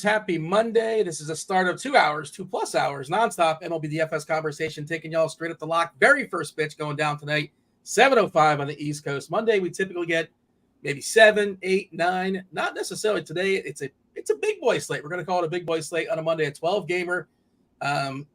Happy Monday. This is a start of 2 hours, 2+ hours, nonstop MLB Dfs conversation, taking y'all straight up the lock. Very first pitch going down tonight, 7:05 on the East Coast. Monday, we typically get maybe 7, 8, 9. Not necessarily today. It's a big boy slate. We're going to call it a big boy slate on a Monday, a 12-gamer.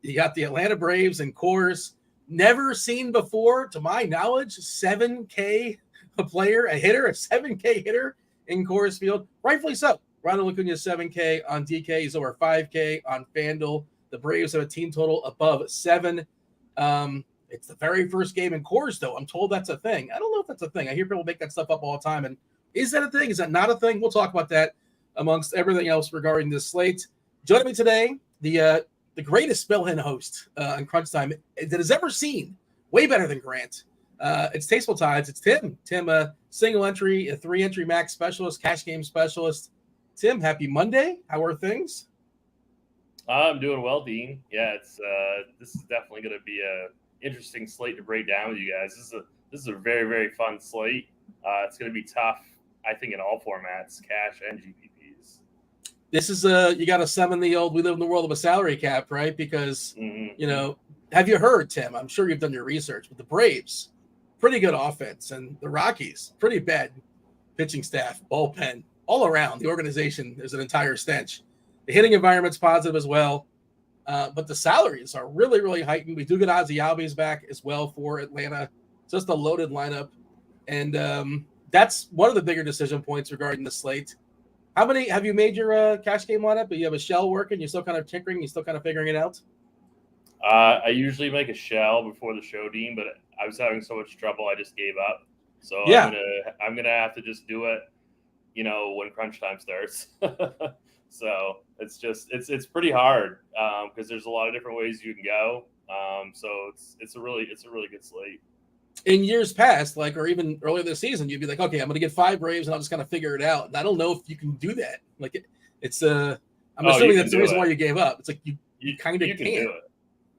You got the Atlanta Braves and Coors. Never seen before, to my knowledge, 7K a player, a hitter, a 7K hitter in Coors Field. Rightfully so. Ronald Acuna 7K on DK. He's over 5K on Fanduel. The Braves have a team total above 7. It's the very first game in Coors, though. I'm told that's a thing. I don't know if that's a thing. I hear people make that stuff up all the time. And is that a thing? Is that not a thing? We'll talk about that amongst everything else regarding this slate. Joining me today, the greatest spellhin host on Crunch Time that has ever seen. Way better than Grant. It's Tasteful Tides. It's Tim. Tim, a single entry, a 3-entry max specialist, cash game specialist. Tim, happy Monday. How are things? I'm doing well, Dean. Yeah, it's this is definitely going to be a interesting slate to break down with you guys. This is a very, very fun slate. It's going to be tough, I think, in all formats, cash and GPPs. This is you got to summon the old. We live in the world of a salary cap, right? Because have you heard, Tim? I'm sure you've done your research, but the Braves, pretty good offense, and the Rockies, pretty bad pitching staff, bullpen. All around the organization, there's an entire stench. The hitting environment's positive as well, but the salaries are really, really heightened. We do get Ozzie Albies back as well for Atlanta. Just a loaded lineup, and that's one of the bigger decision points regarding the slate. How many have you made your cash game lineup? You have a shell working. You're still kind of tinkering. You're still kind of figuring it out. I usually make a shell before the show, Dean, but I was having so much trouble, I just gave up. So yeah. I'm gonna have to just do it. When crunch time starts. So it's pretty hard because there's a lot of different ways you can go. So it's a really good slate. In years past, or even earlier this season, you'd be like, okay, I'm going to get 5 Braves and I'll just kind of figure it out. And I don't know if you can do that. I'm assuming that's the reason why you gave up. It's like you kind of can. Do it.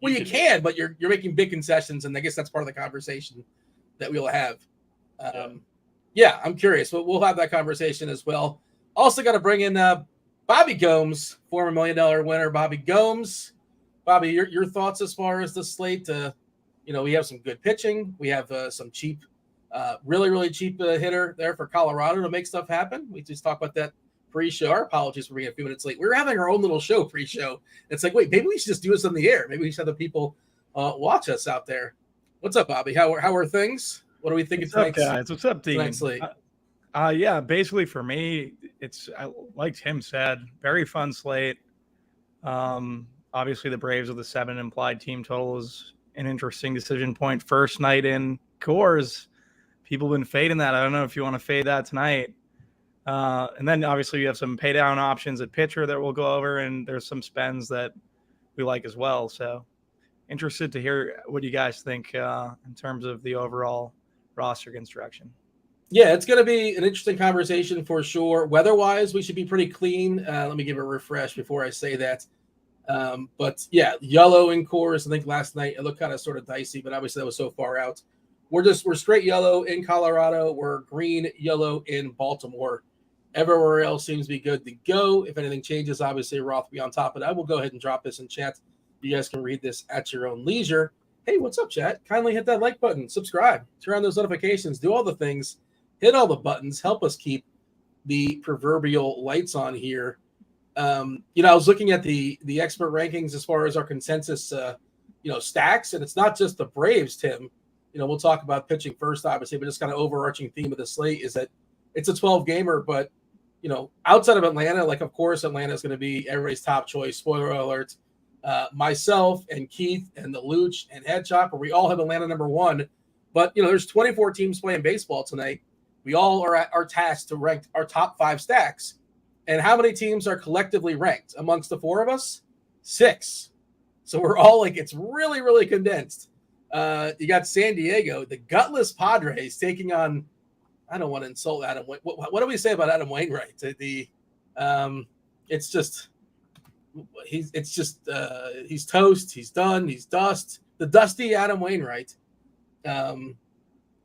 Well, you can, but you're making big concessions, and I guess that's part of the conversation that we'll have. Yeah, I'm curious. We'll have that conversation as well. Also got to bring in Bobby Gomes, former $1 million winner. Bobby Gomes. Bobby, your thoughts as far as the slate? We have some good pitching. We have some cheap, really, really cheap hitter there for Colorado to make stuff happen. We just talked about that pre-show. Our apologies for being a few minutes late. We were having our own little show pre-show. It's like, wait, maybe we should just do this on the air. Maybe we should have the people watch us out there. What's up, Bobby? How are things? What do we think? What's up, guys? What's up, Dean? Yeah, basically for me, like Tim said, very fun slate. Obviously, the Braves with the 7 implied team total is an interesting decision point. First night in Coors, people have been fading that. I don't know if you want to fade that tonight. And then obviously you have some pay down options at pitcher that we'll go over, and there's some spends that we like as well. So interested to hear what you guys think in terms of the overall roster construction. Yeah, it's going to be an interesting conversation for sure. Weather-wise, we should be pretty clean. Let me give it a refresh before I say that. But yeah, yellow in Coors. I think last night it looked kind of sort of dicey, but obviously that was so far out. We're straight yellow in Colorado. We're green, yellow in Baltimore. Everywhere else seems to be good to go. If anything changes, obviously Roth will be on top of it. I will go ahead and drop this in chat. You guys can read this at your own leisure. Hey, what's up, chat? Kindly hit that like button, subscribe, turn on those notifications, do all the things, hit all the buttons, help us keep the proverbial lights on here. I was looking at the expert rankings as far as our consensus, stacks, and it's not just the Braves, Tim. We'll talk about pitching first, obviously, but just kind of overarching theme of the slate is that it's a 12-gamer, but, outside of Atlanta, of course, Atlanta is going to be everybody's top choice. Spoiler alert. Myself and Keith and the Luch and Head Chopper, we all have Atlanta number 1. But, there's 24 teams playing baseball tonight. We all are tasked to rank our top 5 stacks. And how many teams are collectively ranked amongst the 4 of us? 6. So we're all it's really, really condensed. You got San Diego, the gutless Padres taking on, I don't want to insult Adam. What do we say about Adam Wainwright? It's just he's toast. He's done. He's dust. The dusty Adam Wainwright.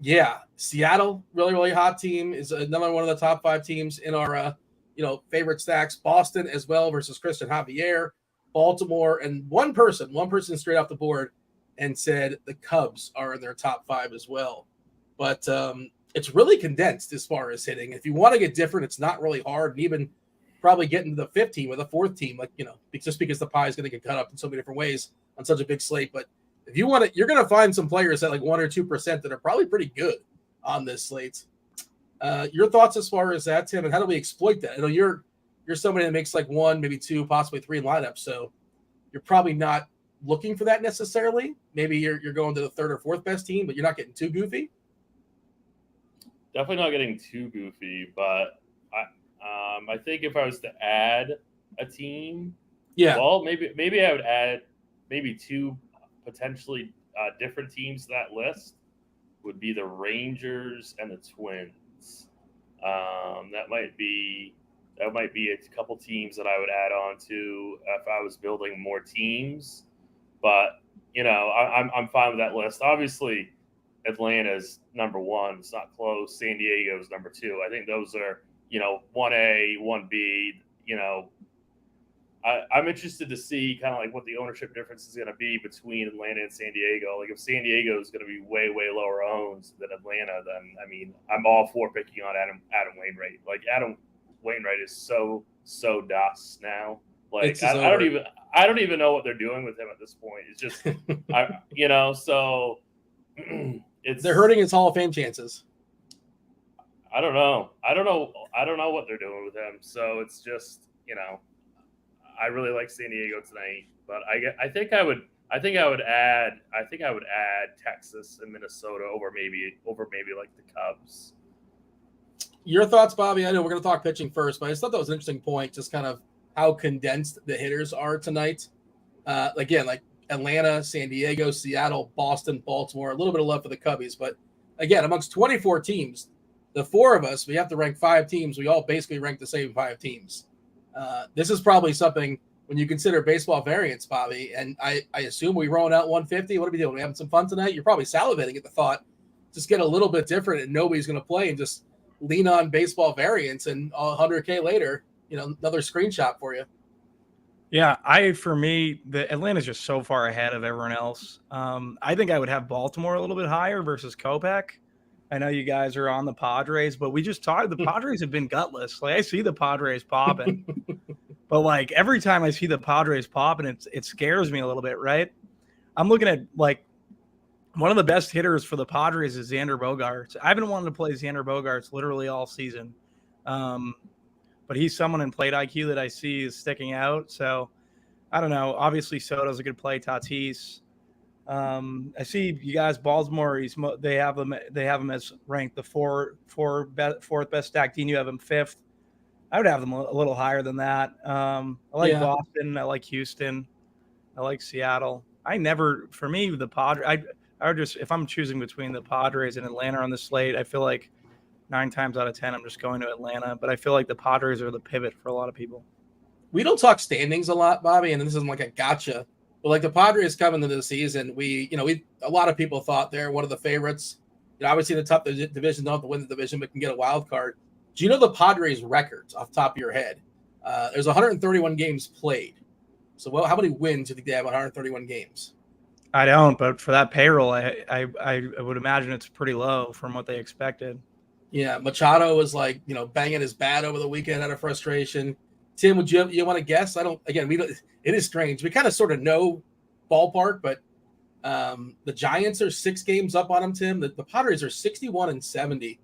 Yeah, Seattle, really, really hot team, is another one of the top 5 teams in our favorite stacks. Boston as well versus Christian Javier, Baltimore, and one person straight off the board and said the Cubs are in their top 5 as well. But it's really condensed as far as hitting. If you want to get different, it's not really hard, and even probably get into the 5th team or the 4th team, just because the pie is going to get cut up in so many different ways on such a big slate. But if you want to, you're going to find some players at like 1 or 2% that are probably pretty good on this slate. Your thoughts as far as that, Tim, and how do we exploit that? I know you're somebody that makes like 1, maybe 2, possibly 3 lineups, so you're probably not looking for that necessarily. Maybe you're going to the 3rd or 4th best team, but you're not getting too goofy. Definitely not getting too goofy, but I think if I was to add a team, well, maybe I would add maybe 2 potentially different teams to that list. Would be the Rangers and the Twins. That might be a couple teams that I would add on to if I was building more teams. But I'm fine with that list. Obviously, Atlanta's number 1. It's not close. San Diego's number 2. I think those are 1A, 1B. I'm interested to see kind of like what the ownership difference is going to be between Atlanta and San Diego. Like if San Diego is going to be way, way lower owned than Atlanta, then I'm all for picking on Adam Wainwright. Like Adam Wainwright is so dust now. Like I don't even know what they're doing with him at this point. It's just so they're hurting his Hall of Fame chances. I don't know what they're doing with him. So it's just I really like San Diego tonight, but I think I would add Texas and Minnesota over maybe like the Cubs. Your thoughts, Bobby? I know we're going to talk pitching first, but I just thought that was an interesting point, just kind of how condensed the hitters are tonight. Again, like Atlanta, San Diego, Seattle, Boston, Baltimore, a little bit of love for the Cubbies, but again, amongst 24 teams, the 4 of us, we have to rank 5 teams. We all basically rank the same 5 teams. This is probably something when you consider baseball variance, Bobby, and I assume we rolling out 150. What are we doing? We having some fun tonight? You're probably salivating at the thought. Just get a little bit different and nobody's going to play and just lean on baseball variance, and 100K later, another screenshot for you. Yeah, for me, the Atlanta's just so far ahead of everyone else. I think I would have Baltimore a little bit higher versus Kopech. I know you guys are on the Padres, but we just talked. The Padres have been gutless. Like I see the Padres popping, but like every time I see the Padres popping, it scares me a little bit, right? I'm looking at like one of the best hitters for the Padres is Xander Bogaerts. I've been wanting to play Xander Bogaerts literally all season, but he's someone in plate IQ that I see is sticking out. So I don't know. Obviously, Soto's a good play. Tatis. I see you guys, Baltimore. They have him as ranked the fourth best stack. Dean, you have him 5th. I would have them a little higher than that. I like Boston. I like Houston. I like Seattle. For me, the Padres. I would just, if I'm choosing between the Padres and Atlanta on the slate, I feel like 9 times out of 10, I'm just going to Atlanta. But I feel like the Padres are the pivot for a lot of people. We don't talk standings a lot, Bobby, and this isn't like a gotcha. But like the Padres coming into the season, a lot of people thought they're one of the favorites. Obviously, the top division don't have to win the division, but can get a wild card. Do you know the Padres' records off the top of your head? There's 131 games played. So, how many wins do you think they have on 131 games? I don't, but for that payroll, I would imagine it's pretty low from what they expected. Yeah, Machado was like, banging his bat over the weekend out of frustration. Tim, would you want to guess? It is strange. We kind of sort of know ballpark, but the Giants are 6 games up on them, Tim. The Padres are 61-70.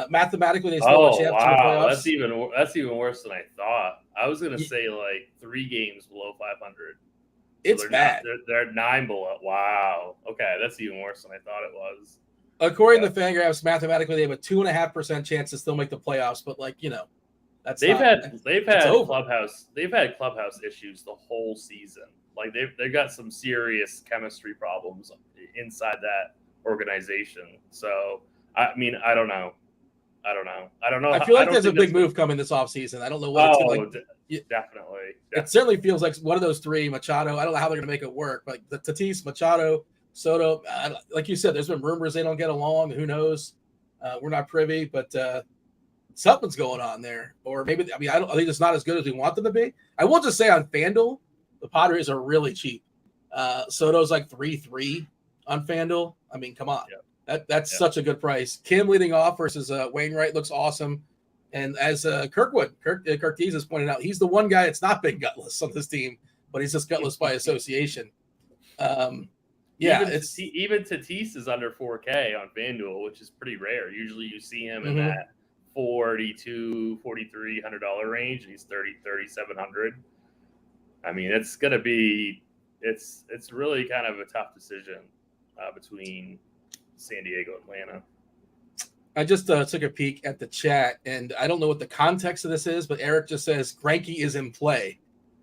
Mathematically, they still have a chance to the playoffs. That's even worse than I thought. I was going to say like 3 games below 500. It's bad. They're 9 below. Wow. Okay, that's even worse than I thought it was. According to Fangraphs, mathematically, they have a 2.5% chance to still make the playoffs. But they've had clubhouse issues the whole season. Like they've got some serious chemistry problems inside that organization. So I don't know. I feel like there's a big move coming this offseason. I don't know what it's going to like. Definitely. It certainly feels like one of those 3, Machado. I don't know how they're going to make it work. But the Tatis, Machado, Soto, like you said, there's been rumors they don't get along. Who knows? We're not privy, but something's going on there. Or maybe, I think it's not as good as we want them to be. I will just say on FanDuel, the Padres are really cheap. Soto's like 3-3 on FanDuel. I mean, come on. Yep. That's such a good price. Kim leading off versus Wainwright looks awesome. And as Kirk Tease has pointed out, he's the one guy that's not been gutless on this team, but he's just gutless by association. Even Tatis is under 4K on FanDuel, which is pretty rare. Usually you see him in that $4,200, $4,300 range, and he's $3,700. I mean, it's gonna be it's really kind of a tough decision between San Diego and Atlanta. I just took a peek at the chat, and I don't know what the context of this is, but Eric just says Greinke is in play.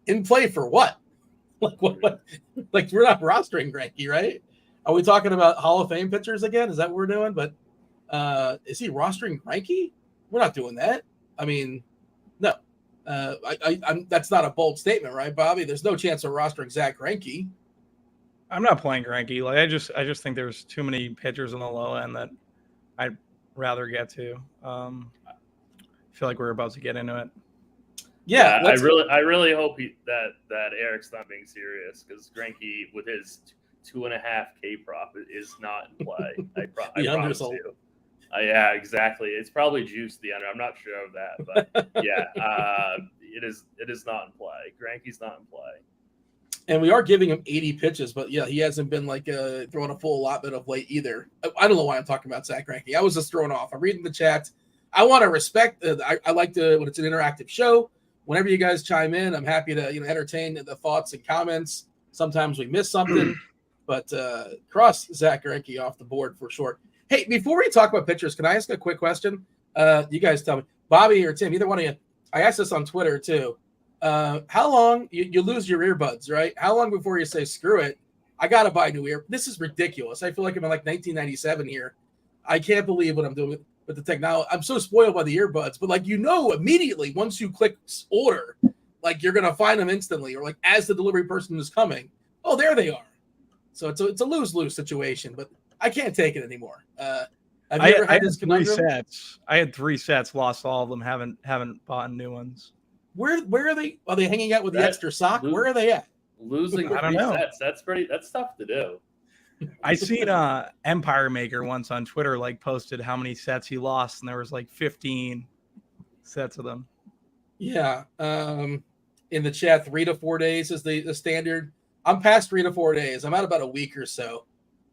In play for what? Like what? Like we're not rostering Greinke, right? Are we talking about Hall of Fame pitchers again? Is that what we're doing? But is he rostering Greinke? We're not doing that. I mean, no. I'm that's not a bold statement, right, Bobby? There's no chance of rostering Zach Greinke. I'm not playing Greinke. Like I just think there's too many pitchers on the low end that I'd rather get to. I feel like we're about to get into it. Yeah, I really hope that Eric's not being serious, because Greinke with his 2.5K prop is not in play. I promise you. Yeah, exactly. It's probably juiced the under. I'm not sure of that, but yeah, it is not in play. Greinke's not in play. And we are giving him 80 pitches, but yeah, he hasn't been like throwing a full allotment of late either. I don't know why I'm talking about Zach Greinke. I was just thrown off. I'm reading the chat. I want to respect. I like to when it's an interactive show. Whenever you guys chime in, I'm happy to entertain the thoughts and comments. Sometimes we miss something, but cross Zach Greinke off the board for sure. Hey, before we talk about pitchers, can I ask a quick question? You guys tell me, Bobby or Tim, either one of you. I asked this on Twitter too. How long you lose your earbuds, right? How long before you say, screw it, I got to buy new ear? This is ridiculous. I feel like I'm in like 1997 here. I can't believe what I'm doing with the technology. I'm so spoiled by the earbuds, but like, immediately once you click order, like you're going to find them instantly, or like as the delivery person is coming, oh, there they are. So it's a lose-lose situation, but I can't take it anymore. Have you ever had this conundrum? 3 sets. I had 3 sets, lost all of them, haven't bought new ones. Where are they? Are they hanging out with the extra sock? Where are they at? Losing 3 sets. That's tough to do. I seen Empire Maker once on Twitter posted how many sets he lost, and there was 15 sets of them. Yeah. In the chat, 3 to 4 days is the standard. I'm past 3 to 4 days. I'm at about a week or so.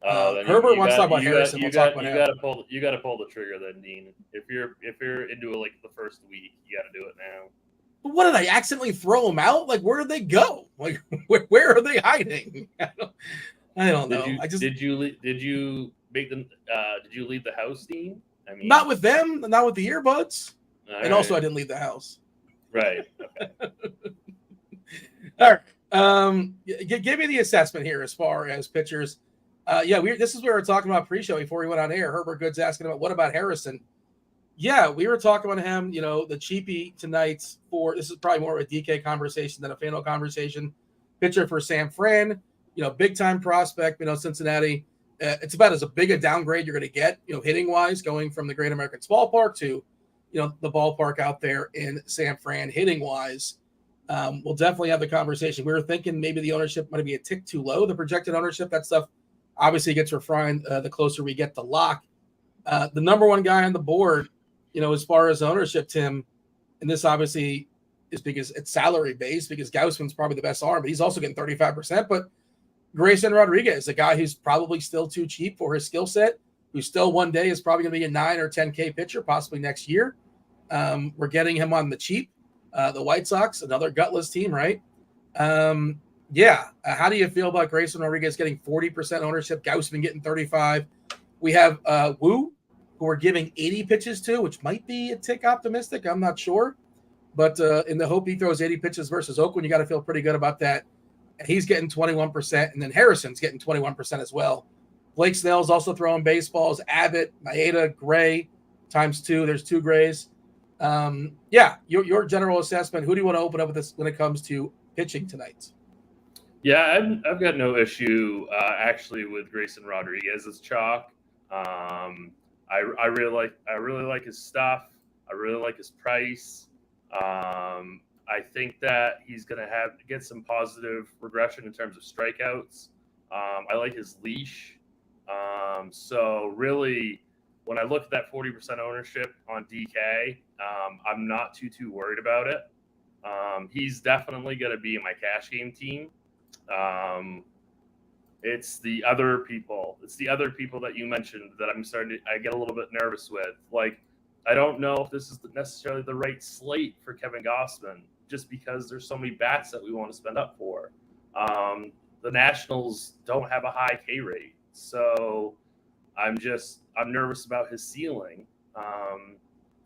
Herbert wants to talk about Harrison. You got to pull the trigger then, Dean. If you're into the first week, you got to do it now. But what, did I accidentally throw them out? Like, where did they go? Like, where are they hiding? I don't know. Did you make them? Did you leave the house, Dean? I mean, not with them. Not with the earbuds. And also, I didn't leave the house. Right. Okay. All right. Give me the assessment here as far as pitchers. This is what we were talking about pre-show before we went on air. Herbert Good's asking about what about Harrison? Yeah, we were talking about him. The cheapie tonight this is probably more of a DK conversation than a FanDuel conversation. Pitcher for San Fran, big time prospect. Cincinnati. It's about as big a downgrade you're going to get, hitting wise, going from the Great American Ballpark to, the ballpark out there in San Fran, hitting wise. We'll definitely have the conversation. We were thinking maybe the ownership might be a tick too low. The projected ownership, that stuff obviously gets refined the closer we get to lock. The number one guy on the board, as far as ownership, Tim, and this obviously is because it's salary based, because Gausman's probably the best arm, but he's also getting 35%. But Grayson Rodriguez, a guy who's probably still too cheap for his skill set, who still one day is probably going to be a 9 or 10K pitcher, possibly next year. We're getting him on the cheap. The White Sox, another gutless team, right? How do you feel about Grayson Rodriguez getting 40% ownership, Gausman getting 35%? We have Wu, who we're giving 80 pitches to, which might be a tick optimistic. I'm not sure. But in the hope he throws 80 pitches versus Oakland, you got to feel pretty good about that. And he's getting 21%, and then Harrison's getting 21% as well. Blake Snell's also throwing baseballs. Abbott, Maeda, Gray, times 2. There's 2 Grays. Your general assessment. Who do you want to open up with this when it comes to pitching tonight? Yeah, I've got no issue actually with Grayson Rodriguez's chalk. I really like his stuff. I really like his price. I think that he's going to get some positive regression in terms of strikeouts. I like his leash. So really, when I look at that 40% ownership on DK, I'm not too worried about it. He's definitely going to be in my cash game team. It's the other people that you mentioned that I get a little bit nervous with. Like, I don't know if this is necessarily the right slate for Kevin Gausman, just because there's so many bats that we want to spend up for. The Nationals don't have a high K rate, so I'm nervous about his ceiling.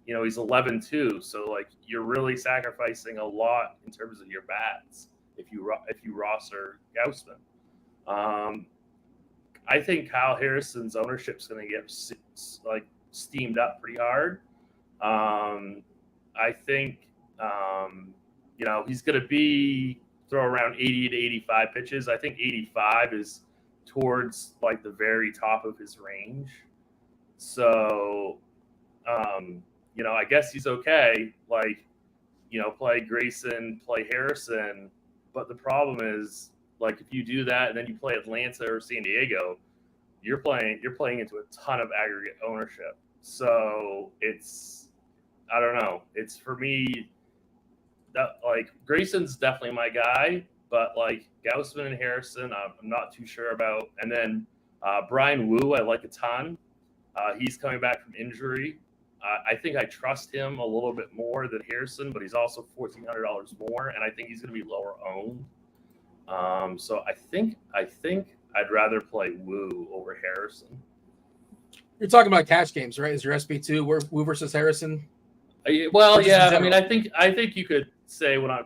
He's 11-2, so like you're really sacrificing a lot in terms of your bats if you roster Gausman. I think Kyle Harrison's ownership is going to get steamed up pretty hard. I think he's going to throw around 80 to 85 pitches. I think 85 is towards like the very top of his range. So, I guess he's okay. Like, play Grayson, play Harrison. But the problem is, like, if you do that and then you play Atlanta or San Diego, you're playing into a ton of aggregate ownership. So I don't know. It's, for me, that, like, Grayson's definitely my guy, but like Gausman and Harrison, I'm not too sure about. And then Brian Wu, I like a ton. He's coming back from injury. I think I trust him a little bit more than Harrison, but he's also $1,400 more, and I think he's going to be lower owned. So I think I'd rather play Wu over Harrison. You're talking about cash games, right? Is your SB2 Wu versus Harrison? Well, yeah. I mean, I think you could say when I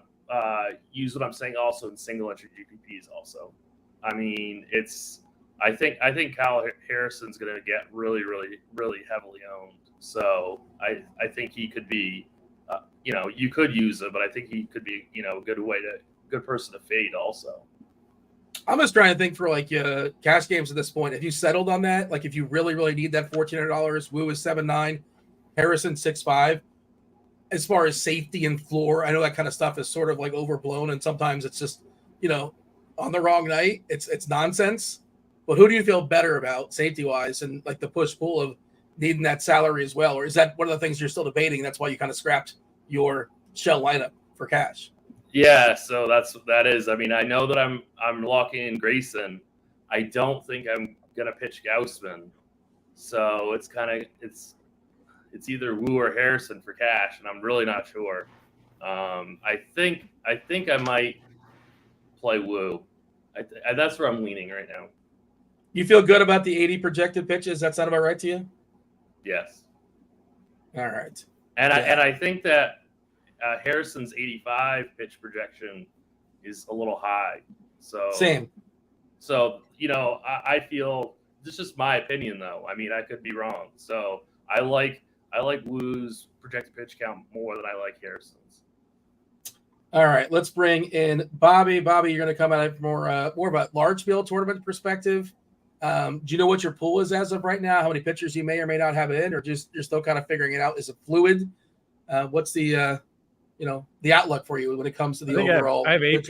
use what I'm saying also in single entry GPPs. Also, I mean, I think Kyle Harrison's going to get really, really, really heavily owned. So I think he could be, you could use it, but I think he could be, a good person to fade also. I'm just trying to think for like cash games at this point. If you settled on that, like if you really, really need that $1,400, Wu is 7.9, Harrison 6.5. As far as safety and floor, I know that kind of stuff is sort of like overblown, and sometimes it's just, on the wrong night, it's nonsense. But who do you feel better about safety wise, and like the push pull of needing that salary as well, or is that one of the things you're still debating? That's why you kind of scrapped your shell lineup for cash. Yeah, so that is. I mean, I know that I'm locking in Grayson. I don't think I'm gonna pitch Gausman, so it's either Wu or Harrison for cash, and I'm really not sure. I think I might play Wu. That's where I'm leaning right now. You feel good about the 80 projected pitches? That sound about right to you? Yes. All right. And I think that Harrison's 85 pitch projection is a little high. So same. So I feel, this is just my opinion though. I mean, I could be wrong. So I like Wu's projected pitch count more than I like Harrison's. All right, let's bring in Bobby. Bobby, you're going to come at it more of a large field tournament perspective. Do you know what your pool is as of right now? How many pitchers you may or may not have in, or just you're still kind of figuring it out? Is it fluid? What's the the outlook for you when it comes to the overall? I have eight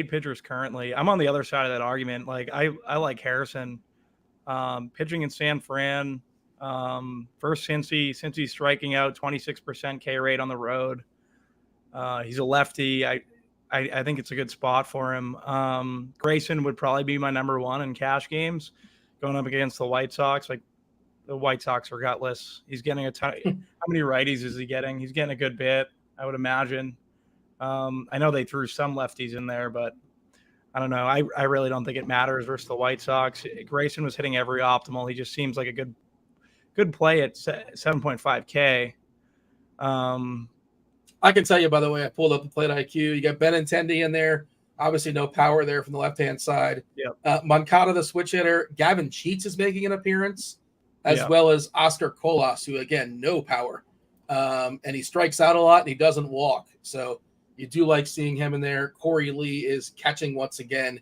pitchers currently. I'm on the other side of that argument. Like I like Harrison pitching in San Fran. First since he's striking out, 26% K rate on the road. He's a lefty. I think it's a good spot for him. Grayson would probably be my number one in cash games going up against the White Sox. Like, the White Sox are gutless. He's getting a ton. How many righties is he getting? He's getting a good bit, I would imagine. I know they threw some lefties in there, but I don't know. I really don't think it matters versus the White Sox. Grayson was hitting every optimal. He just seems like a good play at 7.5K. I can tell you, by the way, I pulled up the plate IQ. You got Benintendi in there. Obviously, no power there from the left-hand side. Yep. Moncada, the switch hitter. Gavin Cheats is making an appearance, as well as Oscar Colas, who, again, no power. And he strikes out a lot, and he doesn't walk. So you do like seeing him in there. Corey Lee is catching once again.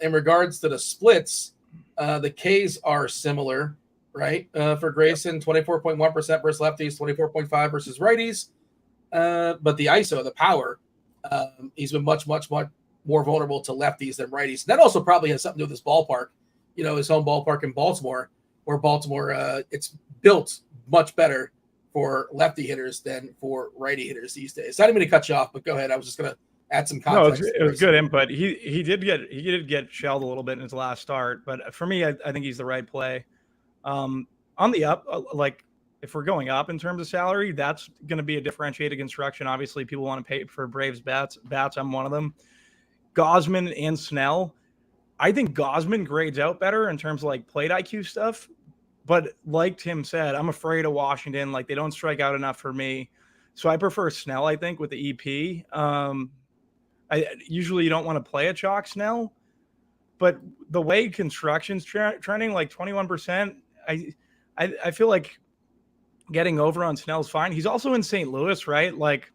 In regards to the splits, the Ks are similar. right? For Grayson, 24.1% versus lefties, 24.5 versus righties. But the ISO, the power, he's been much more vulnerable to lefties than righties. That also probably has something to do with his ballpark, his home ballpark in Baltimore, where Baltimore, it's built much better for lefty hitters than for righty hitters these days. I didn't mean to cut you off, but go ahead. I was just going to add some context. No, it was good input. He did get shelled a little bit in his last start, but for me, I think he's the right play. On the up, like if we're going up in terms of salary, that's going to be a differentiated construction. Obviously, people want to pay for Braves bats. I'm one of them. Gausman and Snell. I think Gausman grades out better in terms of like plate IQ stuff. But like Tim said, I'm afraid of Washington. Like they don't strike out enough for me. So I prefer Snell, I think, with the EP. I usually you don't want to play a chalk Snell, but the way construction's trending like 21%, I feel like getting over on Snell's fine. He's also in St. Louis, right? Like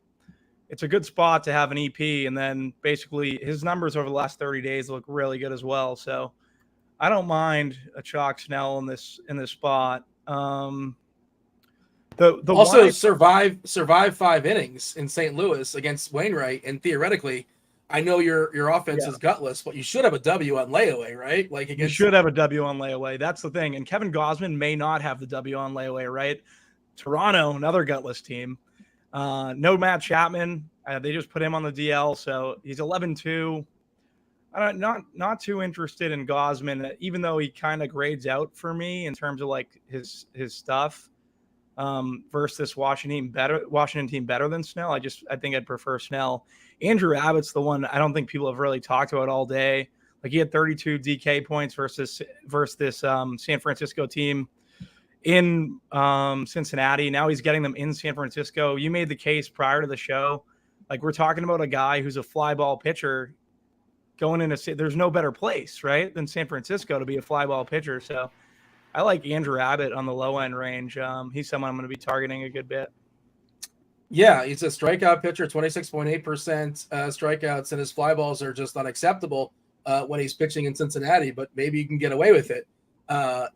it's a good spot to have an EP, and then basically his numbers over the last 30 days look really good as well. So I don't mind a chalk Snell in this spot. Survive 5 innings in St. Louis against Wainwright, and theoretically, I know your offense is gutless, but you should have a W on layaway, right? Like you should have a W on layaway. That's the thing. And Kevin Gausman may not have the W on layaway, right? Toronto, another gutless team. No Matt Chapman. They just put him on the DL, so he's 11-2. Not too interested in Gausman, even though he kind of grades out for me in terms of like his stuff. Versus this Washington team better than Snell. I think I'd prefer Snell. Andrew Abbott's the one I don't think people have really talked about all day. Like he had 32 DK points versus this San Francisco team in Cincinnati. Now he's getting them in San Francisco. You made the case prior to the show. Like we're talking about a guy who's a fly ball pitcher going into, there's no better place, right, than San Francisco to be a fly ball pitcher. So I like Andrew Abbott on the low end range. He's someone I'm going to be targeting a good bit. Yeah, he's a strikeout pitcher, 26.8% strikeouts, and his fly balls are just unacceptable when he's pitching in Cincinnati, but maybe you can get away with it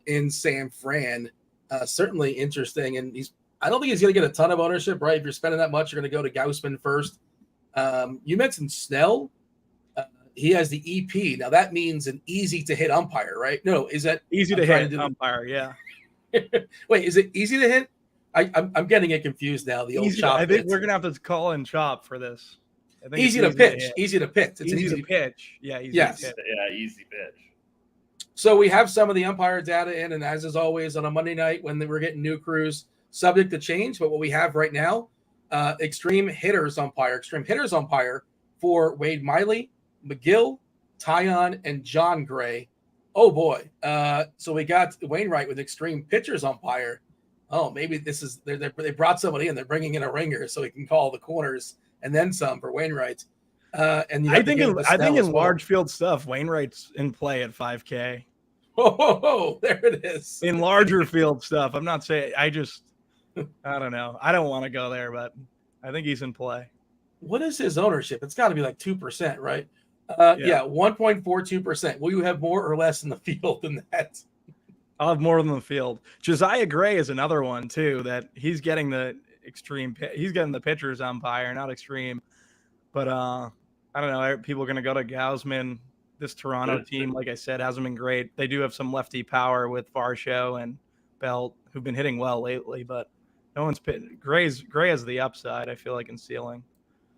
in San Fran. Certainly interesting, and I don't think he's going to get a ton of ownership, right? If you're spending that much, you're going to go to Gausman first. You mentioned Snell. He has the EP. Now that means an easy to hit umpire, right? No, is that easy to hit umpire? Yeah. Wait, is it easy to hit? I'm getting it confused now. The old chop. I think we're gonna have to call in Chop for this. I think easy to pitch. Easy to pitch. It's easy to pitch. Yeah. Yes. Yeah. Easy pitch. So we have some of the umpire data in, and as is always on a Monday night when we're getting new crews, subject to change. But what we have right now, extreme hitters umpire for Wade Miley, McGill, Tyon, and John Gray. Oh boy. So we got Wainwright with extreme pitchers umpire. Oh, maybe this is they brought somebody in. They're bringing in a ringer so he can call the corners and then some for Wainwright. And I think in large field stuff, Wainwright's in play at 5K. Oh, there it is. In larger field stuff, I'm not saying. I don't know. I don't want to go there, but I think he's in play. What is his ownership? It's got to be like 2%, right? Yeah, 1.42%. Will you have more or less in the field than that? I'll have more than the field. Josiah Gray is another one too, that he's getting the extreme. He's getting the pitcher's umpire, not extreme. But I don't know. People are going to go to Gausman. This Toronto team, like I said, hasn't been great. They do have some lefty power with Varsho and Belt, who've been hitting well lately, but no one's Gray has the upside, I feel like, in ceiling.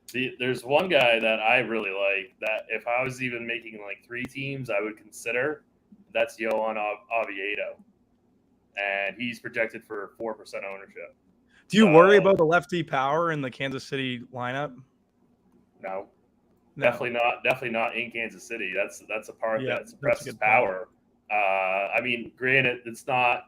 See, there's one guy that I really like that if I was even making like 3 teams, I would consider. That's Yohan Oviedo. And he's projected for 4% ownership. Do you worry about the lefty power in the Kansas City lineup? No. Definitely not in Kansas City. That's a part that suppresses power. I mean, granted, it's not.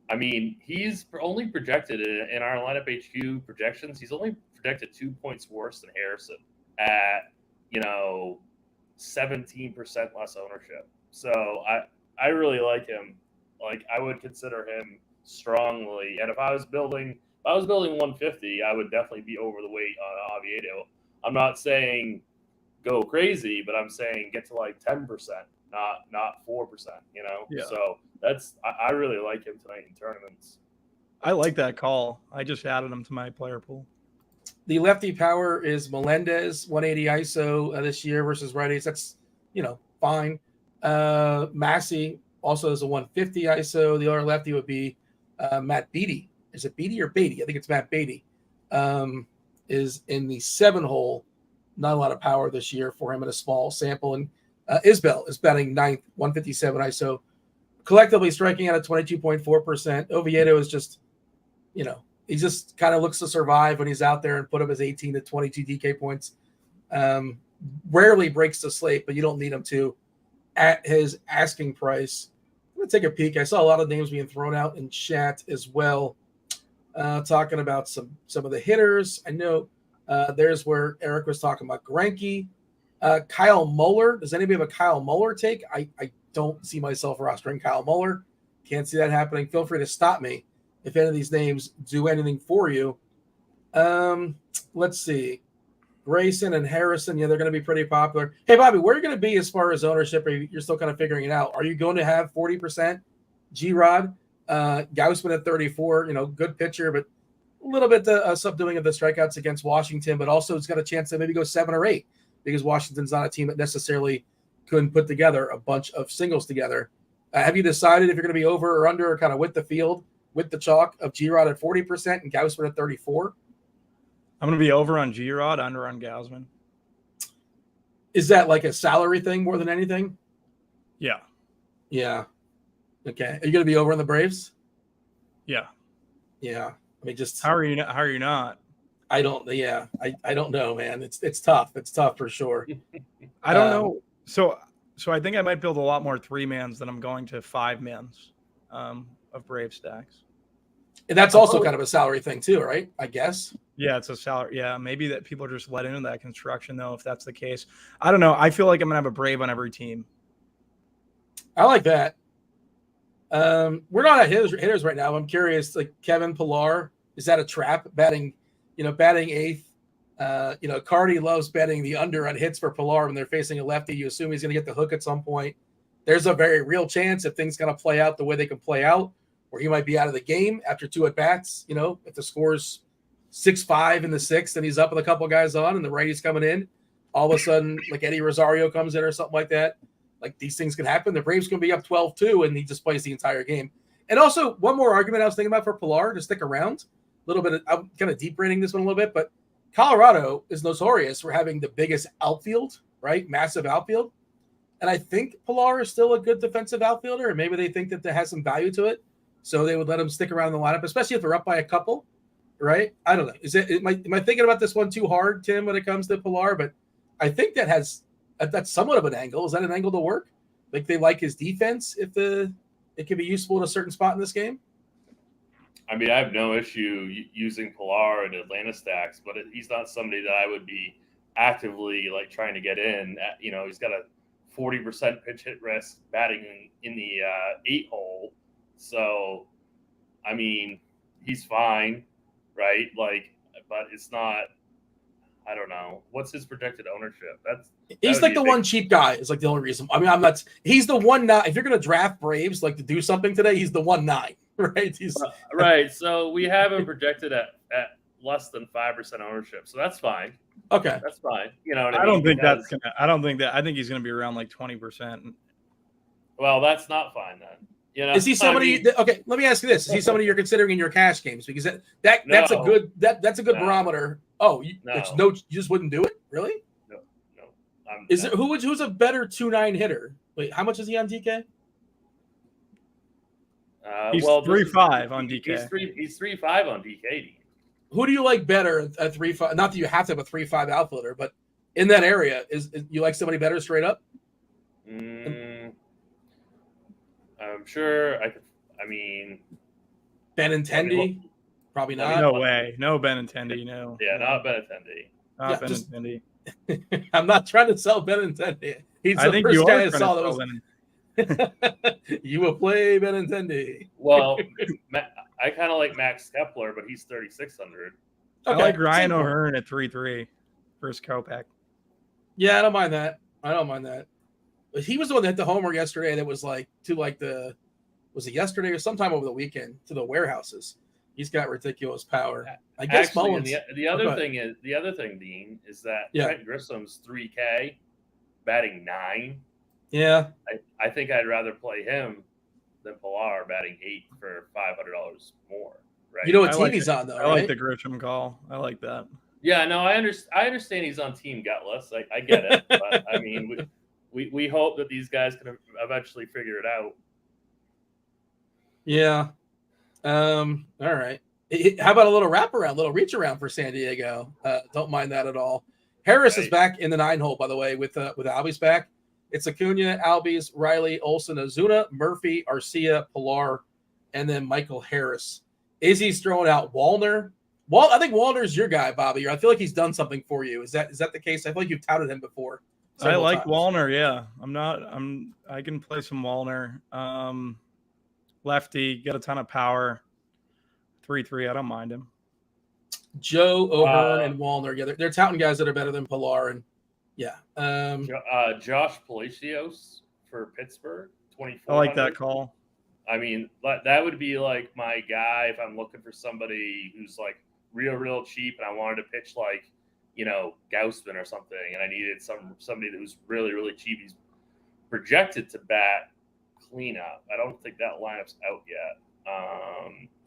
I mean, he's only projected in our lineup HQ projections. He's only projected 2 points worse than Harrison at 17% less ownership. So I really like him. Like I would consider him strongly. And if I was building 150, I would definitely be over the weight on Oviedo. I'm not saying go crazy, but I'm saying get to like 10%. not 4%. Yeah. So I really like him tonight in tournaments. I like that call. I just added him to my player pool. The lefty power is Melendez, 180 ISO this year versus righties. That's, fine. Massey also has a 150 ISO. The other lefty would be Matt Beatty. Is it Beatty or Beatty? I think it's Matt Beatty. Is in the 7-hole. Not a lot of power this year for him in a small sample. And Isbell is batting 9th, 157 ISO. Collectively striking out at 22.4%. Oviedo is just, he just kind of looks to survive when he's out there and put up his 18 to 22 DK points. Rarely breaks the slate, but you don't need him to at his asking price. I'm going to take a peek. I saw a lot of names being thrown out in chat as well, talking about some of the hitters. I know there's where Eric was talking about Greinke. Kyle Muller. Does anybody have a Kyle Muller take? I don't see myself rostering Kyle Muller. Can't see that happening. Feel free to stop me if any of these names do anything for you. Let's see. Grayson and Harrison, they're going to be pretty popular. Hey, Bobby, where are you going to be as far as ownership? You're still kind of figuring it out. Are you going to have 40% G-Rod? Gaussman at 34, good pitcher, but a little bit subduing of the strikeouts against Washington, but also it's got a chance to maybe go 7 or 8 because Washington's not a team that necessarily couldn't put together a bunch of singles together. Have you decided if you're going to be over or under or kind of with the field, with the chalk of G-Rod at 40% and Gaussman at 34? I'm going to be over on G-Rod, under on Gaussman. Is that like a salary thing more than anything? Yeah. Yeah. Okay. Are you going to be over on the Braves? Yeah. Yeah. I mean, just how are you not? I don't. Yeah. I don't know, man. It's tough. It's tough for sure. I don't know. So I think I might build a lot more 3-mans than I'm going to 5-mans of Brave stacks. And that's also kind of a salary thing too, right? I guess. Yeah, it's a salary. Yeah, maybe that people are just let into that construction though, if that's the case. I don't know. I feel like I'm gonna have a Brave on every team. I like that. We're not at hitters right now. I'm curious, like Kevin Pillar, is that a trap? Batting 8th. Cardi loves betting the under on hits for Pillar when they're facing a lefty. You assume he's going to get the hook at some point. There's a very real chance if things kind of play out the way they can play out, where he might be out of the game after 2 at-bats. If the score's 6-5 in the 6th and he's up with a couple guys on and the righty's coming in, all of a sudden, like Eddie Rosario comes in or something like that. Like these things can happen. The Braves can be up 12-2 and he just plays the entire game. And also, one more argument I was thinking about for Pillar to stick around. A little bit, I'm kind of deep braiding this one a little bit, but Colorado is notorious for having the biggest outfield, right? Massive outfield. And I think Pillar is still a good defensive outfielder, and maybe they think that has some value to it. So they would let him stick around in the lineup, especially if they're up by a couple, right? I don't know. Am I thinking about this one too hard, Tim, when it comes to Pillar? But I think that's somewhat of an angle. Is that an angle to work? Like they like his defense if it can be useful in a certain spot in this game? I mean, I have no issue using Pillar in Atlanta stacks, but he's not somebody that I would be actively like trying to get in. He's got a 40% pitch hit risk batting in the 8-hole. So, I mean, he's fine, right? Like, but it's not. I don't know. What's his projected ownership? He's like the one cheap guy. Is like the only reason. I mean, I'm not. He's the 1-9. If you're gonna draft Braves like to do something today, he's the 1-9. Right. Right. So we have him projected at less than 5% ownership. So that's fine. Okay. That's fine. You know what I mean? I think he's gonna be around like 20%. Well, that's not fine then. Is he somebody okay, let me ask you this. Is he somebody you're considering in your cash games? Because that's a good barometer. Oh, you just wouldn't do it? Really? No. Who's a better 2-9 hitter? Wait, how much is he on DK? He's 3.5 on DK. He's 3.5 on DK. Who do you like better at 3.5? Not that you have to have a 3.5 outfielder, but in that area, is you like somebody better straight up? I'm sure I could. I mean, Benintendi? Probably not. No way. No Benintendi. No. Yeah, not Benintendi. Not Benintendi. I'm not trying to sell Benintendi. He's the first guy I saw that was. You will play Benintendi. Well, I kind of like Max Kepler, but he's 3,600. Okay. I like Ryan O'Hearn at 3.3 versus Kopech. Yeah, I don't mind that. He was the one that hit the homer yesterday. That was was it yesterday or sometime over the weekend to the warehouses. He's got ridiculous power. I guess actually, Mullins. The other thing, Dean, is that Trent Grissom's 3K batting 9. Yeah, I think I'd rather play him than Pilar batting 8 for $500 more. Right? You know what team he's on though? I like the Grisham call. I like that. Yeah, no, I understand he's on Team Gutless. I get it, but I mean, we hope that these guys can eventually figure it out. Yeah. All right. How about a little wraparound, little reach around for San Diego? Don't mind that at all. Harris is back in the 9 hole, by the way, with Albies back. It's Acuna, Albies, Riley, Olsen, Ozuna, Murphy, Arcia, Pilar, and then Michael Harris. Izzy's throwing out Wallner. I think Wallner's your guy, Bobby. I feel like he's done something for you. Is that the case? I feel like you've touted him before. I like Wallner. Yeah, I can play some Wallner. Lefty, got a ton of power. 3-3. I don't mind him. Joe O'Hearn and Wallner. Yeah, they're touting guys that are better than Pilar. And yeah. Josh Palacios for Pittsburgh, 24. I like that call. I mean, that would be like my guy if I'm looking for somebody who's like real cheap and I wanted to pitch like, Gausman or something, and I needed somebody that was really cheap. He's projected to bat cleanup. I don't think that lineup's out yet.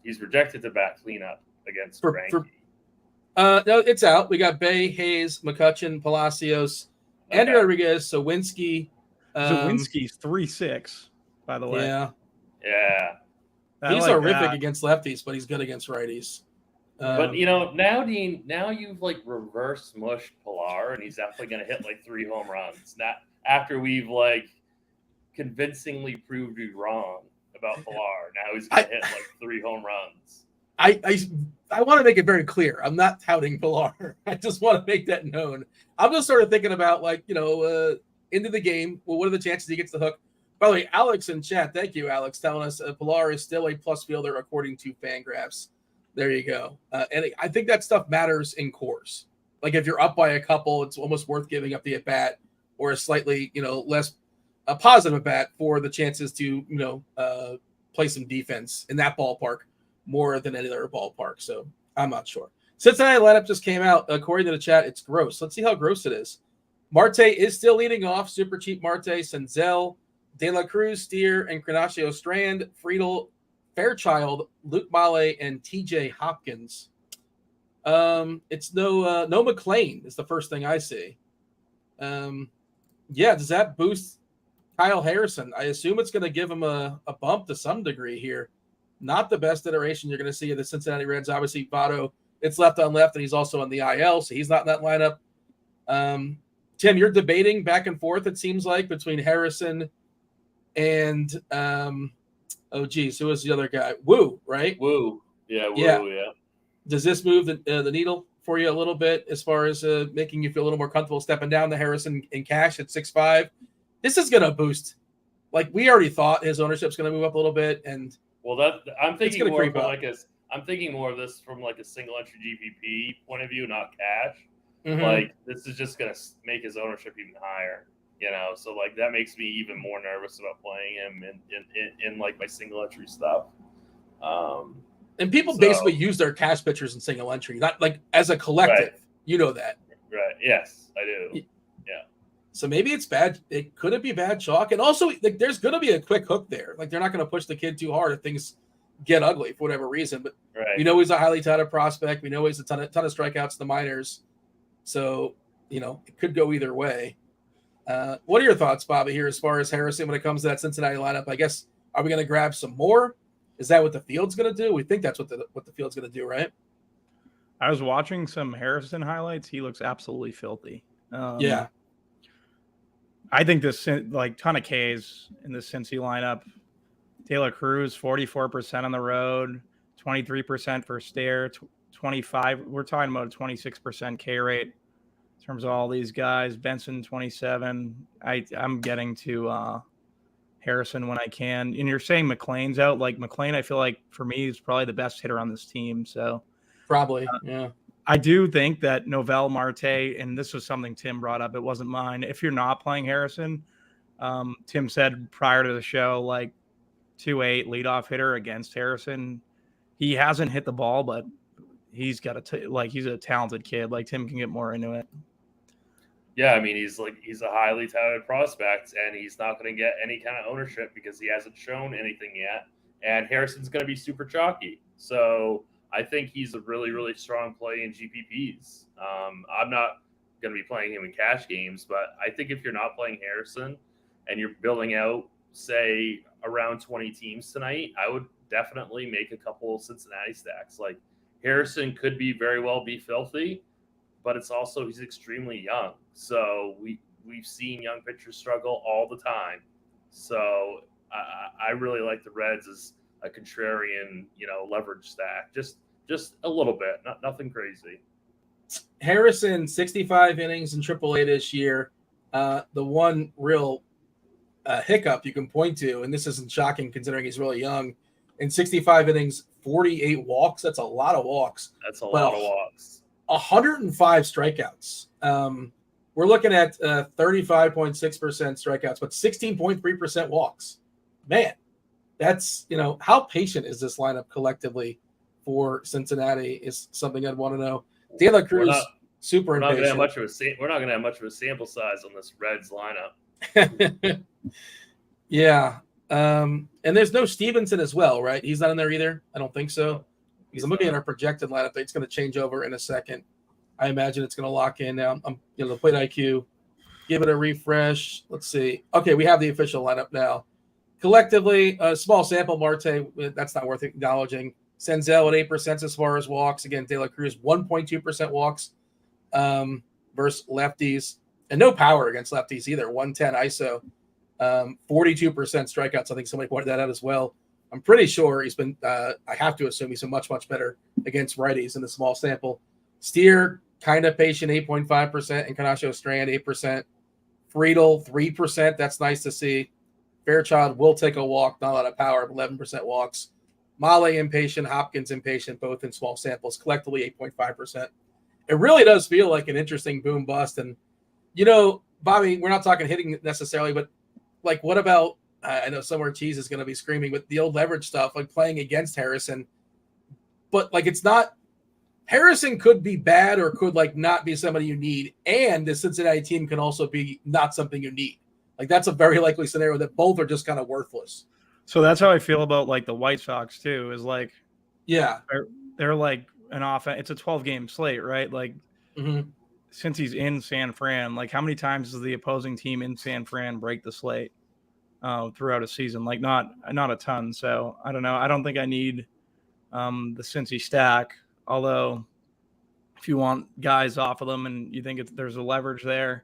He's projected to bat cleanup against Frankie. No, it's out. We got Bay, Hayes, McCutcheon, Palacios, Andrew Rodriguez, Sawinski. Sawinski's 3-6, by the way. Yeah. He's horrific against lefties, but he's good against righties. But now Dean, you've like reverse mushed Pilar, and he's definitely going to hit like 3 home runs. Not after we've like convincingly proved you wrong about Pilar. Now he's going to hit like 3 home runs. I want to make it very clear. I'm not touting Pilar. I just want to make that known. I'm just sort of thinking about into the game. Well, what are the chances he gets the hook? By the way, Alex in chat, thank you, Alex, telling us Pilar is still a plus fielder according to Fangraphs. There you go. And I think that stuff matters in course. Like if you're up by a couple, it's almost worth giving up the at bat or a slightly, less a positive at bat for the chances to, play some defense in that ballpark more than any other ballpark. So I'm not sure. Cincinnati lineup just came out. According to the chat, it's gross. Let's see how gross it is. Marte is still leading off. Super cheap Marte, Senzel, De La Cruz, Steer, and Crenaccio Strand, Friedel, Fairchild, Luke Male, and TJ Hopkins. It's no McLean is the first thing I see. Does that boost Kyle Harrison? I assume it's going to give him a bump to some degree here. Not the best iteration you're going to see of the Cincinnati Reds. Obviously, Votto, it's left on left, and he's also on the IL, so he's not in that lineup. Tim, you're debating back and forth, it seems like, between Harrison and who was the other guy? Wu, right? Wu. Yeah, Wu, yeah. Does this move the needle for you a little bit as far as making you feel a little more comfortable stepping down to Harrison in cash at 6.5? This is going to boost. Like we already thought his ownership's going to move up a little bit, and I'm thinking more of this from like a single entry GPP point of view, not cash. Mm-hmm. Like this is just going to make his ownership even higher. So like that makes me even more nervous about playing him in like my single entry stuff. And people basically use their cash pitchers in single entry, not like as a collective. Right. You know that, right? Yes, I do. Yeah. So maybe it's bad. Could it be bad chalk? And also, like, there's going to be a quick hook there. Like they're not going to push the kid too hard if things get ugly for whatever reason. But he's a highly touted prospect. We know he's a ton of strikeouts in the minors. So it could go either way. What are your thoughts, Bobby, here as far as Harrison when it comes to that Cincinnati lineup? I guess, are we going to grab some more? Is that what the field's going to do? We think that's what the field's going to do, right? I was watching some Harrison highlights. He looks absolutely filthy. Yeah. I think this, like, ton of Ks in the Cincy lineup. De La Cruz, 44% on the road, 23% for Stair, 25. We're talking about a 26% K rate. In terms of all these guys, Benson 27. I'm getting to Harrison when I can. And you're saying McLean's out. Like McLean, I feel like for me is probably the best hitter on this team. So probably, yeah. I do think that Novell, Marte, and this was something Tim brought up. It wasn't mine. If you're not playing Harrison, Tim said prior to the show, like 2-8 leadoff hitter against Harrison. He hasn't hit the ball, but he's got he's a talented kid. Like Tim can get more into it. Yeah, I mean, he's a highly touted prospect, and he's not going to get any kind of ownership because he hasn't shown anything yet. And Harrison's going to be super chalky. So I think he's a really, really strong play in GPPs. I'm not going to be playing him in cash games, but I think if you're not playing Harrison and you're building out, say, around 20 teams tonight, I would definitely make a couple of Cincinnati stacks. Like Harrison could very well be filthy, but it's also he's extremely young. So we've seen young pitchers struggle all the time. So I really like the Reds as a contrarian, leverage stack. Just a little bit, nothing crazy. Harrison, 65 innings in AAA this year. The one real hiccup you can point to, and this isn't shocking considering he's really young, in 65 innings, 48 walks. That's a lot of walks. That's a lot of walks. 105 strikeouts. We're looking at 35.6% strikeouts, but 16.3% walks. Man, that's, how patient is this lineup collectively for Cincinnati is something I'd want to know. De La Cruz, super impatient. We're not going to have much of a sample size on this Reds lineup. Yeah. And there's no Stevenson as well, right? He's not in there either. I don't think so. Because I'm looking at our projected lineup. It's going to change over in a second. I imagine it's going to lock in now. The plate IQ, give it a refresh. Let's see. Okay, we have the official lineup now. Collectively, a small sample, Marte, that's not worth acknowledging. Senzel at 8% as far as walks. Again, De La Cruz, 1.2% walks versus lefties. And no power against lefties either. 110 ISO, 42% strikeouts. I think somebody pointed that out as well. I'm pretty sure he's been, I have to assume he's been much, much better against righties in the small sample. Steer, kind of patient, 8.5%. Encarnacio Strand, 8%. Friedel, 3%. That's nice to see. Fairchild will take a walk, not a lot of power, 11% walks. Male impatient, Hopkins impatient, both in small samples, collectively 8.5%. It really does feel like an interesting boom bust. And, Bobby, we're not talking hitting necessarily, but like, what about, I know somewhere Cheese is going to be screaming, but the old leverage stuff, like playing against Harrison. But like, it's not, Harrison could be bad or could like not be somebody you need. And the Cincinnati team can also be not something you need. Like that's a very likely scenario that both are just kind of worthless. So that's how I feel about like the White Sox too, is like, yeah, they're like an offense. It's a 12-game slate, right? Like since he's in San Fran, like how many times does the opposing team in San Fran break the slate throughout a season? Like not a ton. So I don't know. I don't think I need the Cincy stack. Although if you want guys off of them and you think there's a leverage there,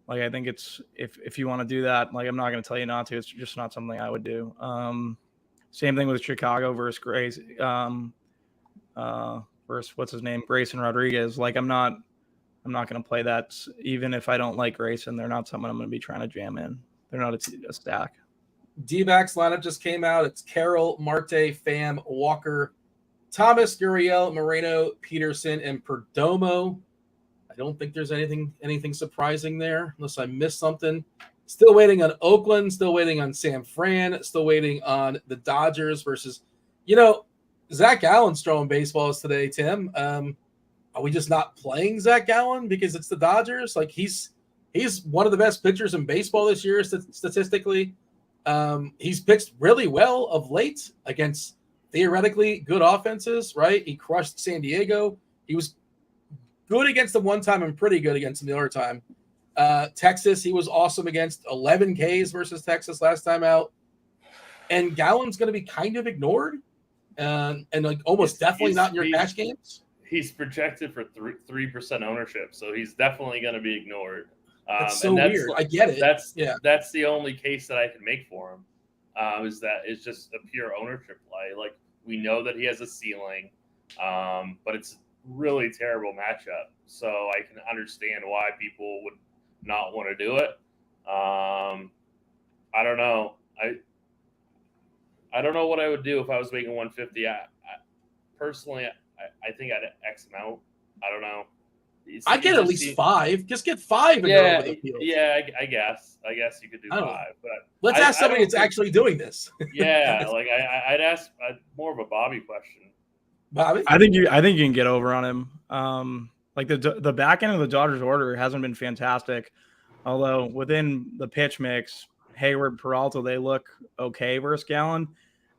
like I think it's if you want to do that, like I'm not going to tell you not to. It's just not something I would do. Same thing with Chicago versus Grace, versus what's his name, Grayson Rodriguez. Like I'm not going to play that even if I don't like Grayson. They're not someone I'm going to be trying to jam in. They're not a stack. D-backs lineup just came out. It's Carroll, Marte, Pham, Walker, Thomas, Gurriel, Moreno, Peterson, and Perdomo. I don't think there's anything surprising there, unless I missed something. Still waiting on Oakland, still waiting on San Fran, still waiting on the Dodgers versus, Zach Gallen's throwing baseballs today, Tim. Are we just not playing Zach Gallen because it's the Dodgers? Like he's one of the best pitchers in baseball this year statistically. He's pitched really well of late against theoretically good offenses, right? He crushed San Diego. He was good against them one time and pretty good against them the other time. Texas, he was awesome against 11 Ks versus Texas last time out. And Gallen's going to be kind of ignored and like almost definitely not in your cash games. He's projected for 3% ownership, so he's definitely going to be ignored. That's so weird. I get it. That's the only case that I can make for him. Is that it's just a pure ownership play. Like we know that he has a ceiling, but it's really terrible matchup. So I can understand why people would not want to do it. I don't know. I don't know what I would do if I was making 150. Personally, I think I'd X him out. I don't know. I get at least 5. Just get 5 and go over the field. Yeah, I guess you could do 5. But let's ask somebody that's actually doing this. Yeah, like I'd ask more of a Bobby question. Bobby, I think you can get over on him. Like the back end of the Dodgers order hasn't been fantastic, although within the pitch mix, Hayward, Peralta, they look okay versus Gallen.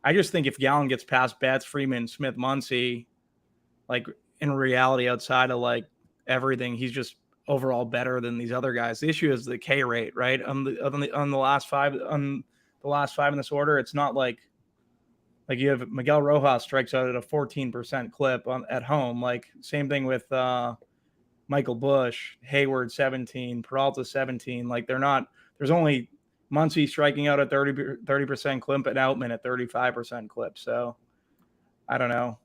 I just think if Gallen gets past Betts, Freeman, Smith, Muncy, like in reality, outside of like everything, he's just overall better than these other guys. The issue is the K rate, right? On the last 5 in this order, it's not like you have Miguel Rojas strikes out at a 14% clip at home. Like same thing with Michael Busch, Hayward 17, Peralta 17. Like there's only Muncy striking out at 30% clip and Outman at 35% clip. So I don't know.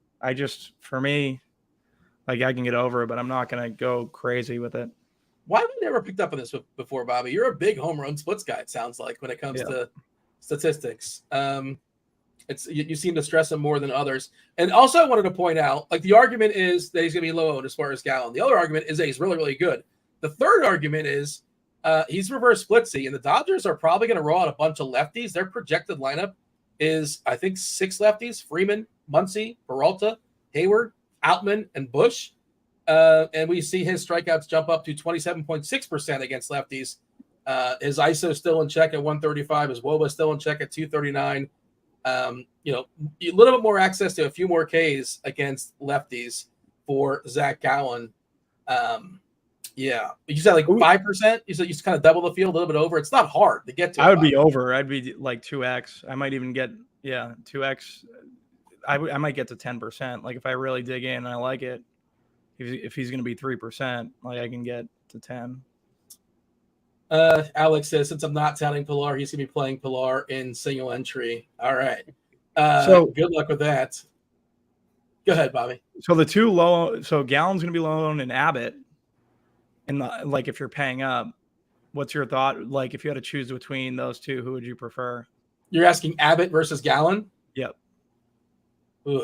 For me, like I can get over it, but I'm not going to go crazy with it. Why have we never picked up on this before, Bobby? You're a big home run splits guy, it sounds like, when it comes to statistics. You seem to stress him more than others. And also I wanted to point out, like the argument is that he's going to be low owned as far as Gallen. The other argument is that he's really, really good. The third argument is he's reverse splitsy, and the Dodgers are probably going to roll out a bunch of lefties. Their projected lineup is, I think, 6 lefties: Freeman, Muncy, Peralta, Hayward, Outman, and Busch. And we see his strikeouts jump up to 27.6% against lefties. His ISO still in check at 135. His WOBA still in check at 239. A little bit more access to a few more Ks against lefties for Zach Gallen. You said like 5%. You said you just kind of double the field, a little bit over. It's not hard to get to. I would be over. I'd be like 2x. I might even get 2x. I might get to 10%. Like if I really dig in and I like it, if he's going to be 3%, like I can get to 10. Alex says, since I'm not touting Pilar, he's going to be playing Pilar in single entry. All right. So good luck with that. Go ahead, Bobby. So the two low, so Gallen's going to be low owned and Abbott. And like if you're paying up, what's your thought? Like if you had to choose between those two, who would you prefer? You're asking Abbott versus Gallen? Yep. Ugh.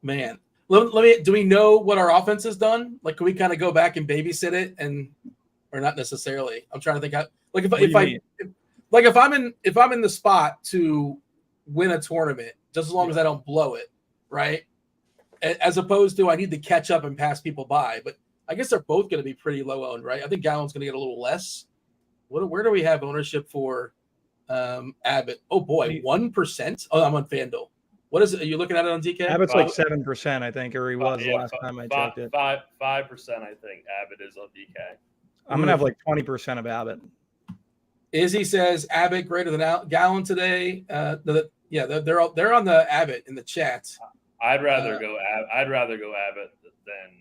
Man. Let me. Do we know what our offense has done? Like, can we kind of go back and babysit it, or not necessarily? I'm trying to think. If I'm in the spot to win a tournament, just as long as I don't blow it, right? As opposed to I need to catch up and pass people by. But I guess they're both going to be pretty low owned, right? I think Gallen's going to get a little less. Where do we have ownership for Abbott? Oh boy, 1%. Oh, I'm on Fanduel. What is it? Are you looking at it on DK? Abbott's like 7%, I think, or he was the last time I checked it. 5%, I think Abbott is on DK. I'm gonna have like 20% of Abbott. Izzy says Abbott greater than Gallen today. They're on the Abbott in the chat. I'd rather go Abbott than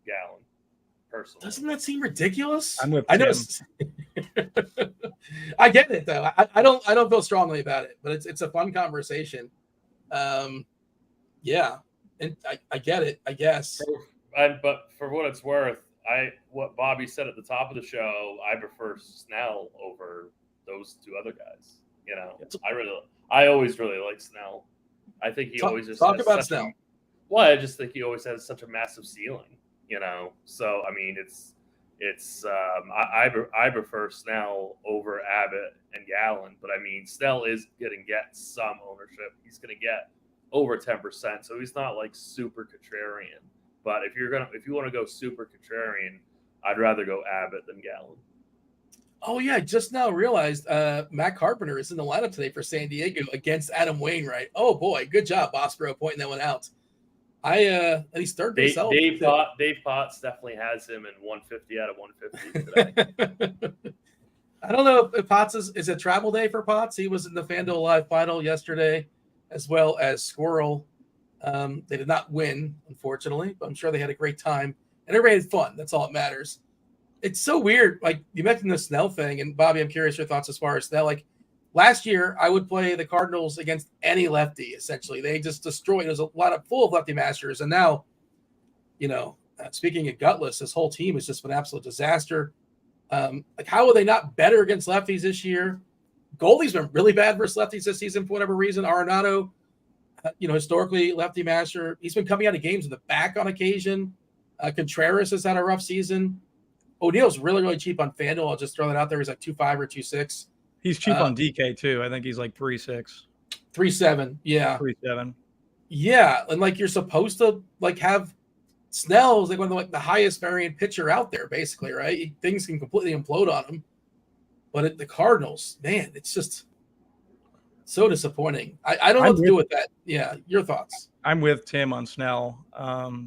Gallen, personally. Doesn't that seem ridiculous? I'm with I know. Tim. I get it though. I don't feel strongly about it, but it's a fun conversation. And I get it, I guess. But for what it's worth, what Bobby said at the top of the show, I prefer Snell over those two other guys. You know, I always really like Snell. I think he always just talk about Snell. I just think he always has such a massive ceiling. You know, so I mean, I prefer Snell over Abbott and Gallen, but I mean, Snell is going to get some ownership. He's going to get over 10%, so he's not like super contrarian. But if you want to go super contrarian, I'd rather go Abbott than Gallen. Oh yeah, I just now realized Matt Carpenter is in the lineup today for San Diego against Adam Wainwright. Oh boy, good job, Boss Bro, pointing that one out. And he's third base. Dave Potts definitely has him in 150 out of 150 today. I don't know if Potts is a travel day for Potts. He was in the Fanduel Live final yesterday, as well as Squirrel. They did not win, unfortunately, but I'm sure they had a great time and everybody had fun. That's all that matters. It's so weird. Like you mentioned the Snell thing, and Bobby, I'm curious your thoughts as far as Snell. Like last year, I would play the Cardinals against any lefty. Essentially, they just destroyed. There's a lot full of lefty masters, and now, speaking of gutless, this whole team has just been an absolute disaster. Like how are they not better against lefties this year? Goldie's been really bad versus lefties this season for whatever reason. Arenado, historically lefty master, he's been coming out of games in the back on occasion. Contreras has had a rough season. O'Neill's really, really cheap on FanDuel. I'll just throw that out there. He's like 2.5 or 2.6. He's cheap on DK too. I think he's like 3.6. 3.7. Yeah. 3.7. Yeah. And like you're supposed to like have Snell's like one of the highest variant pitcher out there, basically, right? Things can completely implode on him. But the Cardinals, man, it's just so disappointing. I don't know what to do with that. Yeah. Your thoughts? I'm with Tim on Snell.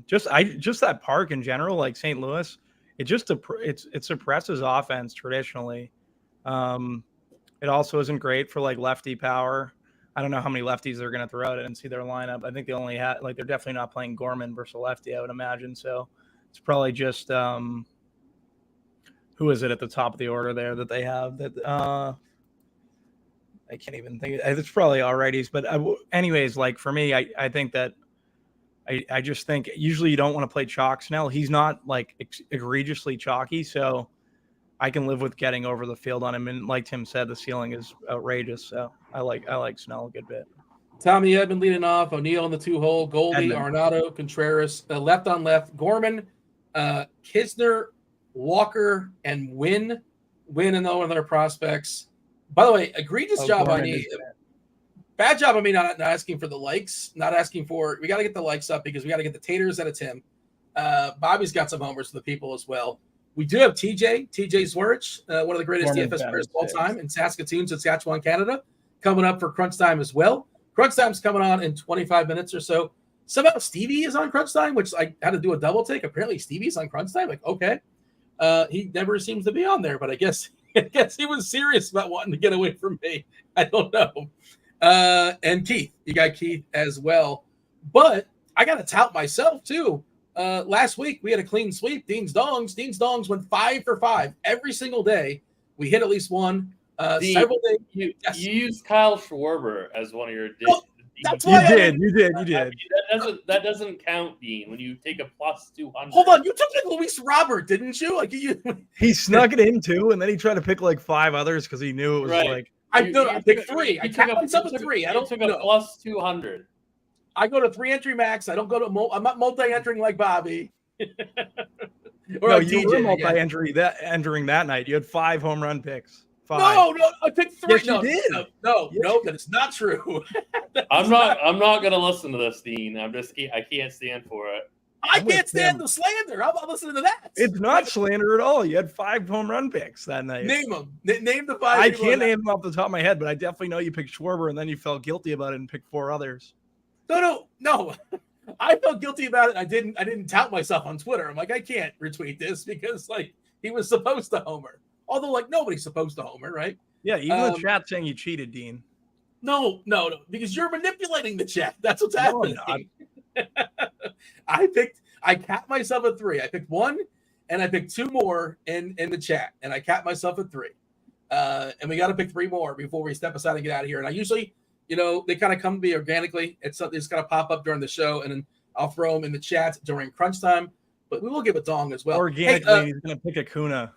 Just that park in general, like St. Louis, it suppresses offense traditionally. It also isn't great for like lefty power. I don't know how many lefties they're going to throw out and see their lineup. I think they only had they're definitely not playing Gorman versus a lefty, I would imagine. So it's probably just who is it at the top of the order there that they have that I can't even think. It's probably alrighties, but anyways, like for me, I think that I just think usually you don't want to play chalk Snell. He's not like egregiously chalky, so I can live with getting over the field on him. And like Tim said, the ceiling is outrageous. So I like Snell a good bit. Tommy Edman leading off, O'Neill in the 2-hole, Goldie, Arenado, Contreras, left on left, Gorman, Kisner, Walker, and Wynn and all of their prospects. By the way, egregious job Gorman on me. Bad job on me not asking for the likes, not asking for – we got to get the likes up because we got to get the taters out of Tim. Bobby's got some homers for the people as well. We do have TJ Zwarych, one of the greatest DFS players of all time in Saskatoon, Saskatchewan, Canada, coming up for Crunch Time as well. Crunch Time's coming on in 25 minutes or so. Somehow Stevie is on Crunch Time, which I had to do a double take. Apparently Stevie's on Crunch Time. Like, okay. He never seems to be on there, but I guess he was serious about wanting to get away from me. I don't know. And Keith, you got Keith as well. But I got to tout myself too. Last week we had a clean sweep. Dean's Dongs went 5 for 5 every single day. We hit at least one. Several days. You used Kyle Schwarber as one of your. That's why you did. I mean, that doesn't count, Dean. When you take a plus 200. Hold on, you took like Luis Robert, didn't you? Like he snuck it in too, and then he tried to pick like 5 others because he knew it was like. I picked 3. I took myself a 3. I don't took a plus 200. I go to 3 entry max. I don't go to. I'm not multi-entering like Bobby. Or no, you were multi-entering that night. You had 5 home run picks. 5. No, I picked 3. Yes, you did. No, that is not true. I'm not gonna listen to this, Dean. I can't stand for it. I can't stand the slander. How about listening to that? It's not slander at all. You had 5 home run picks that night. Name them. Name the 5. I can't name them off the top of my head, but I definitely know you picked Schwarber, and then you felt guilty about it and picked 4 others. No. I felt guilty about it. I didn't tout myself on Twitter. I'm like, I can't retweet this because like he was supposed to homer. Although like nobody's supposed to homer, right? Yeah, even the chat saying you cheated, Dean. No, because you're manipulating the chat. That's what's happening. I capped myself at 3. I picked 1 and I picked 2 more in the chat, and I capped myself at 3. And we got to pick 3 more before we step aside and get out of here. And I usually, they kind of come to me organically. It's something that's going to pop up during the show, and then I'll throw them in the chat during crunch time. But we will give a dong as well. Organically, he's going to pick a Kuna.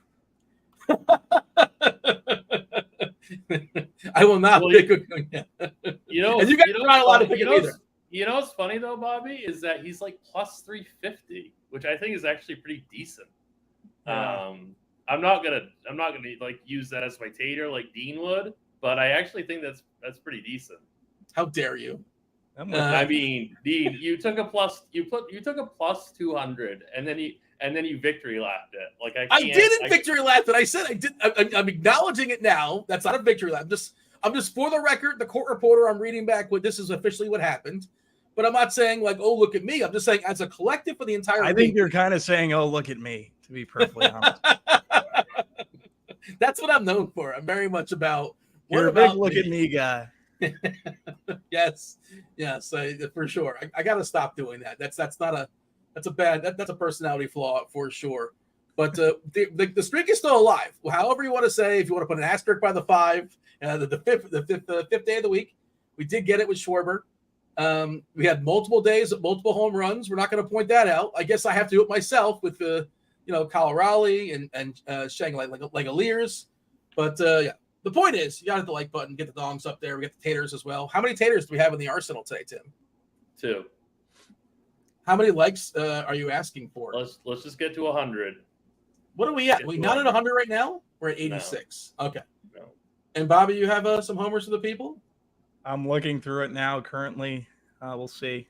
I will not pick a Kuna. And you guys are not allowed to pick it either. You know what's funny though, Bobby, is that he's like plus 350, which I think is actually pretty decent. Yeah. I'm not gonna like use that as my tater like Dean would, but I actually think that's pretty decent. How dare you? I mean, Dean, you took a plus 200, and then you victory lapped it. Like I didn't victory lap it. I said I did. I'm acknowledging it now. That's not a victory lap. I'm just for the record, the court reporter. I'm reading back what this is officially what happened. But I'm not saying like, oh, look at me. I'm just saying as a collective for the entire I think you're kind of saying, oh, look at me, to be perfectly honest. That's what I'm known for. I'm very much about you're a big look at me guy. Yes, for sure. I got to stop doing that. That's a personality flaw for sure. But the streak is still alive. However you want to say, if you want to put an asterisk by the 5, the fifth day of the week, we did get it with Schwarber. We had multiple days of multiple home runs. We're not going to point that out. I guess I have to do it myself with Kyle Raleigh and Shang like Lears. But the point is, you got to hit the like button, get the dongs up there. We got the taters as well. How many taters do we have in the arsenal today, Tim? 2. How many likes are you asking for? Let's just get to 100. What are we at? We not at 100 right now? We're at 86. No. Okay. No. And Bobby, you have some homers for the people? I'm looking through it now currently. We'll see.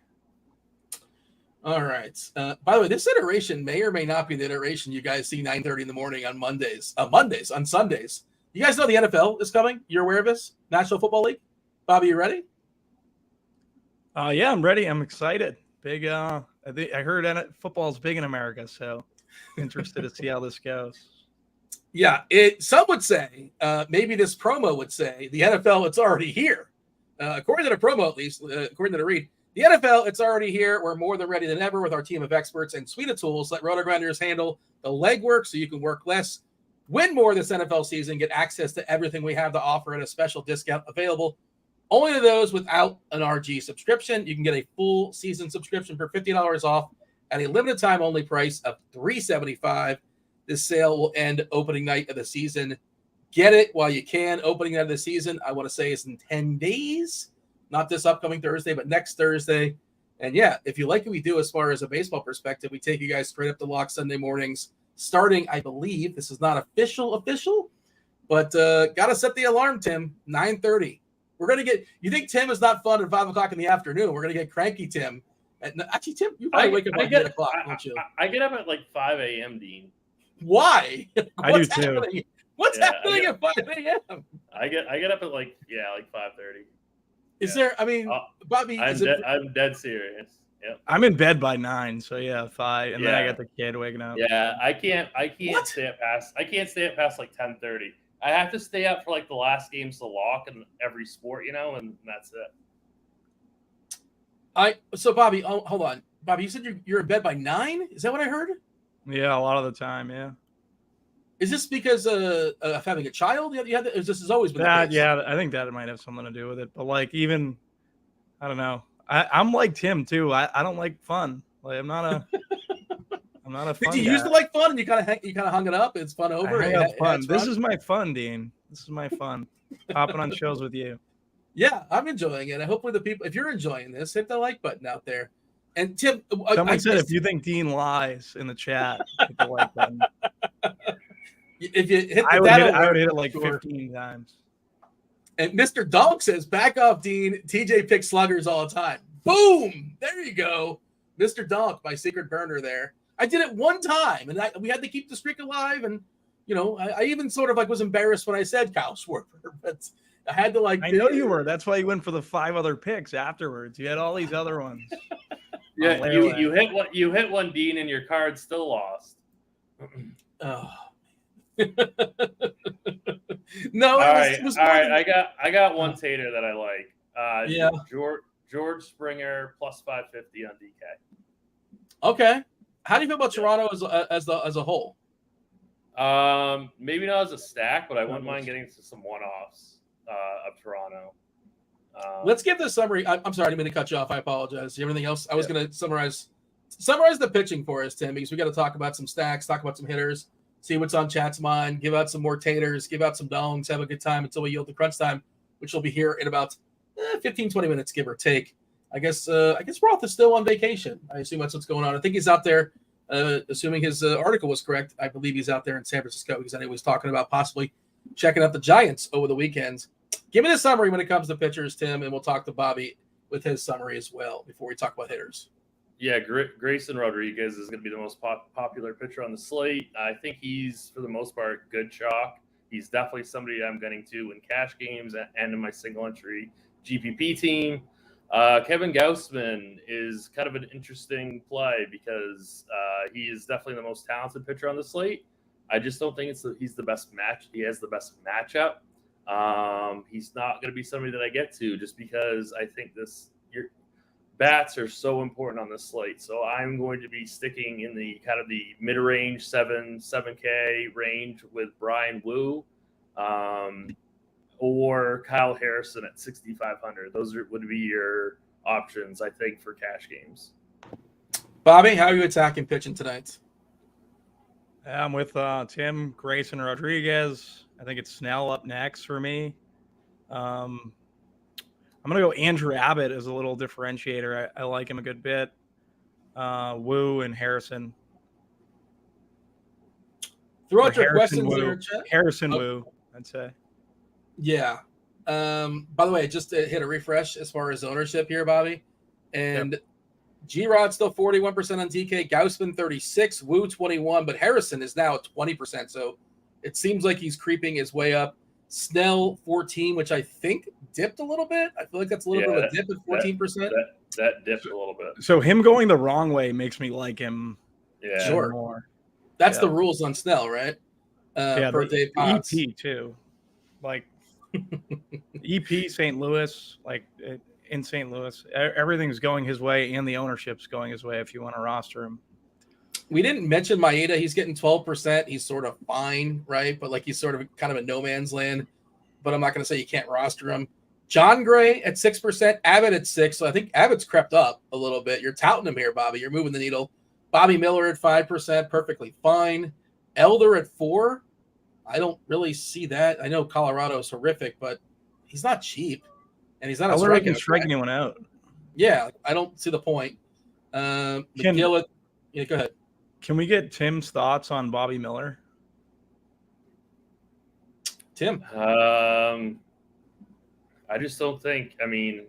All right. By the way, this iteration may or may not be the iteration you guys see 9:30 in the morning on on Sundays. You guys know the NFL is coming? You're aware of this? National Football League? Bobby, you ready? Yeah, I'm ready. I'm excited. Big. I heard football is big in America, so interested to see how this goes. Yeah, some would say, maybe this promo would say, the NFL, it's already here. According to the promo, at least, according to the read, the NFL, it's already here. We're more than ready than ever with our team of experts and suite of tools. Let RotoGrinders handle the legwork so you can work less, win more this NFL season, get access to everything we have to offer at a special discount available only to those without an RG subscription. You can get a full season subscription for $50 off at a limited time only price of $375. This sale will end opening night of the season. Get it while you can. Opening night of the season, I want to say, is in 10 days. Not this upcoming Thursday, but next Thursday. And yeah, if you like what we do as far as a baseball perspective, we take you guys straight up to lock Sunday mornings, starting, I believe, this is not official, but got to set the alarm, Tim, 9:30. We're going to get, you think Tim is not fun at 5 o'clock in the afternoon. We're going to get cranky, Tim. Actually, Tim, you probably wake up at 8 o'clock, don't you? I get up at like 5 a.m., Dean. Why? I do too. What's happening at 5 a.m.? I get up at like 5:30. Is there? I mean, Bobby, I'm dead serious. Yep. I'm in bed by 9, so 5, and then I got the kid waking up. Yeah, I can't stay up past. I can't stay up past like 10:30. I have to stay up for like the last games to lock in every sport, and that's it. So Bobby, hold on, Bobby. You said you're in bed by 9. Is that what I heard? Yeah, a lot of the time. Yeah. Is this because of having a child? This has always been that. The case? Yeah, I think that might have something to do with it. But like, even I don't know. I'm like Tim too. I don't like fun. Like I'm not a fun Did you guy. used to like fun and you kind of hung it up? It's fun over. This is my fun, Dean. This is my fun. Hopping on shows with you. Yeah, I'm enjoying it. And hopefully the people, if you're enjoying this, hit the like button out there. And Tim, someone said if you think Dean lies in the chat, hit the like button. If you hit I would hit it like 15 times. And Mr. Donk says, back off, Dean. TJ picks sluggers all the time. Boom! There you go. Mr. Donk, my secret burner there. I did it one time, and we had to keep the streak alive. And, I even sort of was embarrassed when I said Kyle Schwarber, but I had to I know you were. That's why you went for the 5 other picks afterwards. You had all these other ones. Yeah, you hit one, Dean, and your card still lost. Oh. No. All right. I got one tater that I like. Yeah. George Springer plus 550 on DK. Okay. How do you feel about Toronto as a whole? Maybe not as a stack, but I wouldn't mind getting to some one-offs of Toronto. Let's give the summary. I'm sorry, I didn't mean to cut you off. I apologize. Everything else, I was going to summarize the pitching for us, Tim, because we got to talk about some stacks, talk about some hitters, see what's on chat's mind, give out some more taters, give out some dongs, have a good time until we yield to crunch time, which will be here in about 15, 20 minutes, give or take. I guess Roth is still on vacation. I assume that's what's going on. I think he's out there, assuming his article was correct. I believe he's out there in San Francisco because I know he was talking about possibly checking out the Giants over the weekend. Give me the summary when it comes to pitchers, Tim, and we'll talk to Bobby with his summary as well before we talk about hitters. Yeah, Grayson Rodriguez is going to be the most popular pitcher on the slate. I think he's, for the most part, good chalk. He's definitely somebody I'm getting to in cash games and in my single entry GPP team. Kevin Gausman is kind of an interesting play because he is definitely the most talented pitcher on the slate. I just don't think he's the best match. He has the best matchup. He's not going to be somebody that I get to just because I think your bats are so important on this slate. So I'm going to be sticking in the kind of the mid-range 7K range with Brian Wu, or Kyle Harrison at 6,500. Those would be your options, I think, for cash games. Bobby, how are you attacking pitching tonight? I'm with Tim, Grayson Rodriguez. I think it's Snell up next for me. I'm going to go Andrew Abbott as a little differentiator. I like him a good bit. Wu and Harrison. Throw out your questions in our chat. Harrison Wu, I'd say. Yeah. By the way, just to hit a refresh as far as ownership here, Bobby. And G-Rod still 41% on DK, Gaussman 36, Wu 21, but Harrison is now at 20%. So it seems like he's creeping his way up. Snell 14, which I think dipped a little bit. I feel like that's a little bit of a dip at 14%. That dipped a little bit. So him going the wrong way makes me like him. Yeah, sure. More. That's the rules on Snell, right? Per Dave Potts. EP too, like EP St. Louis, like in St. Louis, everything's going his way, and the ownership's going his way. If you want to roster him, we didn't mention Maeda. He's getting 12%. He's sort of fine, right? But like he's sort of kind of a no man's land. But I'm not going to say you can't roster him. John Gray at 6%, Abbott at 6%. So I think Abbott's crept up a little bit. You're touting him here, Bobby. You're moving the needle. Bobby Miller at 5%, perfectly fine. Elder at 4%. I don't really see that. I know Colorado is horrific, but he's not cheap, and he's not a strike anyone out. Yeah, I don't see the point. McGill, yeah, go ahead. Can we get Tim's thoughts on Bobby Miller? Tim, I just don't think. I mean,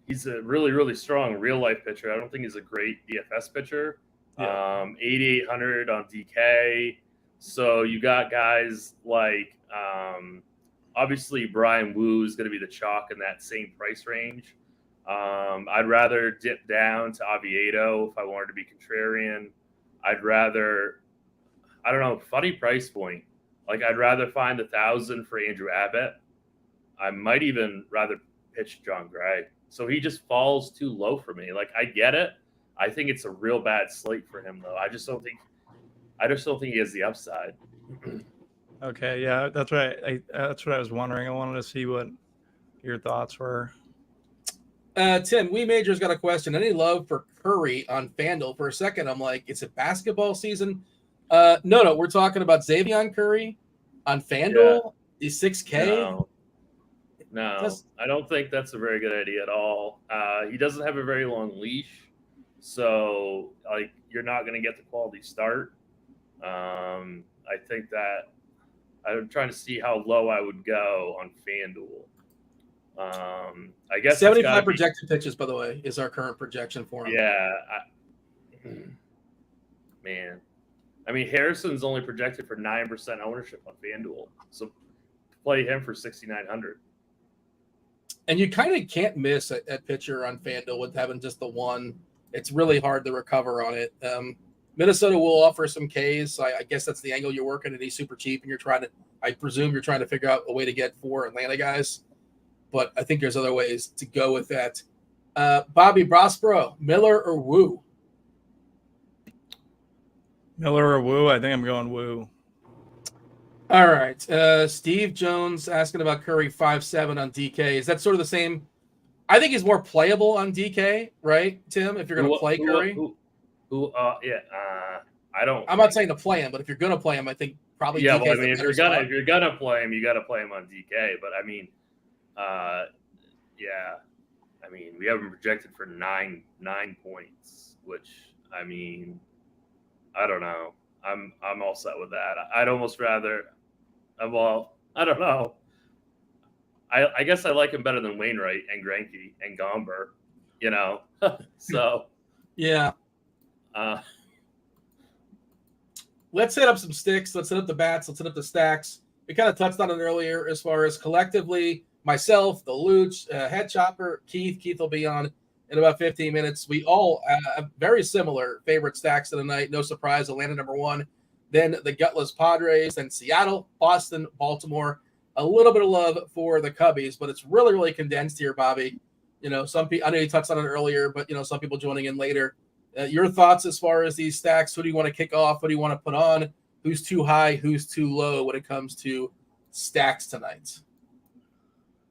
he's a really, really strong real life pitcher. I don't think he's a great DFS pitcher. Yeah. 8,800 on DK. So you got guys like, obviously Brian Wu is going to be the chalk in that same price range. I'd rather dip down to Oviedo if I wanted to be contrarian. I'd rather, I don't know, funny price point. Like I'd rather find 1,000 for Andrew Abbott. I might even rather pitch John Gray. So he just falls too low for me. Like I get it. I think it's a real bad slate for him though. I just don't think he has the upside. Okay, yeah, that's what I was wondering. I wanted to see what your thoughts were. Tim, We Major's got a question. Any love for Curry on Fanduel? For a second, I'm like, is it basketball season? No, we're talking about Xavier Curry on Fanduel. Yeah. He's 6K. No, I don't think that's a very good idea at all. He doesn't have a very long leash, so like you're not going to get the quality start. I think that I'm trying to see how low I would go on FanDuel. I guess 75 projected pitches, by the way, is our current projection for him. Yeah, man. I mean, Harrison's only projected for 9% ownership on FanDuel, so play him for 6,900. And you kind of can't miss at pitcher on FanDuel with having just the one. It's really hard to recover on it. Minnesota will offer some Ks. So I guess that's the angle you're working, and he's super cheap, and I presume you're trying to figure out a way to get 4 Atlanta guys. But I think there's other ways to go with that. Bobby Brospero, Miller or Wu? Miller or Wu? I think I'm going Wu. All right. Steve Jones asking about Curry 5.7 on DK. Is that sort of the same? I think he's more playable on DK, right, Tim? If you're going to play Curry? I don't. I'm not saying to play him, but if you're going to play him, I think probably. Yeah, well, I mean, if you're gonna play him, you got to play him on DK. But I mean, yeah, I mean, we have him projected for 9 points, which I mean, I don't know. I'm all set with that. I'd almost rather. Well, I don't know. I guess I like him better than Wainwright and Greinke and Gomber, you know. So yeah. Let's hit up some sticks. Let's hit up the bats. Let's hit up the stacks. We kind of touched on it earlier as far as collectively, myself, the Luch, Head Chopper, Keith. Keith will be on in about 15 minutes. We all have very similar favorite stacks of the night. No surprise, Atlanta number 1. Then the gutless Padres, then Seattle, Boston, Baltimore. A little bit of love for the Cubbies, but it's really, really condensed here, Bobby. You know, some people, I know you touched on it earlier, but, you know, some people joining in later. Your thoughts as far as these stacks? Who do you want to kick off? What do you want to put on? Who's too high? Who's too low when it comes to stacks tonight?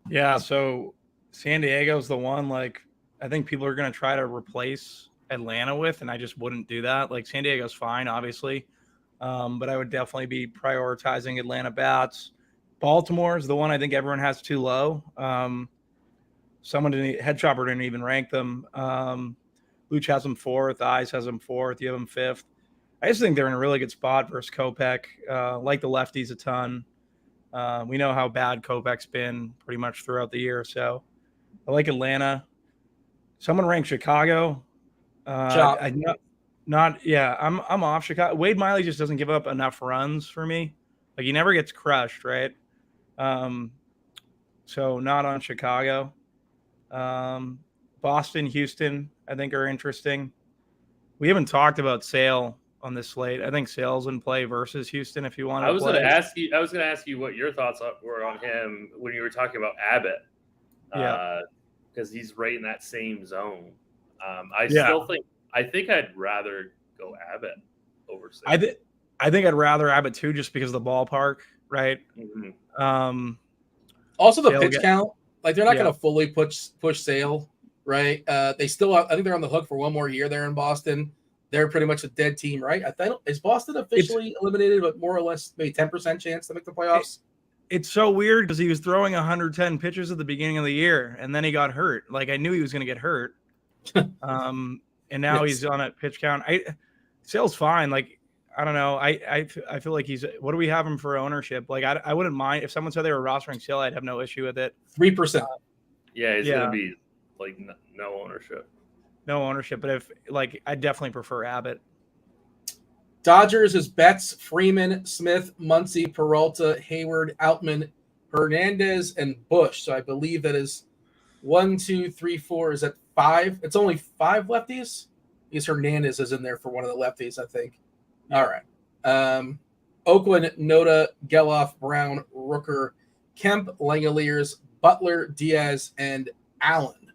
Yeah, so San Diego's the one, like, I think people are going to try to replace Atlanta with, and I just wouldn't do that. Like, San Diego's fine, obviously, but I would definitely be prioritizing Atlanta bats. Baltimore is the one I think everyone has too low. Head Chopper didn't even rank them. Luch has him 4th. Eyes has him 4th. You have him 5th. I just think they're in a really good spot versus Kopech. Like the lefties a ton. We know how bad Kopech's been pretty much throughout the year. So I like Atlanta. Someone ranked Chicago. I'm off Chicago. Wade Miley just doesn't give up enough runs for me. Like he never gets crushed, right? So not on Chicago. Boston, Houston, I think are interesting. We haven't talked about Sale on this slate. I think Sale's in play versus Houston if you want to. I was going to ask you what your thoughts were on him when you were talking about Abbott. Yeah. Because he's right in that same zone. I think I'd rather go Abbott over Sale. I think I'd rather Abbott too, just because of the ballpark, right? Mm-hmm. Also the pitch count. Like they're not going to fully push Sale, right? They still, I think they're on the hook for one more year there in Boston. They're pretty much a dead team, right? Is Boston officially eliminated, but more or less maybe 10% chance to make the playoffs? It's so weird because he was throwing 110 pitches at the beginning of the year, and then he got hurt. Like I knew he was going to get hurt, and now he's on a pitch count. Sale's fine. Like I don't know. I feel like he's. What do we have him for ownership? Like I wouldn't mind if someone said they were rostering Sale. I'd have no issue with it. 3%. Yeah, he's going to be like no ownership. No ownership, but if like I definitely prefer Abbott. Dodgers is Betts, Freeman, Smith, Muncy, Peralta, Hayward, Outman, Hernandez, and Bush. So I believe that is 1, 2, 3, 4. Is that 5? It's only 5 lefties. Because Hernandez is in there for one of the lefties, I think. All right. Oakland, Noda, Geloff, Brown, Rooker, Kemp, Langoliers, Butler, Diaz, and Allen.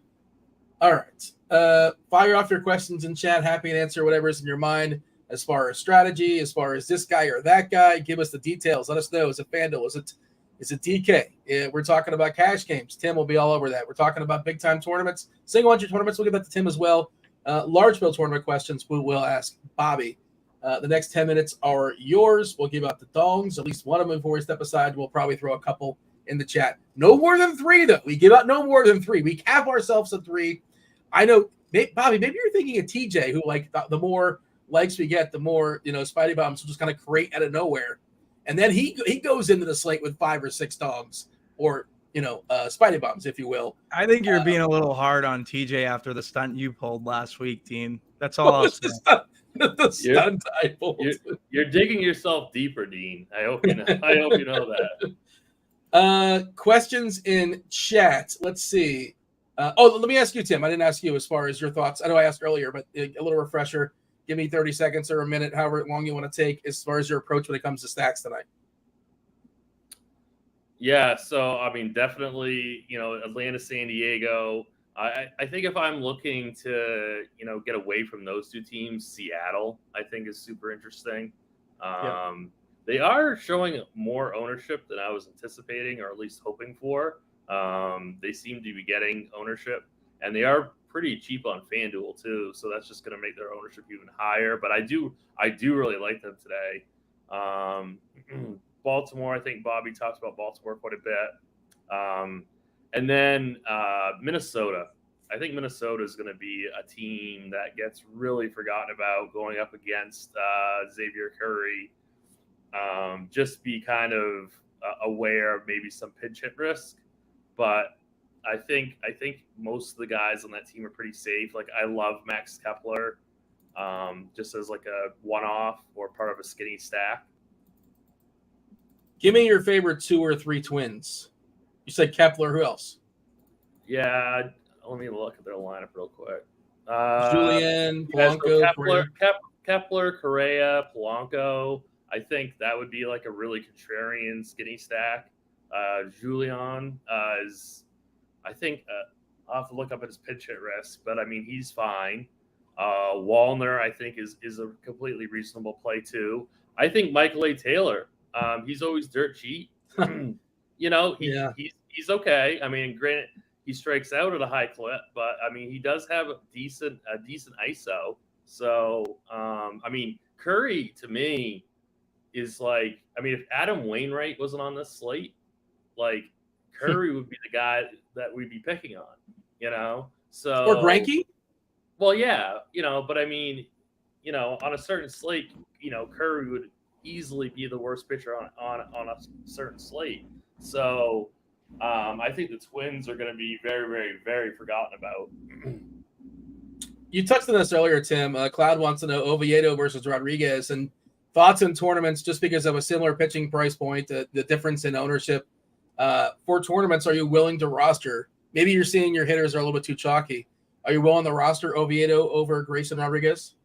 All right. Fire off your questions in chat. Happy to answer whatever's in your mind. As far as strategy, as far as this guy or that guy, give us the details. Let us know. Is it Fanduel? Is it DK? We're talking about cash games. Tim will be all over that. We're talking about big time tournaments, single entry tournaments. We'll give that to Tim as well. Large field tournament questions we will ask Bobby. The next 10 minutes are yours. We'll give out the dongs, at least one of them before we step aside. We'll probably throw a couple in the chat. No more than 3, though. We give out no more than 3. We cap ourselves at 3. I know, Bobby, maybe you're thinking of TJ, who like the more likes we get, the more, Spidey Bombs will just kind of create out of nowhere. And then he goes into the slate with 5 or 6 dogs or, Spidey Bombs, if you will. I think you're being a little hard on TJ after the stunt you pulled last week, Dean. That's all I'll say. The stunt I pulled. You're digging yourself deeper, Dean. I hope you know that. Questions in chat. Let's see. Let me ask you, Tim. I didn't ask you as far as your thoughts. I know I asked earlier, but a little refresher. Give me 30 seconds or a minute, however long you want to take, as far as your approach when it comes to stacks tonight. Yeah, so I mean, definitely, Atlanta, San Diego. I think if I'm looking to, get away from those 2 teams, Seattle, I think is super interesting. They are showing more ownership than I was anticipating, or at least hoping for. They seem to be getting ownership, and they are pretty cheap on FanDuel too, so that's just going to make their ownership even higher. But I do really like them today. Baltimore, I think Bobby talked about Baltimore quite a bit. And then Minnesota. I think Minnesota is going to be a team that gets really forgotten about going up against Xavier Curry. Just be kind of aware of maybe some pinch hit risk, but I think most of the guys on that team are pretty safe. Like I love Max Kepler, just as like a one-off or part of a skinny stack. Give me your favorite 2 or 3 Twins. You said Kepler. Who else? Yeah, let me look at their lineup real quick. Julian, Polanco, Kepler, Correa, Polanco. I think that would be like a really contrarian skinny stack. Julian is, I think, I'll have to look up at his pitch hit risk, but I mean, he's fine. Wallner, I think, is a completely reasonable play too. I think Michael A. Taylor, he's always dirt cheap. He's okay. I mean, granted, he strikes out at a high clip, but I mean, he does have a decent ISO. So, I mean, Curry to me is like, I mean, if Adam Wainwright wasn't on this slate, like Curry would be the guy that we'd be picking on, So or Greinke. Well, yeah, but I mean, on a certain slate, Curry would easily be the worst pitcher on a certain slate. So I think the Twins are going to be very, very, very forgotten about. You touched on this earlier, Tim. Cloud wants to know Oviedo versus Rodriguez and thoughts in tournaments just because of a similar pitching price point, the difference in ownership. For tournaments, are you willing to roster? Maybe you're seeing your hitters are a little bit too chalky. Are you willing to roster Oviedo over Grayson Rodriguez?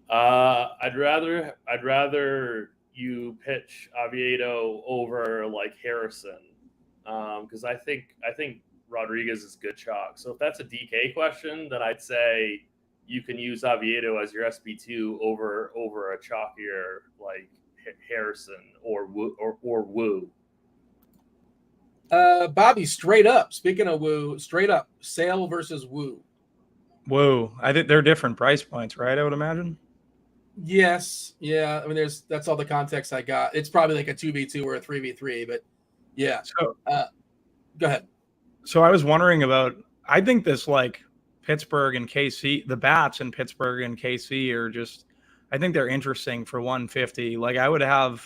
I'd rather you pitch Oviedo over like Harrison, because I think Rodriguez is good chalk. So if that's a DK question, then I'd say you can use Oviedo as your SB2 over a chalkier like Harrison or Wu. Bobby, straight up. Speaking of Wu, straight up, Sale versus Wu. Wu. I think they're different price points, right? I would imagine. Yes. Yeah. I mean, that's all the context I got. It's probably like a 2v2 or a 3v3, but yeah. So, go ahead. So I was wondering about, I think this like Pittsburgh and KC, the bats in Pittsburgh and KC are just, I think they're interesting for 150. Like I would have,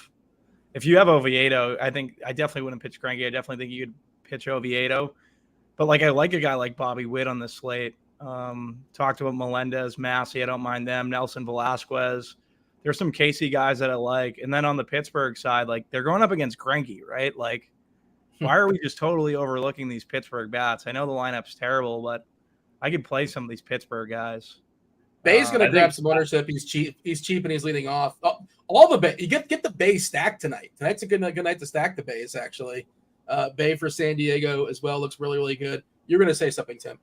if you have Oviedo, I definitely wouldn't pitch Greinke. I definitely think you could pitch Oviedo. But like I like a guy like Bobby Witt on the slate. Talked about Melendez, Massey. I don't mind them. Nelson Velasquez. There's some KC guys that I like. And then on the Pittsburgh side, like they're going up against Greinke, right? Like, why are we just totally overlooking these Pittsburgh bats? I know the lineup's terrible, but I could play some of these Pittsburgh guys. Bay's going to grab some ownership. He's cheap. He's cheap and he's leading off. Oh, all the Bay. You get the Bay stacked tonight. Tonight's a good night to stack the Bays, actually. Bay for San Diego as well looks really, really good. You're going to say something, Tim.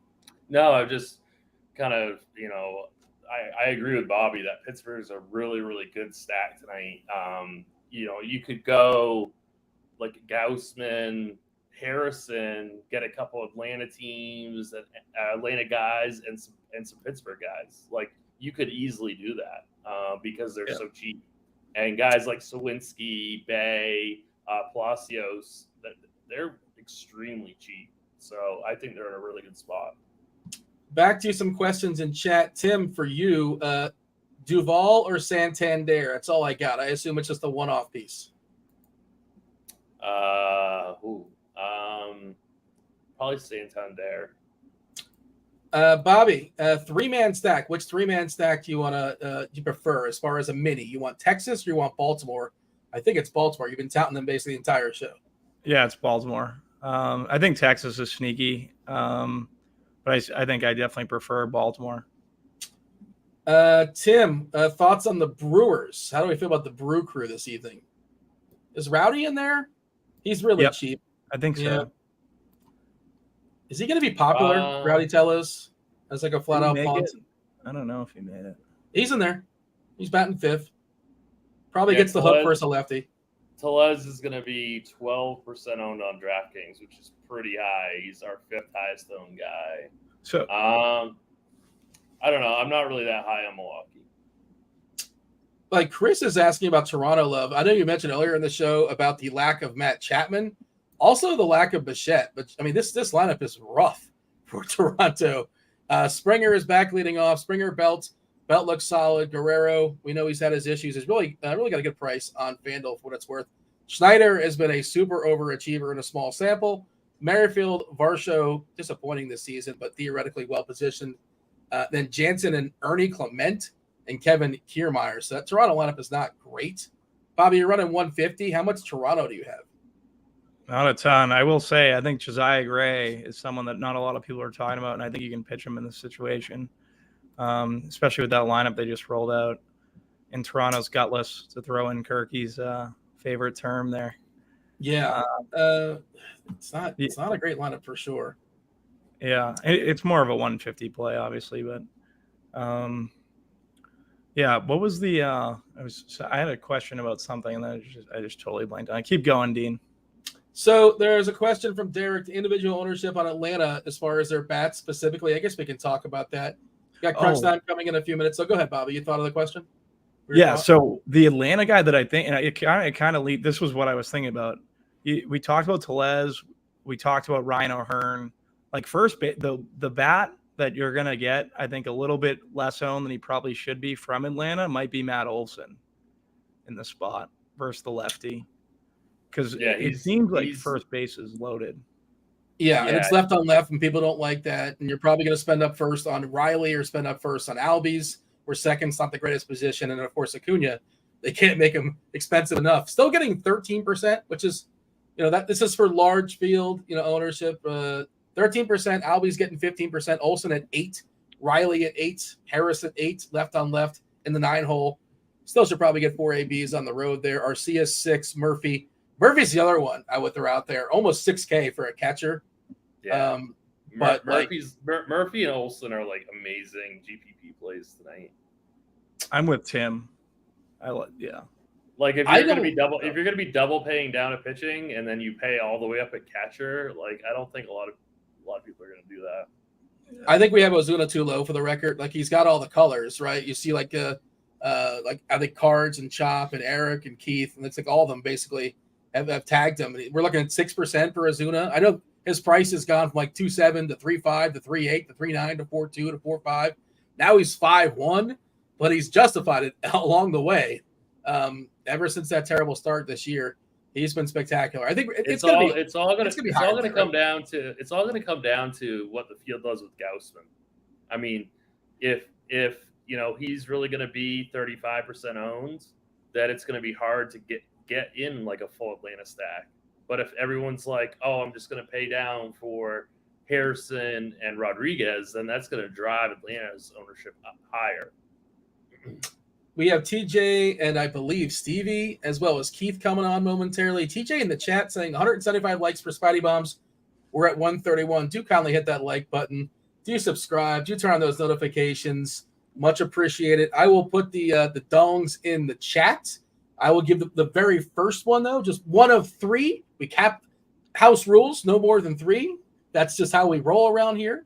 No, I'm just kind of, I agree with Bobby that Pittsburgh's a really, really good stack tonight. You could go like Gaussman, Harrison, get a couple of Atlanta teams, Atlanta guys, and some Pittsburgh guys. Like you could easily do that because they're so cheap. And guys like Sawinski, Bay, Palacios, they're extremely cheap. So I think they're in a really good spot. Back to some questions in chat. Tim, for you, Duvall or Santander? That's all I got. I assume it's just a one-off piece. Probably Santander. Bobby, three-man stack. Which three-man stack do you want to you prefer as far as a mini? You want Texas or you want Baltimore? I think it's Baltimore. You've been touting them basically the entire show. Yeah, it's Baltimore. I think Texas is sneaky, but I think I definitely prefer Baltimore. Tim, thoughts on the Brewers? How do we feel about the Brew Crew this evening? Is Rowdy in there? He's really cheap. I think so. Yeah. Is he going to be popular, Rowdy Tellez, as like a flat-out punt? I don't know if he made it. He's in there. He's batting fifth. Probably gets the hook versus a lefty. Tellez is going to be 12% owned on DraftKings, which is pretty high. He's our fifth highest owned guy. So I don't know. I'm not really that high on Milwaukee. Like Chris is asking about Toronto love. I know you mentioned earlier in the show about the lack of Matt Chapman, also the lack of Bichette. But I mean, this lineup is rough for Toronto. Springer is back leading off. Springer, Belt looks solid. Guerrero, we know he's had his issues. He's really got a good price on Fanduel for what it's worth. Schneider has been a super overachiever in a small sample. Merrifield, Varsho, disappointing this season, but theoretically well positioned. Then Jansen and Ernie Clement and Kevin Kiermaier. So that Toronto lineup is not great. Bobby, you're running 150. How much Toronto do you have? Not a ton. I will say I think Josiah Gray is someone that not a lot of people are talking about, and I think you can pitch him in this situation, especially with that lineup they just rolled out. And Toronto's gutless, to throw in Kirky's favorite term there. Yeah, it's not a great lineup for sure. Yeah, it's more of a 150 play, obviously, but yeah. What was the? I had a question about something, and then I just totally blanked on. Keep going, Dean. So there's a question from Derek to individual ownership on Atlanta as far as their bats specifically. I guess we can talk about that. We got crunch time coming in a few minutes. So go ahead, Bobby. You thought of the question? Yeah. So the Atlanta guy that I think, and it kind of lead. This was what I was thinking about. We talked about Tellez. We talked about Ryan O'Hearn. Like first, the bat that you're going to get, I think, a little bit less owned than he probably should be from Atlanta might be Matt Olson in the spot versus the lefty. Because it seems like first base is loaded. Yeah, and it's left on left, and people don't like that. And you're probably going to spend up first on Riley or spend up first on Albies, where second's not the greatest position. And, of course, Acuna, they can't make him expensive enough. Still getting 13%, which is, this is for large field, ownership. 13%, Albies getting 15%, Olsen at 8%, Riley at 8%, Harris at 8%, left on left in the 9-hole. Still should probably get 4 ABs on the road there. Arcia 6, Murphy. Murphy's the other one I would throw out there. Almost 6K for a catcher. Yeah. But Murphy and Olsen are like amazing GPP plays tonight. I'm with Tim. Like if you're gonna be double paying down at pitching and then you pay all the way up at catcher, like I don't think a lot of people are gonna do that. I think we have Ozuna too low for the record. Like he's got all the colors, right? You see like I think Cards and Chop and Eric and Keith, and it's like all of them basically have tagged him. We're looking at 6% for Ozuna. I know his price has gone from like 2.7 to 3.5 to 3.8 to 3.9 to 4.2 to 4.5. Now he's 5.1, but he's justified it along the way. Ever since that terrible start this year, he's been spectacular. I think it's all going to come down to what the field does with Gausman. I mean, if he's really going to be 35% owned, that it's going to be hard to get in like a full Atlanta stack. But if everyone's like, oh, I'm just going to pay down for Harrison and Rodriguez, then that's going to drive Atlanta's ownership up higher. We have TJ and I believe Stevie, as well as Keith coming on momentarily. TJ in the chat saying 175 likes for Spidey Bombs. We're at 131. Do kindly hit that like button. Do subscribe. Do turn on those notifications. Much appreciated. I will put the dongs in the chat. I will give the very first one, though, just one of 3. We cap house rules, no more than 3. That's just how we roll around here.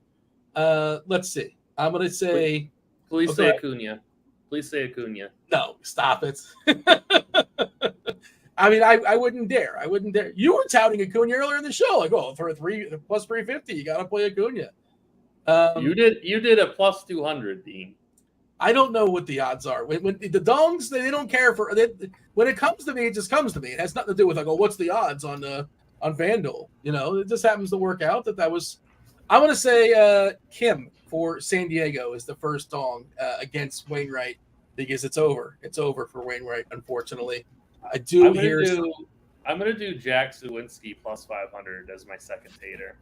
Let's see. I'm going to say... Please say Acuna. Please say Acuna. No, stop it. I mean, I wouldn't dare. I wouldn't dare. You were touting Acuna earlier in the show. Like, for a plus 350, you got to play Acuna. You did a plus 200, Dean. I don't know what the odds are. When the dongs, they don't care for it. When it comes to me, it just comes to me. It has nothing to do with like, what's the odds on Fanduel? It just happens to work out that was. I'm going to say Kim for San Diego is the first dong against Wainwright because it's over. It's over for Wainwright, unfortunately. I'm going to do Jack Suwinski plus 500 as my second tater.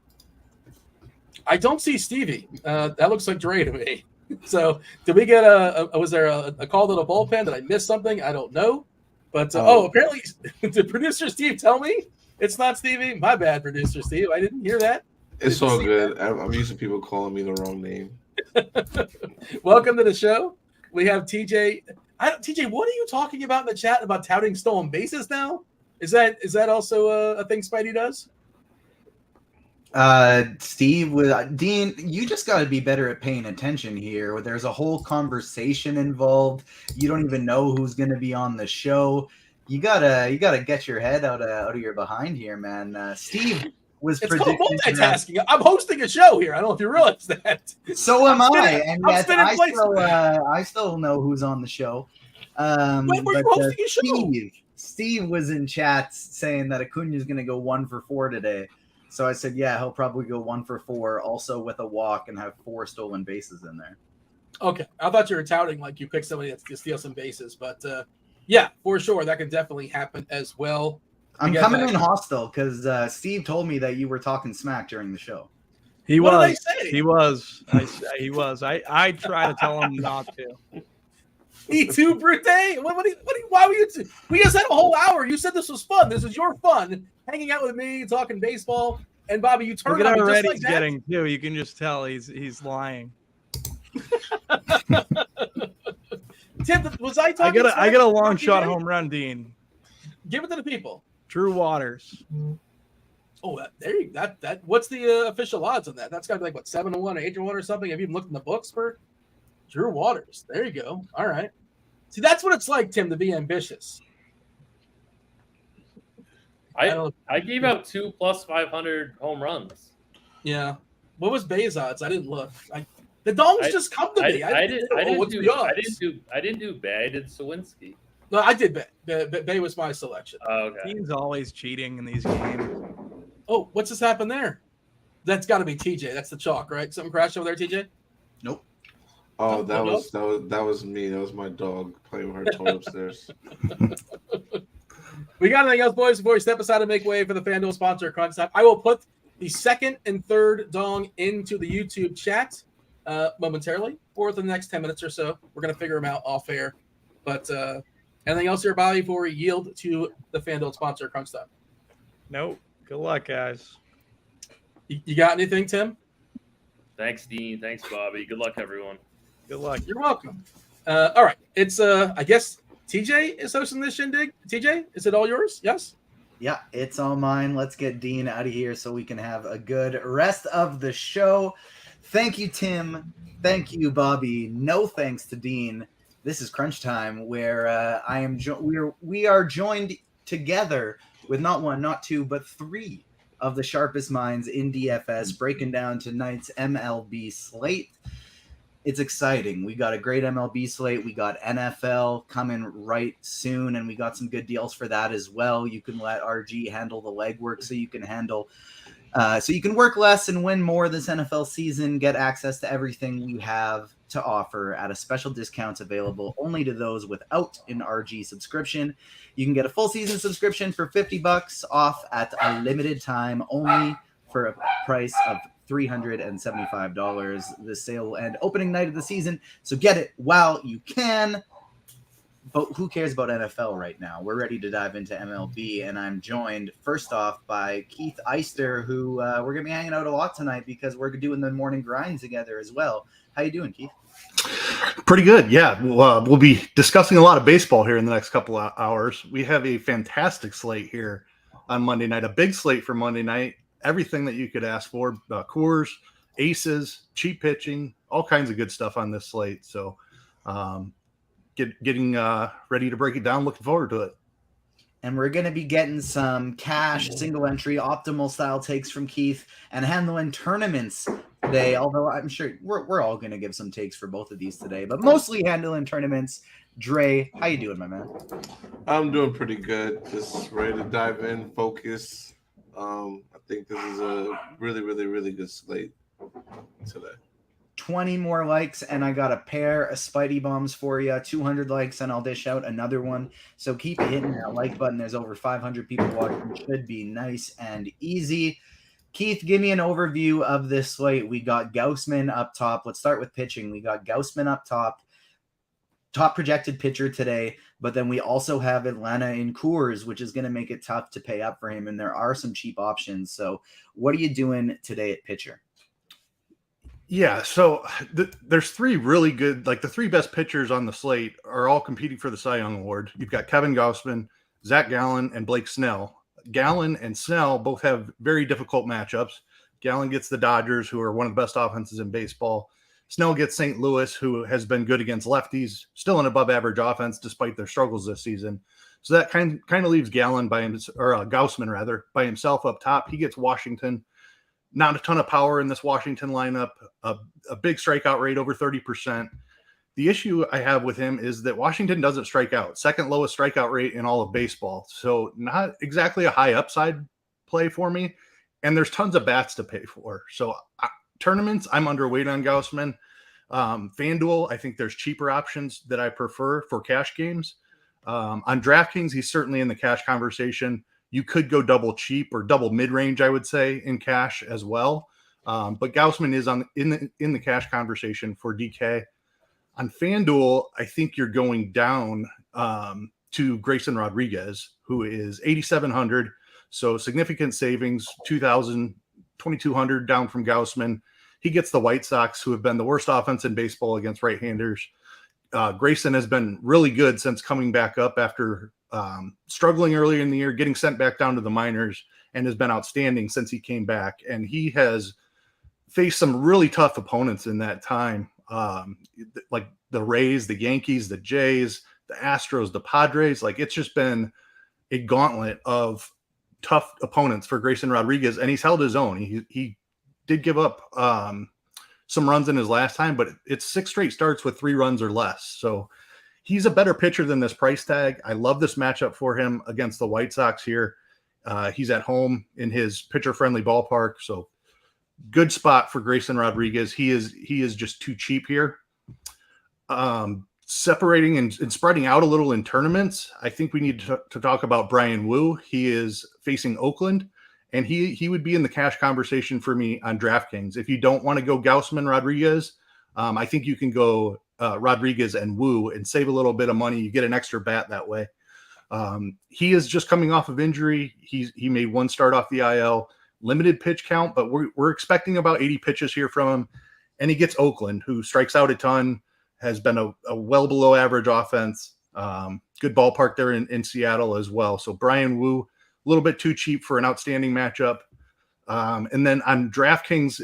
I don't see Stevie. That looks like Dre to me. So, did we get was there a call to the bullpen? Did I miss something? I don't know. But, apparently, did producer Steve tell me it's not Stevie? My bad, producer Steve. I didn't hear that. It's all good. I'm used to people calling me the wrong name. Welcome to the show. We have TJ. TJ, what are you talking about in the chat about touting stolen bases now? Is that also a thing Spidey does? Steve, with Dean, you just got to be better at paying attention here. There's a whole conversation involved. You don't even know who's going to be on the show. You gotta get your head out of your behind here, man. Steve was predicting multitasking. I'm hosting a show here. I don't know if you realize that. So am I, and yet I still know who's on the show. When were you hosting a show? Steve was in chats saying that Acuna is going to go 1 for 4 today. So I said, yeah, he'll probably go 1 for 4, also with a walk and have 4 stolen bases in there. Okay. I thought you were touting like you picked somebody to steal some bases, but yeah, for sure. That could definitely happen as well. I'm coming in hostile because Steve told me that you were talking smack during the show. He was. I try to tell him not to. Me too, Brute. Why were you? We just had a whole hour. You said this was fun. This is your fun, hanging out with me, talking baseball. And Bobby, you turned on me just like that. Getting too. You can just tell he's lying. Tim, was I talking? I got a long shot home run, Dean. Give it to the people. Drew Waters. Oh, there you go. That. What's the official odds on that? That's got to be like what 7-1 or 8-1 or something. Have you even looked in the books for Drew Waters? There you go. All right. See, that's what it's like, Tim, to be ambitious. I gave out 2 plus 500 home runs. Yeah. What was Bay's odds? I didn't look. The dongs just come to me. I didn't do Bay. I did Sawinski. No, I did Bay. Bay was my selection. Oh, okay. Dean's always cheating in these games. Oh, what's just happened there? That's got to be TJ. That's the chalk, right? Something crashed over there, TJ? Nope. Oh, that was me. That was my dog playing with her toy upstairs. We got anything else, boys, before we step aside and make way for the FanDuel sponsor, Crunch Time? I will put the second and third dong into the YouTube chat momentarily for the next 10 minutes or so. We're going to figure them out off air. But anything else here, Bobby, before we yield to the FanDuel sponsor, Crunch Time? Nope. Good luck, guys. You got anything, Tim? Thanks, Dean. Thanks, Bobby. Good luck, everyone. Good luck. You're welcome. All right. It's, I guess, TJ is hosting this shindig. TJ, is it all yours? Yes? Yeah, it's all mine. Let's get Dean out of here so we can have a good rest of the show. Thank you, Tim. Thank you, Bobby. No thanks to Dean. This is Crunch Time, where we are joined together with not one, not two, but three of the sharpest minds in DFS, breaking down tonight's MLB slate. It's exciting. We got a great MLB slate. We got NFL coming right soon, and we got some good deals for that as well. You can let RG handle the legwork so you can work less and win more this NFL season, get access to everything we have to offer at a special discounts available only to those without an RG subscription. You can get a full season subscription for $50 off at a limited time, only for a price of $375. The sale will end opening night of the season, so get it while you can. But who cares about NFL right now? We're ready to dive into MLB, and I'm joined first off by Keith Eyster, who we're going to be hanging out a lot tonight because we're doing the morning grind together as well. How you doing, Keith? Pretty good, yeah. We'll be discussing a lot of baseball here in the next couple of hours. We have a fantastic slate here on Monday night, a big slate for Monday night. Everything that you could ask for, Coors, aces, cheap pitching, all kinds of good stuff on this slate. So getting ready to break it down. Looking forward to it. And we're going to be getting some cash, single entry, optimal style takes from Keith and handling tournaments today. Although I'm sure we're all going to give some takes for both of these today, but mostly handling tournaments. Dre, how you doing, my man? I'm doing pretty good. Just ready to dive in, focus. I think this is a really, really, really good slate today. 20 more likes, and I got a pair of Spidey bombs for you. 200 likes, and I'll dish out another one. So keep hitting that like button. There's over 500 people watching. Should be nice and easy. Keith, give me an overview of this slate. We got Gaussman up top. Let's start with pitching. We got Gaussman up top projected pitcher today, but then we also have Atlanta in Coors, which is going to make it tough to pay up for him, and there are some cheap options. So what are you doing today at pitcher? Yeah, so there's three really good, like the three best pitchers on the slate are all competing for the Cy Young Award. You've got Kevin Gaussman, Zach Gallen, and Blake Snell. Gallen and Snell both have very difficult matchups. Gallen gets the Dodgers, who are one of the best offenses in baseball. Snell gets St. Louis, who has been good against lefties, still an above-average offense despite their struggles this season. So that kind of leaves Gaussman by himself up top. He gets Washington. Not a ton of power in this Washington lineup, a big strikeout rate, over 30%. The issue I have with him is that Washington doesn't strike out. Second lowest strikeout rate in all of baseball. So not exactly a high upside play for me. And there's tons of bats to pay for. So tournaments, I'm underweight on Gaussman. FanDuel, I think there's cheaper options that I prefer for cash games. On DraftKings, he's certainly in the cash conversation. You could go double cheap or double mid-range, I would say, in cash as well. But Gaussman is in the cash conversation for DK. On FanDuel, I think you're going down to Grayson Rodriguez, who is 8,700. So significant savings, 2,200 down from Gaussman. He gets the White Sox, who have been the worst offense in baseball against right-handers. Grayson has been really good since coming back up after struggling earlier in the year, getting sent back down to the minors, and has been outstanding since he came back. And he has faced some really tough opponents in that time, like the Rays, the Yankees, the Jays, the Astros, the Padres. Like, it's just been a gauntlet of tough opponents for Grayson Rodriguez, and he's held his own. He did give up some runs in his last time, but it's 6 straight starts with 3 runs or less. So he's a better pitcher than this price tag. I love this matchup for him against the White Sox here. He's at home in his pitcher-friendly ballpark, so good spot for Grayson Rodriguez. He is just too cheap here. Separating and spreading out a little in tournaments, I think we need to talk about Brian Wu. He is facing Oakland, and he would be in the cash conversation for me on DraftKings. If you don't want to go Gausman Rodriguez, I think you can go Rodriguez and Wu and save a little bit of money. You get an extra bat that way. He is just coming off of injury. He made 1 start off the IL, limited pitch count, but we're expecting about 80 pitches here from him. And he gets Oakland, who strikes out a ton, has been a well below average offense. Good ballpark there in Seattle as well. So Brian Wu, a little bit too cheap for an outstanding matchup. And then on DraftKings,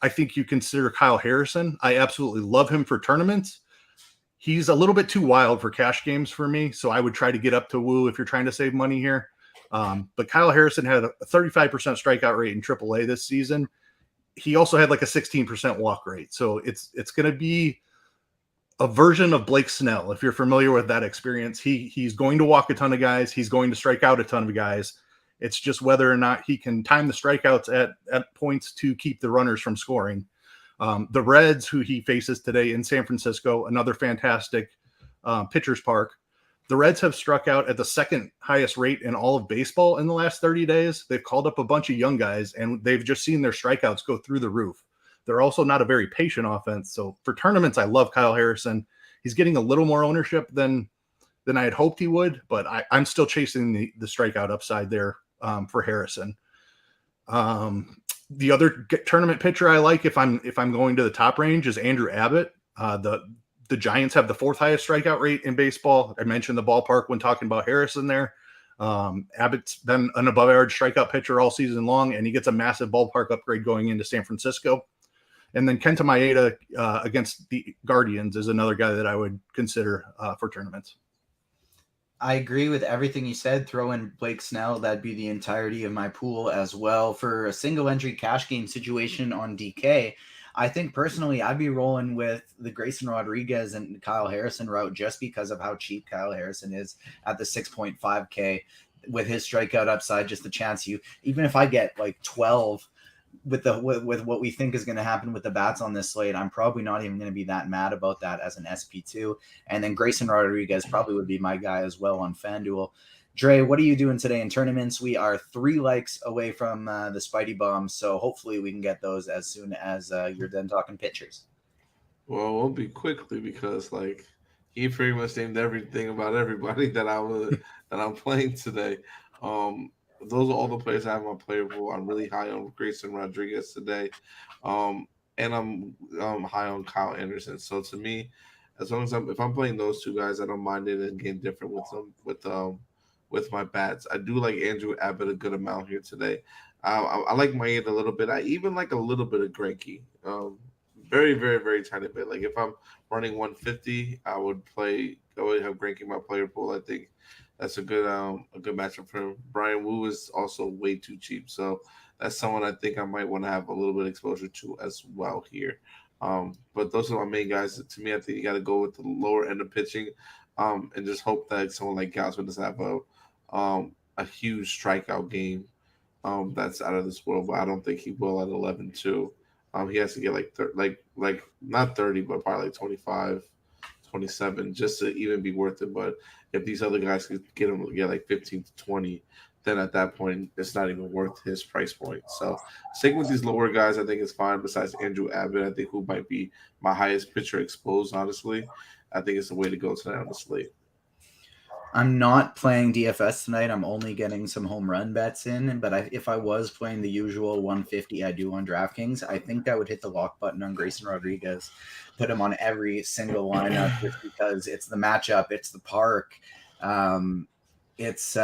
I think you consider Kyle Harrison. I absolutely love him for tournaments. He's a little bit too wild for cash games for me, so I would try to get up to Wu if you're trying to save money here. But Kyle Harrison had a 35% strikeout rate in AAA this season. He also had like a 16% walk rate. So it's going to be a version of Blake Snell. If you're familiar with that experience, he's going to walk a ton of guys. He's going to strike out a ton of guys. It's just whether or not he can time the strikeouts at points to keep the runners from scoring. The Reds, who he faces today in San Francisco, another fantastic pitcher's park. The Reds have struck out at the 2nd highest rate in all of baseball in the last 30 days. They've called up a bunch of young guys, and they've just seen their strikeouts go through the roof. They're also not a very patient offense. So for tournaments, I love Kyle Harrison. He's getting a little more ownership than I had hoped he would, but I'm still chasing the strikeout upside there for Harrison. The other tournament pitcher I like if I'm going to the top range is Andrew Abbott. The Giants have the 4th highest strikeout rate in baseball. I mentioned the ballpark when talking about Harrison there. Abbott's been an above average strikeout pitcher all season long, and he gets a massive ballpark upgrade going into San Francisco. And then Kenta Maeda against the Guardians is another guy that I would consider for tournaments. I agree with everything you said. Throw in Blake Snell. That'd be the entirety of my pool as well. For a single entry cash game situation on DK, I think personally I'd be rolling with the Grayson Rodriguez and Kyle Harrison route just because of how cheap Kyle Harrison is at the 6.5K with his strikeout upside. Just the chance even if I get like 12 with what we think is going to happen with the bats on this slate, I'm probably not even going to be that mad about that as an SP2. And then Grayson Rodriguez probably would be my guy as well on FanDuel. Dre, what are you doing today in tournaments? We are 3 likes away from the Spidey Bombs, so hopefully we can get those as soon as you're done talking pitchers. Well, it won't be quickly because he pretty much named everything about everybody that I'm playing today. Those are all the players I have on player pool. I'm really high on Grayson Rodriguez today, and I'm high on Kyle Anderson. So to me, as long as if I'm playing those 2 guys, I don't mind it and getting different with my bats. I do like Andrew Abbott a good amount here today. I like Maeda a little bit. I even like a little bit of Greinke. Very, very, very tiny bit. Like if I'm running 150, I would have Greinke in my player pool. I think that's a good matchup for him. Brian Wu is also way too cheap, so that's someone I think I might want to have a little bit of exposure to as well here. But those are my main guys. To me, I think you got to go with the lower end of pitching, and just hope that someone like Gausman doesn't have a huge strikeout game that's out of this world. But I don't think he will at 11-2. He has to get like not 30, but probably like 25. 27 just to even be worth it. But if these other guys could get like 15 to 20, then at that point it's not even worth his price point. So sticking with these lower guys I think is fine. Besides Andrew Abbott, I think who might be my highest pitcher exposed, honestly. I think it's the way to go tonight on the slate. I'm not playing DFS tonight. I'm only getting some home run bets in. But if I was playing the usual 150 I do on DraftKings, I think I would hit the lock button on Grayson Rodriguez, put him on every single lineup just because it's the matchup, it's the park. it's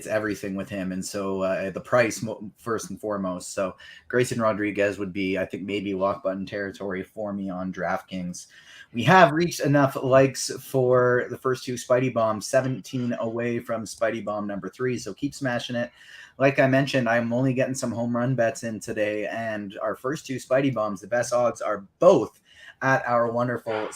everything with him, and so the price first and foremost. So Grayson Rodriguez would be, I think, maybe lock button territory for me on DraftKings. We have reached enough likes for the first two Spidey Bombs, 17 away from Spidey Bomb number 3. So keep smashing it. Like I mentioned, I'm only getting some home run bets in today, and our first two Spidey Bombs, the best odds are both at our wonderful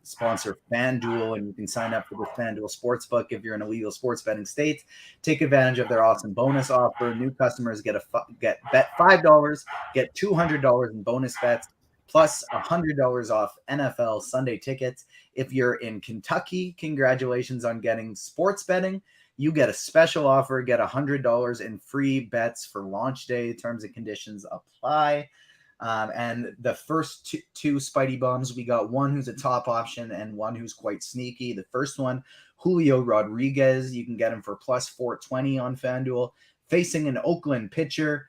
sponsor FanDuel, and you can sign up for the FanDuel Sportsbook if you're in a legal sports betting state. Take advantage of their awesome bonus offer. New customers get bet $5, get $200 in bonus bets, plus $100 off NFL Sunday tickets. If you're in Kentucky, congratulations on getting sports betting. You get a special offer, get $100 in free bets for launch day. Terms and conditions apply. And the first two Spidey Bombs, we got one who's a top option and one who's quite sneaky. The first one, Julio Rodriguez, you can get him for plus 420 on FanDuel, facing an Oakland pitcher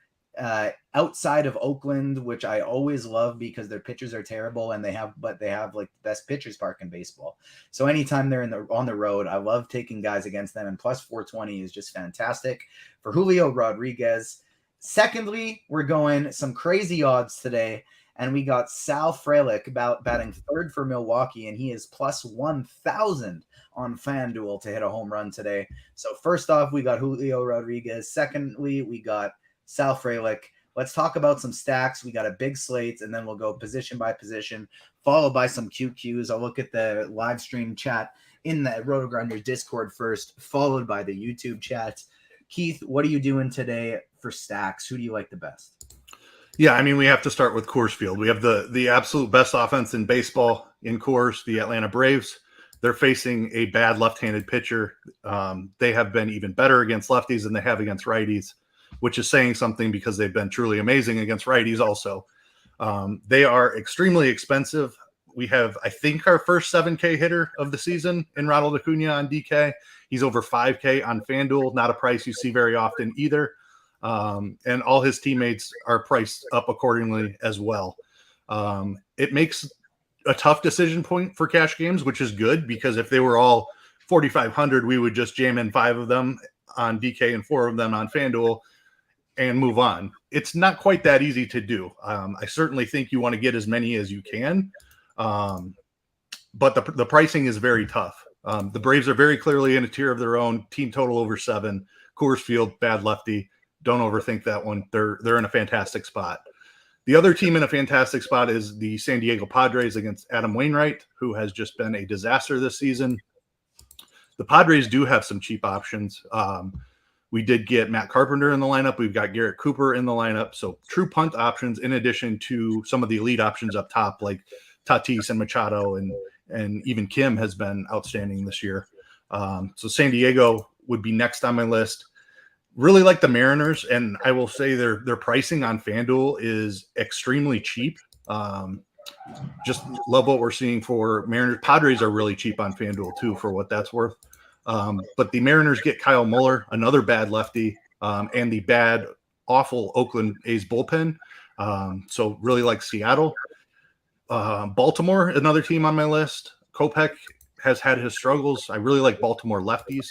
outside of Oakland, which I always love because their pitchers are terrible, and they have like the best pitchers park in baseball. So anytime they're on the road, I love taking guys against them, and plus 420 is just fantastic for Julio Rodriguez. Secondly, we're going some crazy odds today, and we got Sal Frelick batting third for Milwaukee, and he is plus 1,000 on FanDuel to hit a home run today. So first off, we got Julio Rodriguez. Secondly, we got Sal Frelick. Let's talk about some stacks. We got a big slate, and then we'll go position by position, followed by some QQs. I'll look at the live stream chat in the RotoGrinders Discord first, followed by the YouTube chat. Keith, what are you doing today for stacks? Who do you like the best? Yeah, I mean, we have to start with Coors Field. We have the absolute best offense in baseball in Coors, the Atlanta Braves. They're facing a bad left-handed pitcher. They have been even better against lefties than they have against righties, which is saying something because they've been truly amazing against righties also. They are extremely expensive. We have, I think, our first 7K hitter of the season in Ronald Acuna on DK. He's over 5K on FanDuel, not a price you see very often either. And all his teammates are priced up accordingly as well. It makes a tough decision point for cash games, which is good because if they were all 4,500, we would just jam in 5 of them on DK and 4 of them on FanDuel and move on. It's not quite that easy to do. I certainly think you want to get as many as you can, but the pricing is very tough. The Braves are very clearly in a tier of their own. Team total over 7. Coors Field, bad lefty. Don't overthink that one. They're in a fantastic spot. The other team in a fantastic spot is the San Diego Padres against Adam Wainwright, who has just been a disaster this season. The Padres do have some cheap options. We did get Matt Carpenter in the lineup. We've got Garrett Cooper in the lineup. So true punt options in addition to some of the elite options up top like Tatis and Machado and even Kim has been outstanding this year. So San Diego would be next on my list. Really like the Mariners, and I will say their pricing on FanDuel is extremely cheap. Just love what we're seeing for Mariners. Padres are really cheap on FanDuel too, for what that's worth. But the Mariners get Kyle Muller, another bad lefty, and the bad, awful Oakland A's bullpen. So really like Seattle. Baltimore, another team on my list. Kopech has had his struggles. I really like Baltimore lefties.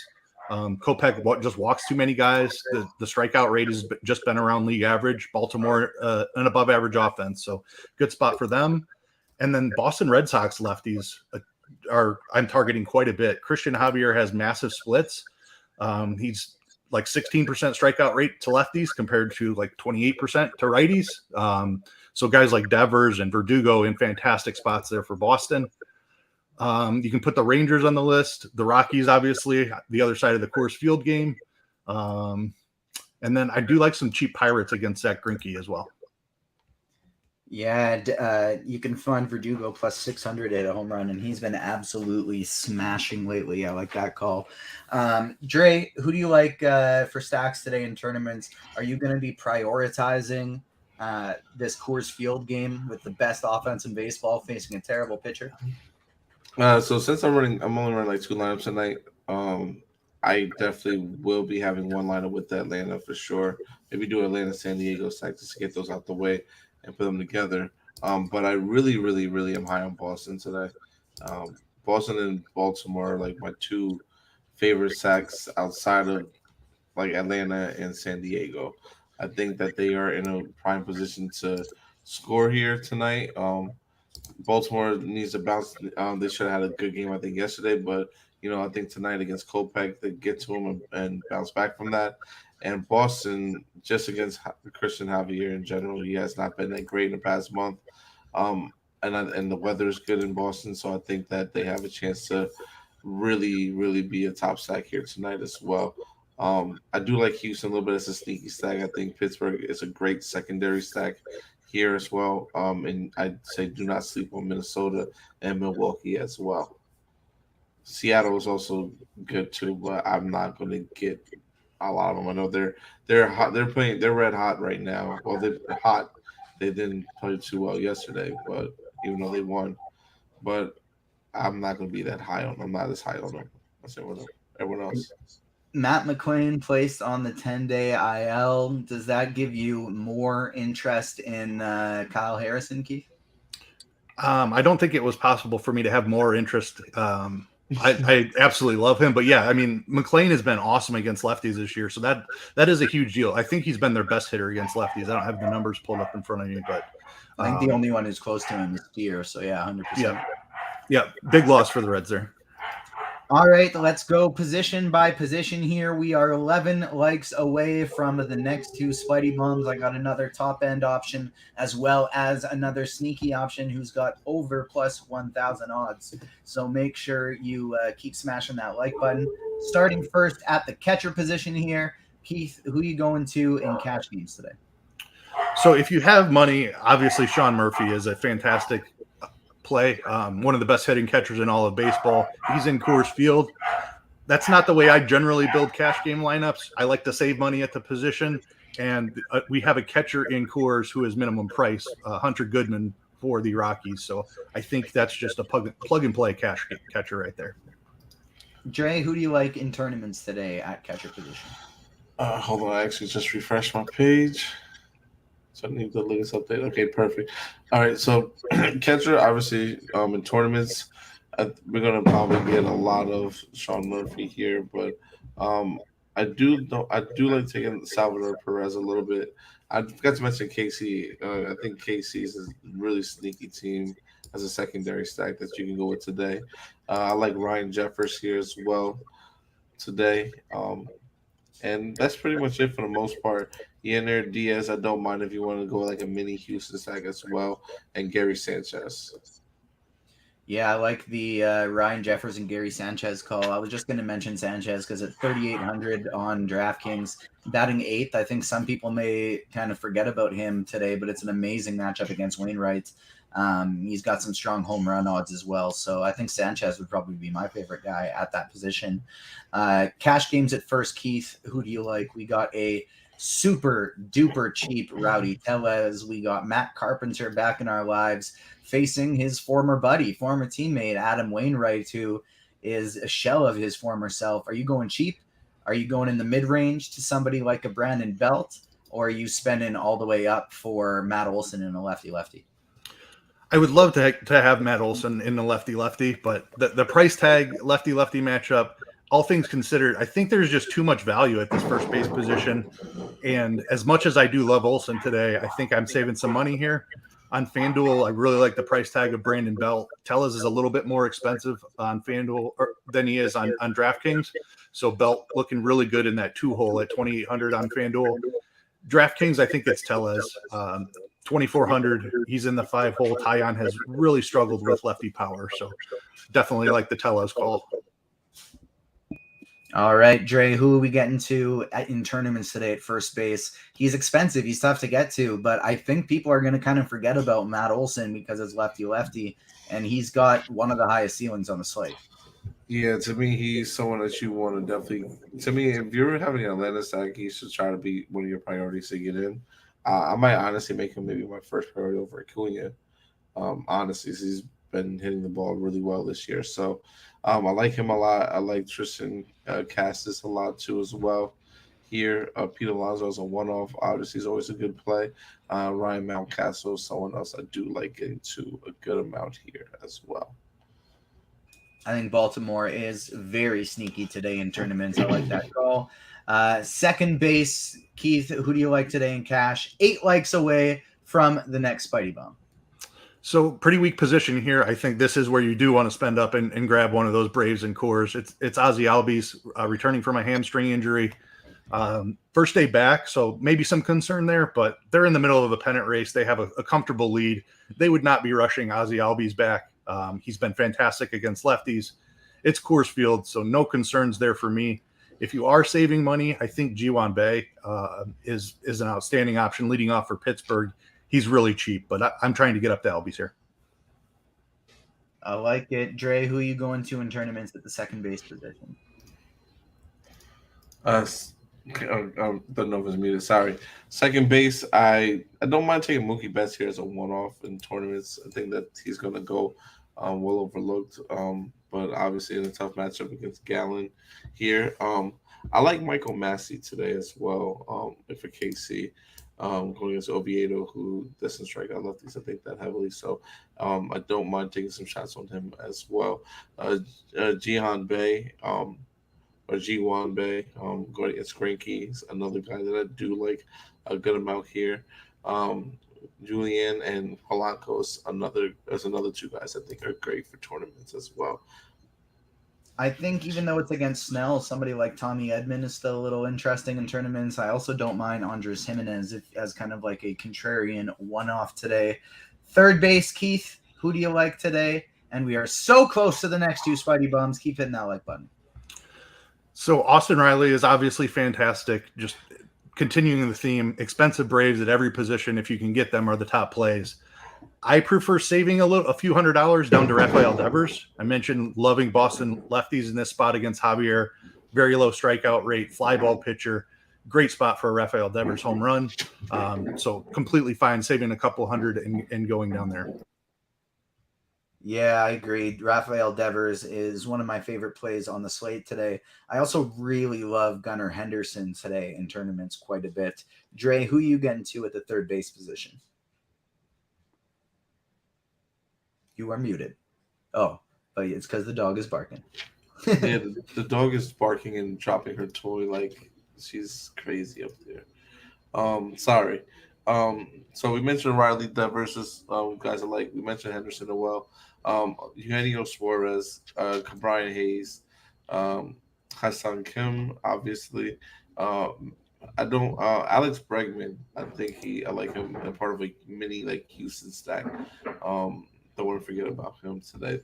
Kopech just walks too many guys. The strikeout rate has just been around league average. Baltimore, an above average offense. So good spot for them. And then Boston Red Sox lefties I'm targeting quite a bit. Christian Javier has massive splits. He's like 16% strikeout rate to lefties compared to like 28% to righties. So guys like Devers and Verdugo in fantastic spots there for Boston. You can put the Rangers on the list, the Rockies, obviously, the other side of the Coors Field game. And then I do like some cheap Pirates against Zach Greinke as well. Yeah, you can find Verdugo plus 600 at a home run, and he's been absolutely smashing lately. I like that call. Dre, who do you like for stacks today in tournaments? Are you going to be prioritizing this Coors Field game with the best offense in baseball facing a terrible pitcher? So since I'm only running like 2 lineups tonight, I definitely will be having one lineup with Atlanta for sure. Maybe do Atlanta San Diego stack just to get those out the way and put them together. But I really, really, really am high on Boston today. Boston and Baltimore are like my 2 favorite stacks outside of like Atlanta and San Diego. I think that they are in a prime position to score here tonight. Baltimore needs to bounce. They should have had a good game, I think, yesterday, but I think tonight against Kopech, they get to him and bounce back from that. And Boston, just against Christian Javier in general, he has not been that great in the past month. And the weather is good in Boston, so I think that they have a chance to really, really be a top stack here tonight as well. I do like Houston a little bit as a sneaky stack. I think Pittsburgh is a great secondary stack here as well. And I'd say do not sleep on Minnesota and Milwaukee as well. Seattle is also good too, but I'm not going to get a lot of them. I know they're hot. They're red hot right now. Well, they're hot. They didn't play too well yesterday, but even though they won, but I'm not going to be that high on them. I'm not as high on them as everyone else. Matt McClain placed on the 10-day IL. Does that give you more interest in Kyle Harrison, Keith? I don't think it was possible for me to have more interest. I absolutely love him, but yeah, I mean, McClain has been awesome against lefties this year, so that is a huge deal. I think he's been their best hitter against lefties. I don't have the numbers pulled up in front of me, but I think the only one who's close to him is Steer. So yeah, 100%. Yeah, big loss for the Reds there. All right, let's go position by position here. We are 11 likes away from the next two Spidey Bums. I got another top end option as well as another sneaky option who's got over plus 1,000 odds. So make sure you keep smashing that like button. Starting first at the catcher position here, Keith, who are you going to in cash games today? So if you have money, obviously Sean Murphy is a fantastic play. One of the best hitting catchers in all of baseball. He's in Coors Field. That's not the way I generally build cash game lineups. I like to save money at the position, and we have a catcher in Coors who is minimum price, Hunter Goodman for the Rockies. So I think that's just a plug and play catcher right there. Dre, who do you like in tournaments today at catcher position? Hold on, I actually just refreshed my page. So I need the latest update. Okay, perfect. All right, so catcher, obviously, in tournaments, we're gonna probably get a lot of Sean Murphy here, but I do like taking Salvador Perez a little bit. I forgot to mention KC. I think KC is a really sneaky team as a secondary stack that you can go with today. I like Ryan Jeffers here as well today. And that's pretty much it for the most part. Yener Diaz, I don't mind if you want to go like a mini Houston stack as well, and Gary Sanchez. Yeah, I like the Ryan Jeffers and Gary Sanchez call. I was just going to mention Sanchez because at 3,800 on DraftKings, batting 8th, I think some people may kind of forget about him today, but it's an amazing matchup against Wainwright. He's got some strong home run odds as well. So I think Sanchez would probably be my favorite guy at that position. Cash games at first, Keith, who do you like? We got a super duper cheap Rowdy Tellez. We got Matt Carpenter back in our lives facing his former buddy, former teammate, Adam Wainwright, who is a shell of his former self. Are you going cheap? Are you going in the mid-range to somebody like a Brandon Belt? Or are you spending all the way up for Matt Olson in a lefty-lefty? I would love to have Matt Olson in the lefty-lefty, but the price tag lefty-lefty matchup, all things considered, I think there's just too much value at this first base position. And as much as I do love Olson today, I think I'm saving some money here. On FanDuel, I really like the price tag of Brandon Belt. Tellez is a little bit more expensive on FanDuel than he is on DraftKings. So Belt looking really good in that 2-hole at 2,800 on FanDuel. DraftKings, I think it's Tellez. 2,400. He's in the 5-hole. Tyon has really struggled with lefty power. So definitely like the Tellez call. All right, Dre, who are we getting to in tournaments today at first base? He's expensive. He's tough to get to, but I think people are going to kind of forget about Matt Olson because it's lefty-lefty, and he's got one of the highest ceilings on the slate. Yeah, to me, he's someone that you want to definitely – to me, if you're having an Atlanta stack, he should try to be one of your priorities to get in. I might honestly make him maybe my first priority over Acuna. Honestly, he's been hitting the ball really well this year. So I like him a lot. I like Tristan Cassis a lot too as well. Here, Pete Alonso is a one-off. Obviously, he's always a good play. Ryan Mountcastle is someone else I do like getting to a good amount here as well. I think Baltimore is very sneaky today in tournaments. I like that call. Second base, Keith, who do you like today in cash? 8 likes away from the next Spidey Bomb. So pretty weak position here. I think this is where you do want to spend up and grab one of those Braves and Coors. It's Ozzie Albies returning from a hamstring injury. First day back, so maybe some concern there, but they're in the middle of a pennant race. They have a comfortable lead. They would not be rushing Ozzie Albies back. He's been fantastic against lefties. It's Coors Field, so no concerns there for me. If you are saving money, I think Ji-Hwan Bae is an outstanding option leading off for Pittsburgh. He's really cheap, but I'm trying to get up to Albies here. I like it. Dre, who are you going to in tournaments at the second base position? The Nova's muted. Sorry. Second base, I don't mind taking Mookie Betts here as a one-off in tournaments. I think that he's going to go well overlooked, but obviously in a tough matchup against Gallen here. I like Michael Massey today as well for KC. Going against Oviedo, who doesn't strike out lefties, I think that heavily. So I don't mind taking some shots on him as well. Ji-Hwan Bae, going against Greinke, is another guy that I do like a good amount here. Julian and Polanco is another two guys I think are great for tournaments as well. I think even though it's against Snell, somebody like Tommy Edman is still a little interesting in tournaments. I also don't mind Andres Jimenez as kind of like a contrarian one-off today. Third base, Keith, who do you like today? And we are so close to the next two Spidey Bombs. Keep hitting that like button. So Austin Riley is obviously fantastic. Just continuing the theme, expensive Braves at every position, if you can get them, are the top plays. I prefer saving a few $100s down to Rafael Devers. I mentioned loving Boston lefties in this spot against Javier. Very low strikeout rate, fly ball pitcher. Great spot for a Rafael Devers home run. So completely fine saving a couple hundred and going down there. Yeah, I agree. Rafael Devers is one of my favorite plays on the slate today. I also really love Gunnar Henderson today in tournaments quite a bit. Dre, who you getting to at the third base position? You are muted. Oh, but it's because the dog is barking. Yeah, the dog is barking and dropping her toy like she's crazy up there. Sorry. So we mentioned Riley Devers, guys are like, we mentioned Henderson as well. Eugenio Suarez, Brian Hayes, Hassan Kim, obviously. I don't Alex Bregman. I like him in part of a mini like Houston stack. Don't want to forget about him today.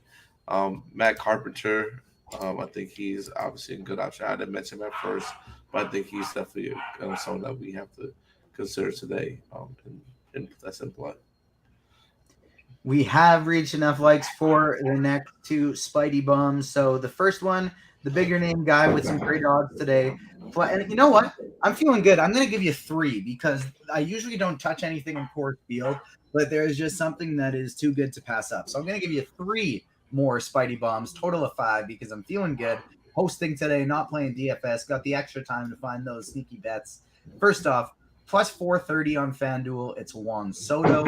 Matt Carpenter. I think he's obviously a good option. I didn't mention him at first, but I think he's definitely someone that we have to consider today. And that's in play. We have reached enough likes for the next two Spidey Bombs. So the first one, the bigger name guy with some great odds today. And you know what? I'm feeling good. I'm going to give you 3 because I usually don't touch anything in Coors Field, but there is just something that is too good to pass up. So I'm going to give you 3 more Spidey Bombs, total of 5, because I'm feeling good. Hosting today, not playing DFS, got the extra time to find those sneaky bets. First off, plus 430 on FanDuel, it's Juan Soto.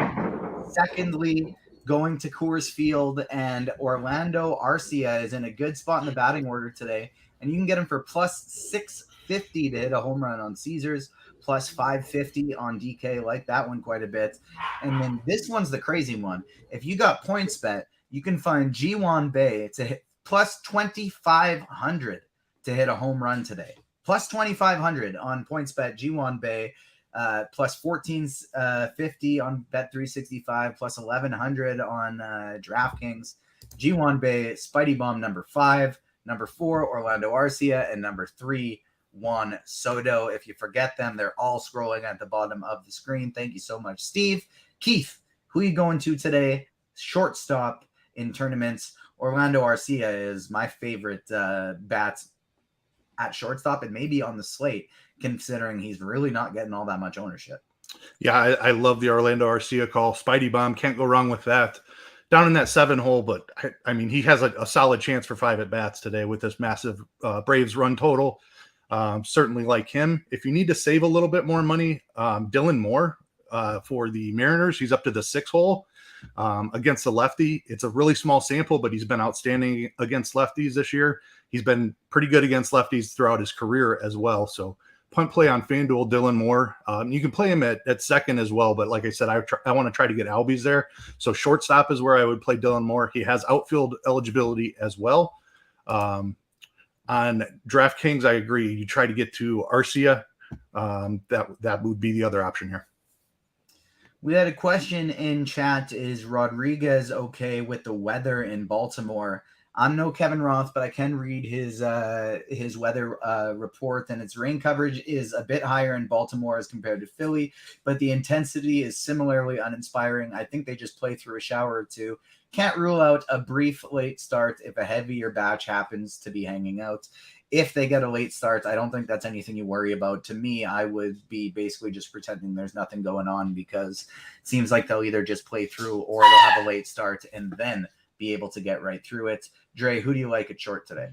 Secondly, going to Coors Field, and Orlando Arcia is in a good spot in the batting order today, and you can get him for plus 650 to hit a home run on Caesars, plus 550 on DK. Like that one quite a bit. And then this one's the crazy one. If you got PointsBet, you can find Ji-Hwan Bae to hit plus 2,500 to hit a home run today. Plus 2,500 on PointsBet, Ji-Hwan Bae. Plus 1450 on Bet365, plus 1100 on DraftKings. Ji-Hwan Bae, Spidey Bomb number 5, number 4, Orlando Arcia, and number 3, Juan Soto. If you forget them, they're all scrolling at the bottom of the screen. Thank you so much, Steve. Keith, who are you going to today? Shortstop in tournaments. Orlando Arcia is my favorite bat at shortstop and maybe on the slate, considering he's really not getting all that much ownership. Yeah, I love the Orlando Arcia call. Spidey Bomb, can't go wrong with that. Down in that 7 hole, but I mean, he has a solid chance for 5 at-bats today with this massive Braves run total. Certainly like him. If you need to save a little bit more money, Dylan Moore for the Mariners, he's up to the 6 hole. against the lefty. It's a really small sample, but he's been outstanding against lefties this year. He's been pretty good against lefties throughout his career as well. So punt play on FanDuel, Dylan Moore. You can play him at second as well, but like I said, I want to try to get Albies there. So shortstop is where I would play Dylan Moore. He has outfield eligibility as well. On DraftKings, I agree. You try to get to Arcia. That would be the other option here. We had a question in chat. Is Rodriguez okay with the weather in Baltimore? I'm no Kevin Roth, but I can read his weather report, and its rain coverage is a bit higher in Baltimore as compared to Philly, but the intensity is similarly uninspiring. I think they just play through a shower or two. Can't rule out a brief late start if a heavier batch happens to be hanging out. If they get a late start, I don't think that's anything you worry about. To me, I would be basically just pretending there's nothing going on, because it seems like they'll either just play through or they'll have a late start and then be able to get right through it. Dre, who do you like at short today?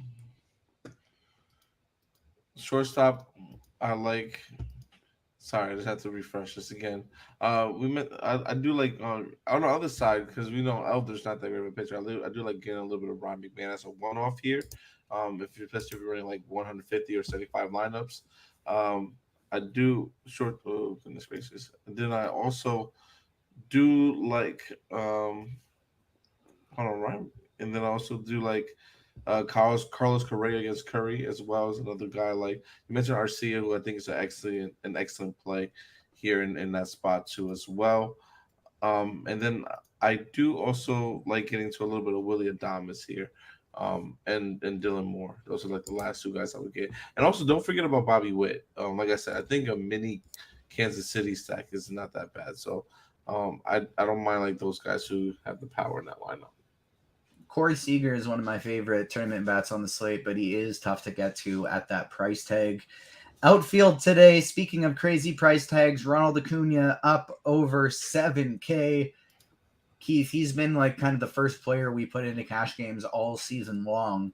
Shortstop, I like. Sorry, I just had to refresh this again. I do like on the other side, because we know Elder's not that great of a pitcher. I do like getting a little bit of Ron McMahon as a one-off here. Especially if you're running like 150 or 75 lineups, I do short. Oh goodness gracious! And then I also do like hold on, right? And then I also do like Carlos Correa against Curry, as well as another guy like you mentioned Arcia, who I think is an excellent play here in that spot too as well. And then I do also like getting to a little bit of Willie Adames here. And Dylan Moore. Those are like the last two guys I would get. And also don't forget about Bobby Witt. Like I said, I think a mini Kansas City stack is not that bad. So I don't mind like those guys who have the power in that lineup. Corey Seager is one of my favorite tournament bats on the slate, but he is tough to get to at that price tag. Outfield today, speaking of crazy price tags, Ronald Acuna up over 7K. Keith, he's been like kind of the first player we put into cash games all season long.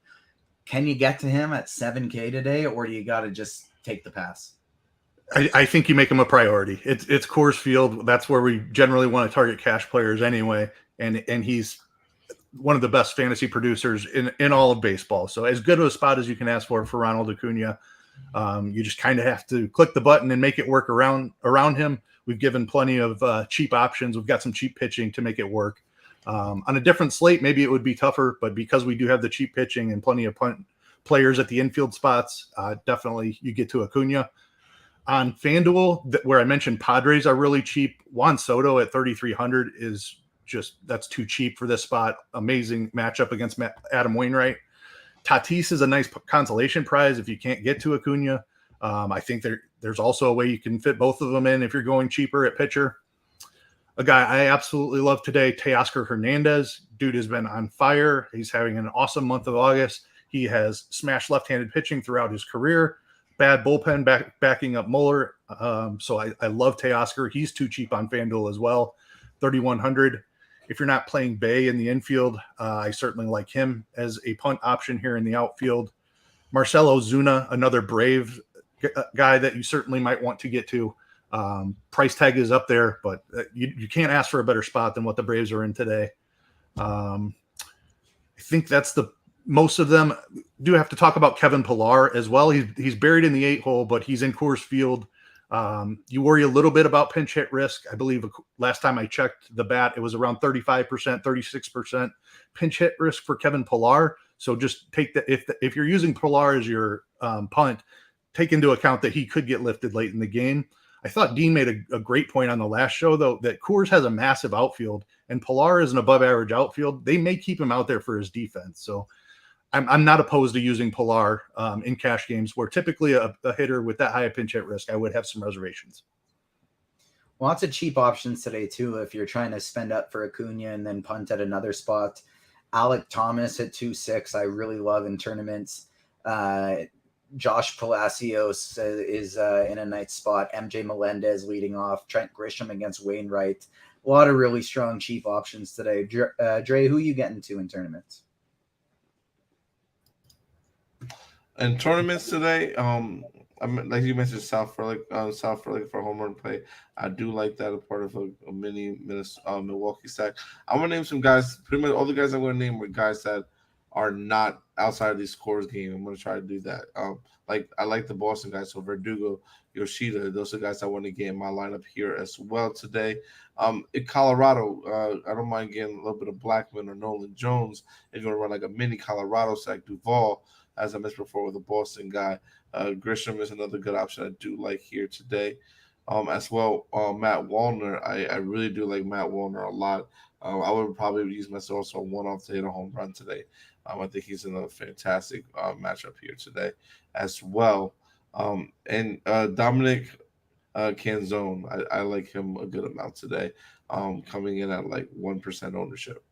Can you get to him at 7K today, or do you got to just take the pass? I think you make him a priority. It's Coors Field. That's where we generally want to target cash players anyway. And he's one of the best fantasy producers in all of baseball. So as good of a spot as you can ask for Ronald Acuna. You just kind of have to click the button and make it work around him. We've given plenty of cheap options. We've got some cheap pitching to make it work. On a different slate, maybe it would be tougher, but because we do have the cheap pitching and plenty of punt players at the infield spots, definitely you get to Acuna. On FanDuel, where I mentioned Padres are really cheap, Juan Soto at 3,300 is that's too cheap for this spot. Amazing matchup against Adam Wainwright. Tatis is a nice consolation prize if you can't get to Acuna. I think there's also a way you can fit both of them in if you're going cheaper at pitcher. A guy I absolutely love today, Teoscar Hernandez. Dude has been on fire. He's having an awesome month of August. He has smashed left-handed pitching throughout his career. Bad bullpen backing up Mueller. So I love Teoscar. He's too cheap on FanDuel as well, 3,100. If you're not playing Bay in the infield, I certainly like him as a punt option here in the outfield. Marcelo Zuna, another Brave guy that you certainly might want to get to. Price tag is up there, but you can't ask for a better spot than what the Braves are in today. I think that's most of them. Do have to talk about Kevin Pillar as well. He's buried in the 8-hole, but he's in Coors Field. You worry a little bit about pinch hit risk. I believe last time I checked the bat, it was around 35%, 36% pinch hit risk for Kevin Pillar. So just take that. If you're using Pillar as your punt, take into account that he could get lifted late in the game. I thought Dean made a great point on the last show, though, that Coors has a massive outfield and Pillar is an above average outfield. They may keep him out there for his defense. So I'm not opposed to using Pillar in cash games where typically a hitter with that high a pinch hit risk, I would have some reservations. Lots of cheap options today, too, if you're trying to spend up for Acuna and then punt at another spot. Alec Thomas at 2.6, I really love in tournaments. Josh Palacios is in a nice spot. MJ Melendez leading off. Trent Grisham against Wainwright. A lot of really strong cheap options today. Dre, who you getting to in tournaments? In tournaments today, like you mentioned, South Frelick for home run play. I do like that, a part of a mini Milwaukee stack. I'm gonna name some guys. Pretty much all the guys I'm gonna name were guys that are not outside of these scores game. I'm gonna try to do that. Like I like the Boston guys, so Verdugo, Yoshida, those are guys I want to get in my lineup here as well today. In Colorado, I don't mind getting a little bit of Blackman or Nolan Jones. If you're gonna run like a mini Colorado stack, Duvall, as I mentioned before, with a Boston guy. Grisham is another good option I do like here today. As well, Matt Wallner. I really do like Matt Wallner a lot. I would probably use myself also one-off to hit a home run today. I think he's in a fantastic matchup here today as well. And Dominic Canzone, I like him a good amount today, coming in at like 1% ownership.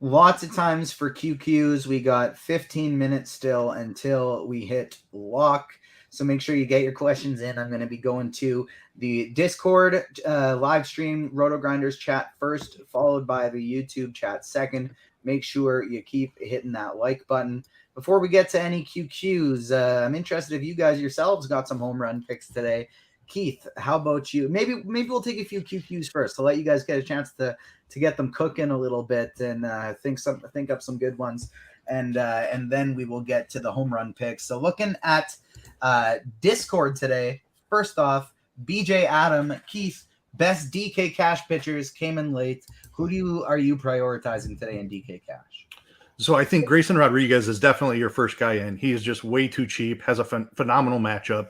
Lots of times for QQs. We got 15 minutes still until we hit lock. So make sure you get your questions in. I'm going to be going to the Discord live stream RotoGrinders chat first, followed by the YouTube chat second. Make sure you keep hitting that like button. Before we get to any QQs, I'm interested if you guys yourselves got some home run picks today. Keith, how about you? Maybe we'll take a few QQs first to let you guys get a chance to get them cooking a little bit and think up some good ones, and then we will get to the home run picks. So looking at Discord today, first off, BJ Adam, Keith, best DK Cash pitchers came in late. Who are you prioritizing today in DK Cash? So I think Grayson Rodriguez is definitely your first guy in. He is just way too cheap, has a phenomenal matchup.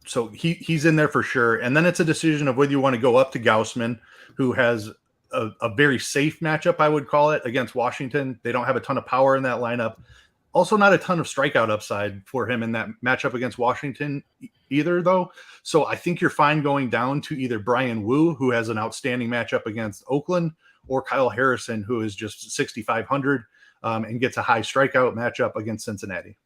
So he's in there for sure. And then it's a decision of whether you want to go up to Gaussman, who has a very safe matchup, I would call it, against Washington. They don't have a ton of power in that lineup. Also not a ton of strikeout upside for him in that matchup against Washington either, though. So I think you're fine going down to either Brian Wu, who has an outstanding matchup against Oakland, or Kyle Harrison, who is just 6,500 and gets a high strikeout matchup against Cincinnati.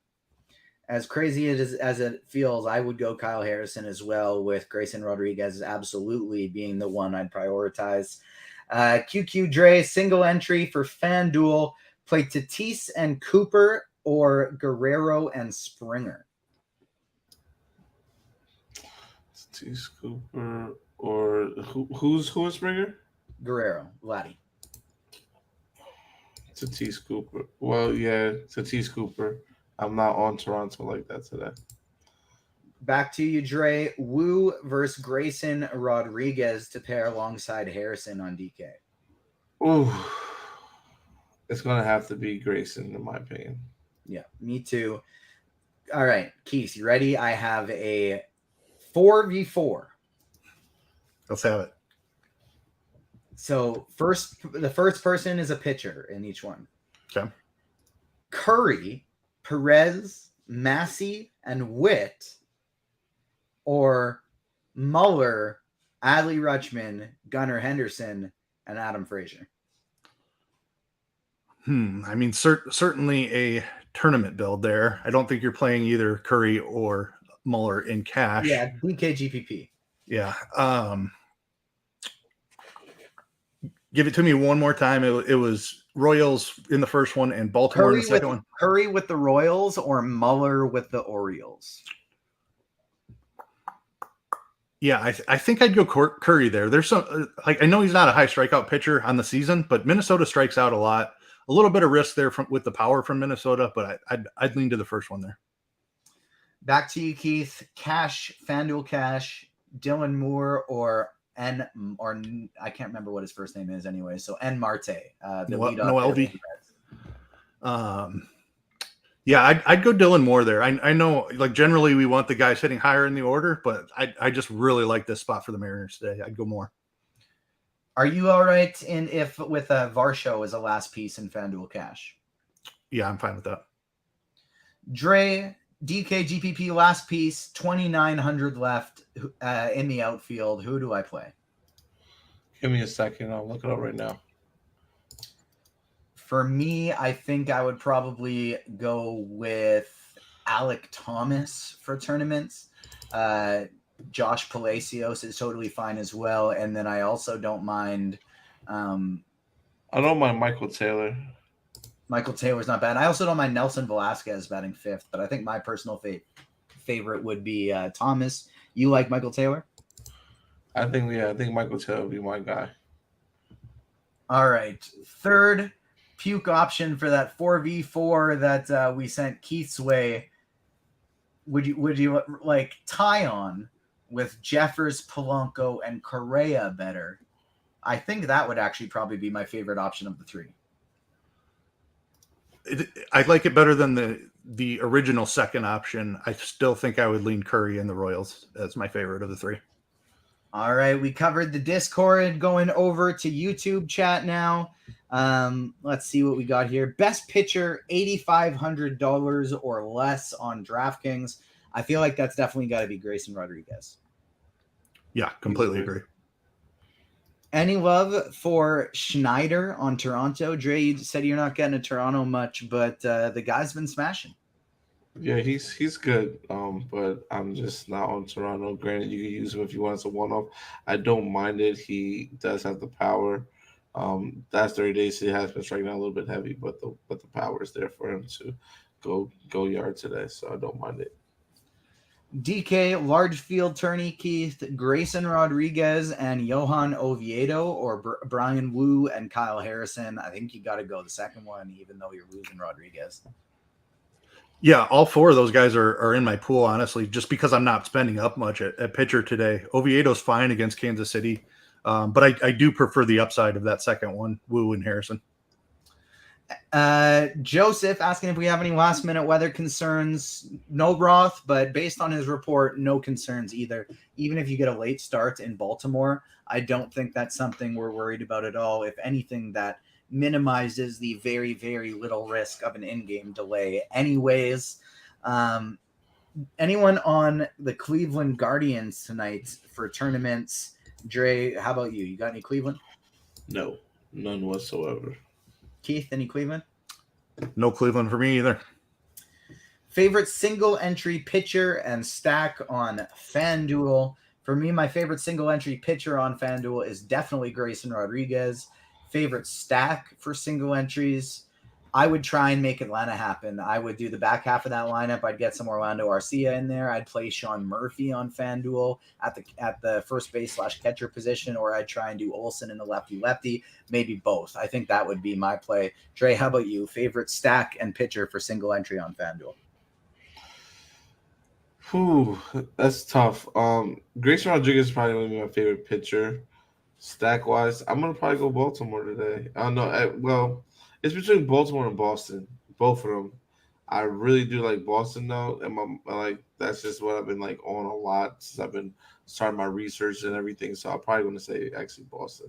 As crazy as it feels, I would go Kyle Harrison as well, with Grayson Rodriguez absolutely being the one I'd prioritize. QQ Dre, single entry for FanDuel. Play Tatis and Cooper or Guerrero and Springer. Tatis, Cooper, or who's Springer? Guerrero, Vladdy. Tatis, Cooper. Well, yeah, Tatis, Cooper. I'm not on Toronto like that today. Back to you, Dre. Wu versus Grayson Rodriguez to pair alongside Harrison on DK. Ooh, it's going to have to be Grayson, in my opinion. Yeah, me too. All right, Keith, you ready? I have a 4v4. Let's have it. So the first person is a pitcher in each one. Okay. Curry, Perez, Massey, and Witt, or Muller, Adley Rutschman, Gunnar Henderson, and Adam Frazier. I mean, certainly a tournament build there. I don't think you're playing either Curry or Muller in cash. Yeah, DK GPP. Yeah. Give it to me one more time. It was Royals in the first one and Baltimore in the second one. Curry with the Royals or Muller with the Orioles? Yeah, I think I'd go Curry there. There's some, like, I know he's not a high strikeout pitcher on the season, but Minnesota strikes out a lot. A little bit of risk there with the power from Minnesota, but I'd lean to the first one there. Back to you, Keith. Cash, FanDuel Cash, Dylan Moore, or I can't remember what his first name is anyway. So Marte, the lead Mlb. Yeah, I'd go Dylan Moore there. I know, like, generally we want the guys hitting higher in the order, but I just really like this spot for the Mariners today. I'd go Moore. Are you all right if with Varsho as a last piece in FanDuel Cash? Yeah, I'm fine with that. Dre, DK GPP last piece, 2,900 left in the outfield. Who do I play? Give me a second. I'll look it up right now. For me, I think I would probably go with Alec Thomas for tournaments. Josh Palacios is totally fine as well. And then I also don't mind. I don't mind Michael Taylor. Michael Taylor's not bad. I also don't mind Nelson Velasquez batting 5th, but I think my personal favorite would be Thomas. You like Michael Taylor? I think Michael Taylor would be my guy. All right. Third puke option for that 4v4 that we sent Keith's way. Would you like Tyon with Jeffers, Polanco, and Correa better? I think that would actually probably be my favorite option of the three. I like it better than the original second option. I still think I would lean Curry and the Royals as my favorite of the three. All right, we covered the Discord. Going over to YouTube chat now. Let's see what we got here. Best pitcher, $8,500 or less on DraftKings. I feel like that's definitely got to be Grayson Rodriguez. Yeah, completely agree. Any love for Schneider on Toronto? Dre, you said you're not getting to Toronto much, but the guy's been smashing. Yeah, he's good. But I'm just not on Toronto. Granted, you can use him if you want as a one-off. I don't mind it. He does have the power. Last 30 days he has been striking out a little bit heavy, but the power is there for him to go yard today. So I don't mind it. DK, large field tourney, Keith, Grayson Rodriguez and Johan Oviedo, or Brian Wu and Kyle Harrison. I think you got to go the second one, even though you're losing Rodriguez. Yeah, all four of those guys are in my pool, honestly, just because I'm not spending up much at pitcher today. Oviedo's fine against Kansas City, but I do prefer the upside of that second one, Wu and Harrison. Joseph asking if we have any last minute weather concerns. No Roth, but based on his report, no concerns either. Even if you get a late start in Baltimore, I don't think that's something we're worried about at all. If anything, that minimizes the very, very little risk of an in-game delay. Anyways, anyone on the Cleveland Guardians tonight for tournaments? Dre, how about you? You got any Cleveland? No, none whatsoever. Keith, any Cleveland? No Cleveland for me either. Favorite single entry pitcher and stack on FanDuel. For me, my favorite single entry pitcher on FanDuel is definitely Grayson Rodriguez. Favorite stack for single entries, I would try and make Atlanta happen. I would do the back half of that lineup. I'd get some Orlando Arcia in there. I'd play Sean Murphy on FanDuel at the first base / catcher position, or I'd try and do Olsen in the lefty, maybe both. I think that would be my play. Dre, how about you? Favorite stack and pitcher for single entry on FanDuel? Whew, that's tough. Grayson Rodriguez is probably going to be my favorite pitcher. Stack wise, I'm gonna probably go Baltimore today. I don't know. Well, it's between Baltimore and Boston, both of them. I really do like Boston though, and that's just what I've been like on a lot since I've been starting my research and everything. So I'm probably going to say actually Boston.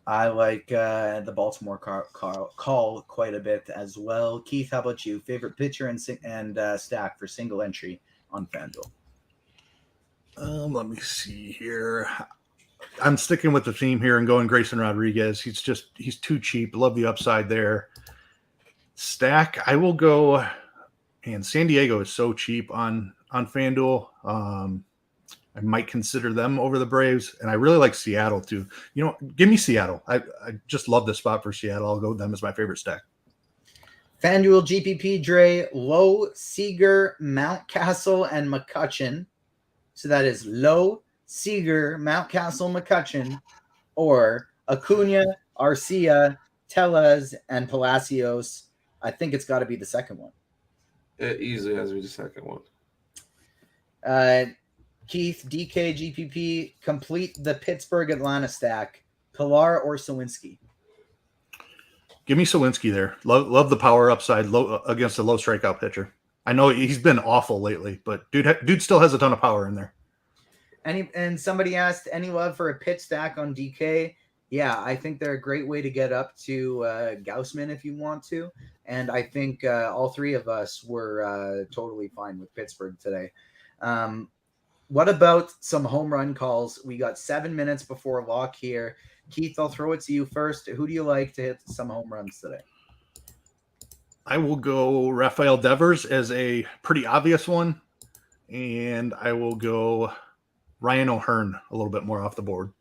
I like the Baltimore call quite a bit as well. Keith, how about you? Favorite pitcher and stack for single entry on FanDuel? Let me see here. I'm sticking with the theme here and going Grayson Rodriguez. He's too cheap. Love the upside there. Stack, I will go. And San Diego is so cheap on FanDuel. I might consider them over the Braves, and I really like Seattle too. Give me Seattle. I just love the spot for Seattle. I'll go with them as my favorite stack. FanDuel GPP, Dre, Lowe, Seager, Mountcastle, and McCutchen. So that is Lowe, Seager, Mountcastle, McCutchen, or Acuna, Arcia, Tellez, and Palacios. I think it's got to be the second one. It easily has to be the second one. Keith, DK, GPP, complete the Pittsburgh-Atlanta stack. Pilar or Sawinski? Give me Sawinski there. Love the power upside against a low strikeout pitcher. I know he's been awful lately, but dude still has a ton of power in there. And somebody asked, any love for a pit stack on DK? Yeah, I think they're a great way to get up to Gaussman if you want to. And I think all three of us were totally fine with Pittsburgh today. What about some home run calls? We got 7 minutes before lock here. Keith, I'll throw it to you first. Who do you like to hit some home runs today? I will go Rafael Devers as a pretty obvious one. And I will go Ryan O'Hearn a little bit more off the board.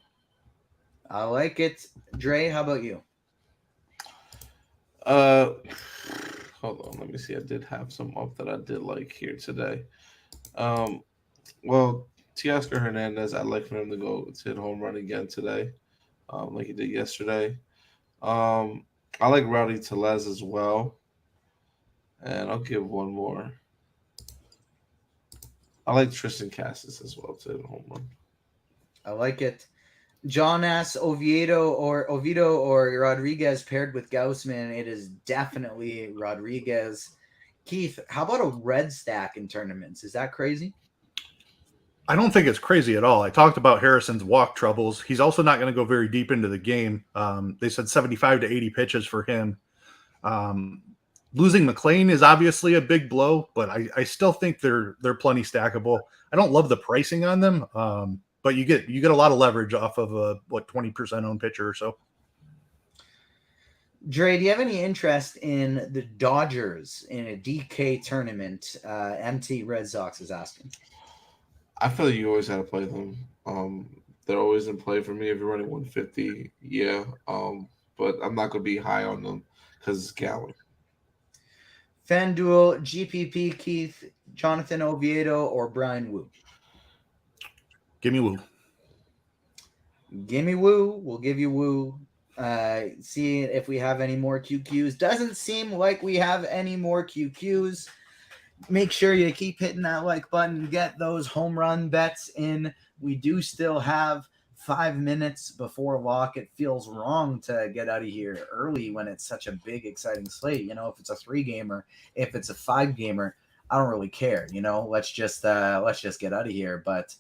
I like it. Dre, how about you? Hold on, let me see. I did have some up that I did like here today. Well, Teoscar Hernandez, I'd like for him to go to hit home run again today, like he did yesterday. I like Rowdy Tellez as well, and I'll give one more. I like Tristan Cassis as well to hit home run. I like it. John asks Oviedo or Rodriguez paired with Gaussman. It is definitely Rodriguez. Keith, how about a red stack in tournaments? Is that crazy? I don't think it's crazy at all. I talked about Harrison's walk troubles. He's also not going to go very deep into the game. They said 75 to 80 pitches for him. Losing McLean is obviously a big blow, but I still think they're plenty stackable. I don't love the pricing on them, but you get a lot of leverage off of a 20% owned pitcher or so. Dre, do you have any interest in the Dodgers in a DK tournament? MT Red Sox is asking. I feel like you always had to play them. They're always in play for me. If you're running 150, yeah. But I'm not gonna be high on them because it's Gallen. FanDuel, GPP, Keith, Jonathan Oviedo, or Brian Wu? Give me Wu. Give me Wu. We'll give you Wu. See if we have any more QQs. Doesn't seem like we have any more QQs. Make sure you keep hitting that like button. Get those home run bets in. We do still have 5 minutes before lock. It feels wrong to get out of here early when it's such a big, exciting slate. You know, if it's a 3-gamer, if it's a 5-gamer, I don't really care. You know, let's just get out of here. But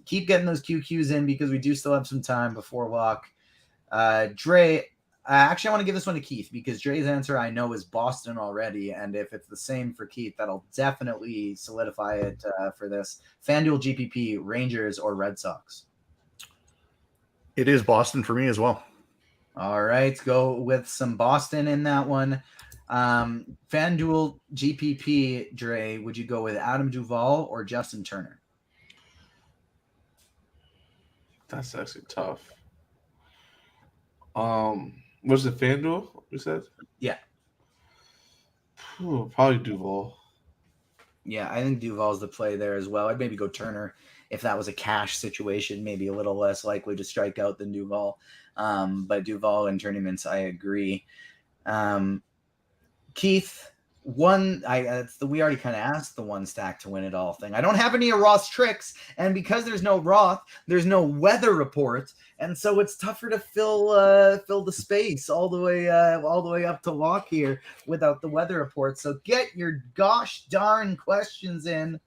keep getting those QQs in because we do still have some time before lock. Dre, actually, I want to give this one to Keith because Dre's answer I know is Boston already, and if it's the same for Keith, that'll definitely solidify it for this. FanDuel, GPP, Rangers, or Red Sox? It is Boston for me as well. All right, go with some Boston in that one. FanDuel, GPP, Dre, would you go with Adam Duvall or Justin Turner? That's actually tough. Was it FanDuel you said? Yeah. Probably Duvall. Yeah, I think Duvall's the play there as well. I'd maybe go Turner if that was a cash situation, maybe a little less likely to strike out than Duvall. But Duvall in tournaments, I agree. Keith, we already kind of asked the one stack to win it all thing. I don't have any of Roth's tricks, and because there's no Roth, there's no weather report, and so it's tougher to fill the space all the way up to lock here without the weather report. So get your gosh darn questions in.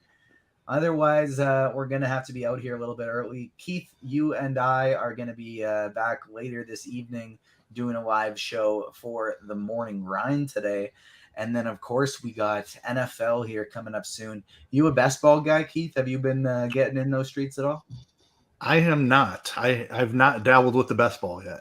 Otherwise, we're gonna have to be out here a little bit early. Keith, you and I are gonna be back later this evening doing a live show for the morning grind today. And then, of course, we got NFL here coming up soon. You a best ball guy, Keith? Have you been getting in those streets at all? I am not. I've not dabbled with the best ball yet.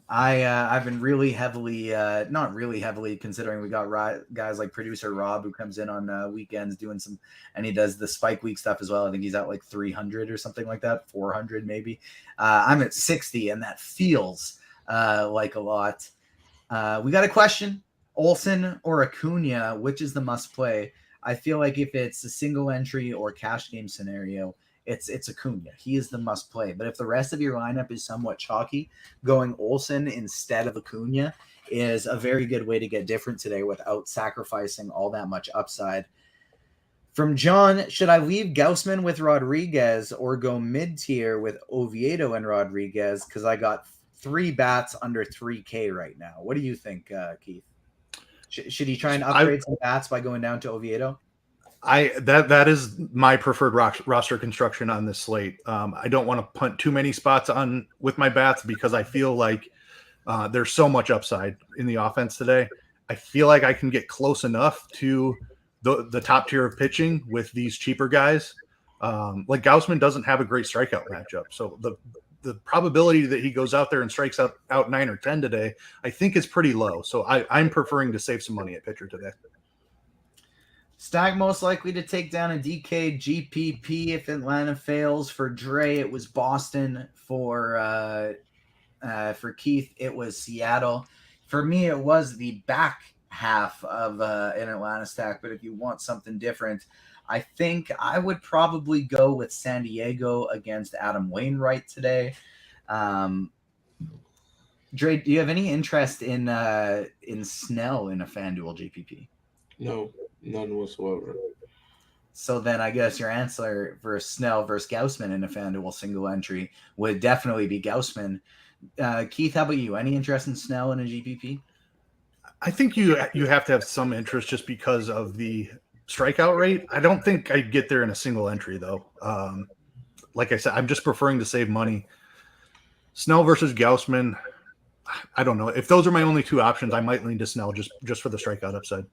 I've been really heavily, not really heavily, considering we got guys like producer Rob who comes in on weekends doing some, and he does the Spike Week stuff as well. I think he's at like 300 or something like that, 400 maybe. I'm at 60, and that feels like a lot. We got a question. Olsen or Acuna, which is the must play? I feel like if it's a single entry or cash game scenario, it's Acuna. He is the must play. But if the rest of your lineup is somewhat chalky, going Olsen instead of Acuna is a very good way to get different today without sacrificing all that much upside. From John, should I leave Gaussman with Rodriguez or go mid-tier with Oviedo and Rodriguez? Because I got 3 bats under 3K right now. What do you think, Keith? Should he try and upgrade some bats by going down to Oviedo? That is my preferred roster construction on this slate. I don't want to punt too many spots on with my bats because I feel like there's so much upside in the offense today. I feel like I can get close enough to the top tier of pitching with these cheaper guys. Like Gaussman doesn't have a great strikeout matchup, so the probability that he goes out there and strikes out 9 or 10 today, I think is pretty low. So I'm preferring to save some money at pitcher today. Stack most likely to take down a DK GPP if Atlanta fails. For Dre, it was Boston. For Keith, it was Seattle. For me, it was the back half of an Atlanta stack, but if you want something different, I think I would probably go with San Diego against Adam Wainwright today. Dre, do you have any interest in Snell in a FanDuel GPP? No, none whatsoever. So then I guess your answer for Snell versus Gaussman in a FanDuel single entry would definitely be Gaussman. Keith, how about you? Any interest in Snell in a GPP? I think you have to have some interest just because of the strikeout rate. I don't think I'd get there in a single entry, though. Like I said, I'm just preferring to save money. Snell versus Gaussman, I don't know. If those are my only two options, I might lean to Snell just for the strikeout upside.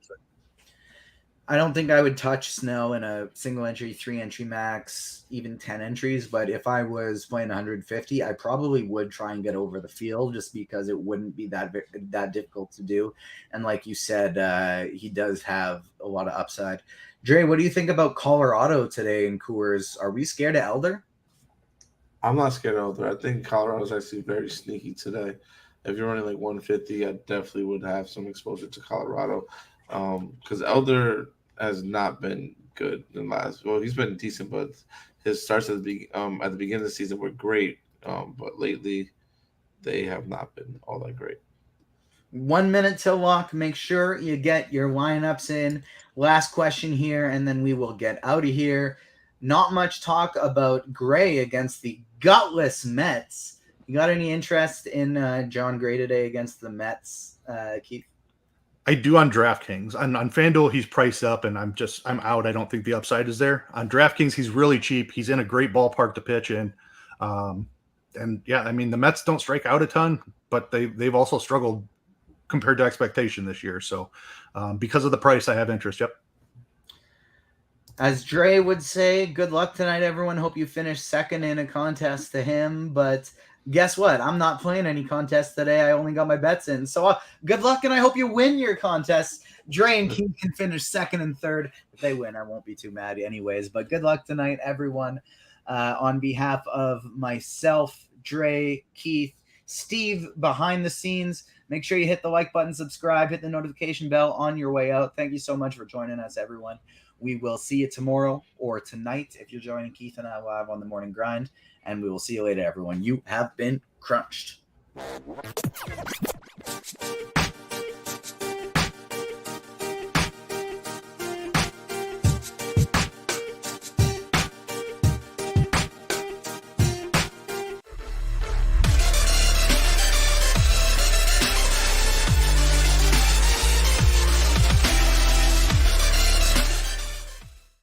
I don't think I would touch Snell in a single entry, 3 entry max, even 10 entries. But if I was playing 150, I probably would try and get over the field just because it wouldn't be that difficult to do. And like you said, he does have a lot of upside. Dre, what do you think about Colorado today in Coors? Are we scared of Elder? I'm not scared of Elder. I think Colorado's actually very sneaky today. If you're running like 150, I definitely would have some exposure to Colorado because Elder has not been good in the last. Well, he's been decent, but his starts at the beginning of the season were great. But lately, they have not been all that great. 1 minute till lock. Make sure you get your lineups in. Last question here, and then we will get out of here. Not much talk about Gray against the gutless Mets. You got any interest in John Gray today against the Mets, Keith? I do on DraftKings. On FanDuel, he's priced up, and I'm out. I don't think the upside is there. On DraftKings, he's really cheap. He's in a great ballpark to pitch in. And yeah, I mean, the Mets don't strike out a ton, but they've also struggled compared to expectation this year. So because of the price, I have interest. Yep. As Dre would say, good luck tonight, everyone. Hope you finish second in a contest to him. But guess what? I'm not playing any contests today. I only got my bets in. So good luck, and I hope you win your contests. Dre and Keith can finish second and third. If they win, I won't be too mad anyways. But good luck tonight, everyone. On behalf of myself, Dre, Keith, Steve behind the scenes, make sure you hit the like button, subscribe, hit the notification bell on your way out. Thank you so much for joining us, everyone. We will see you tomorrow or tonight if you're joining Keith and I live on the morning grind. And we will see you later, everyone. You have been crunched.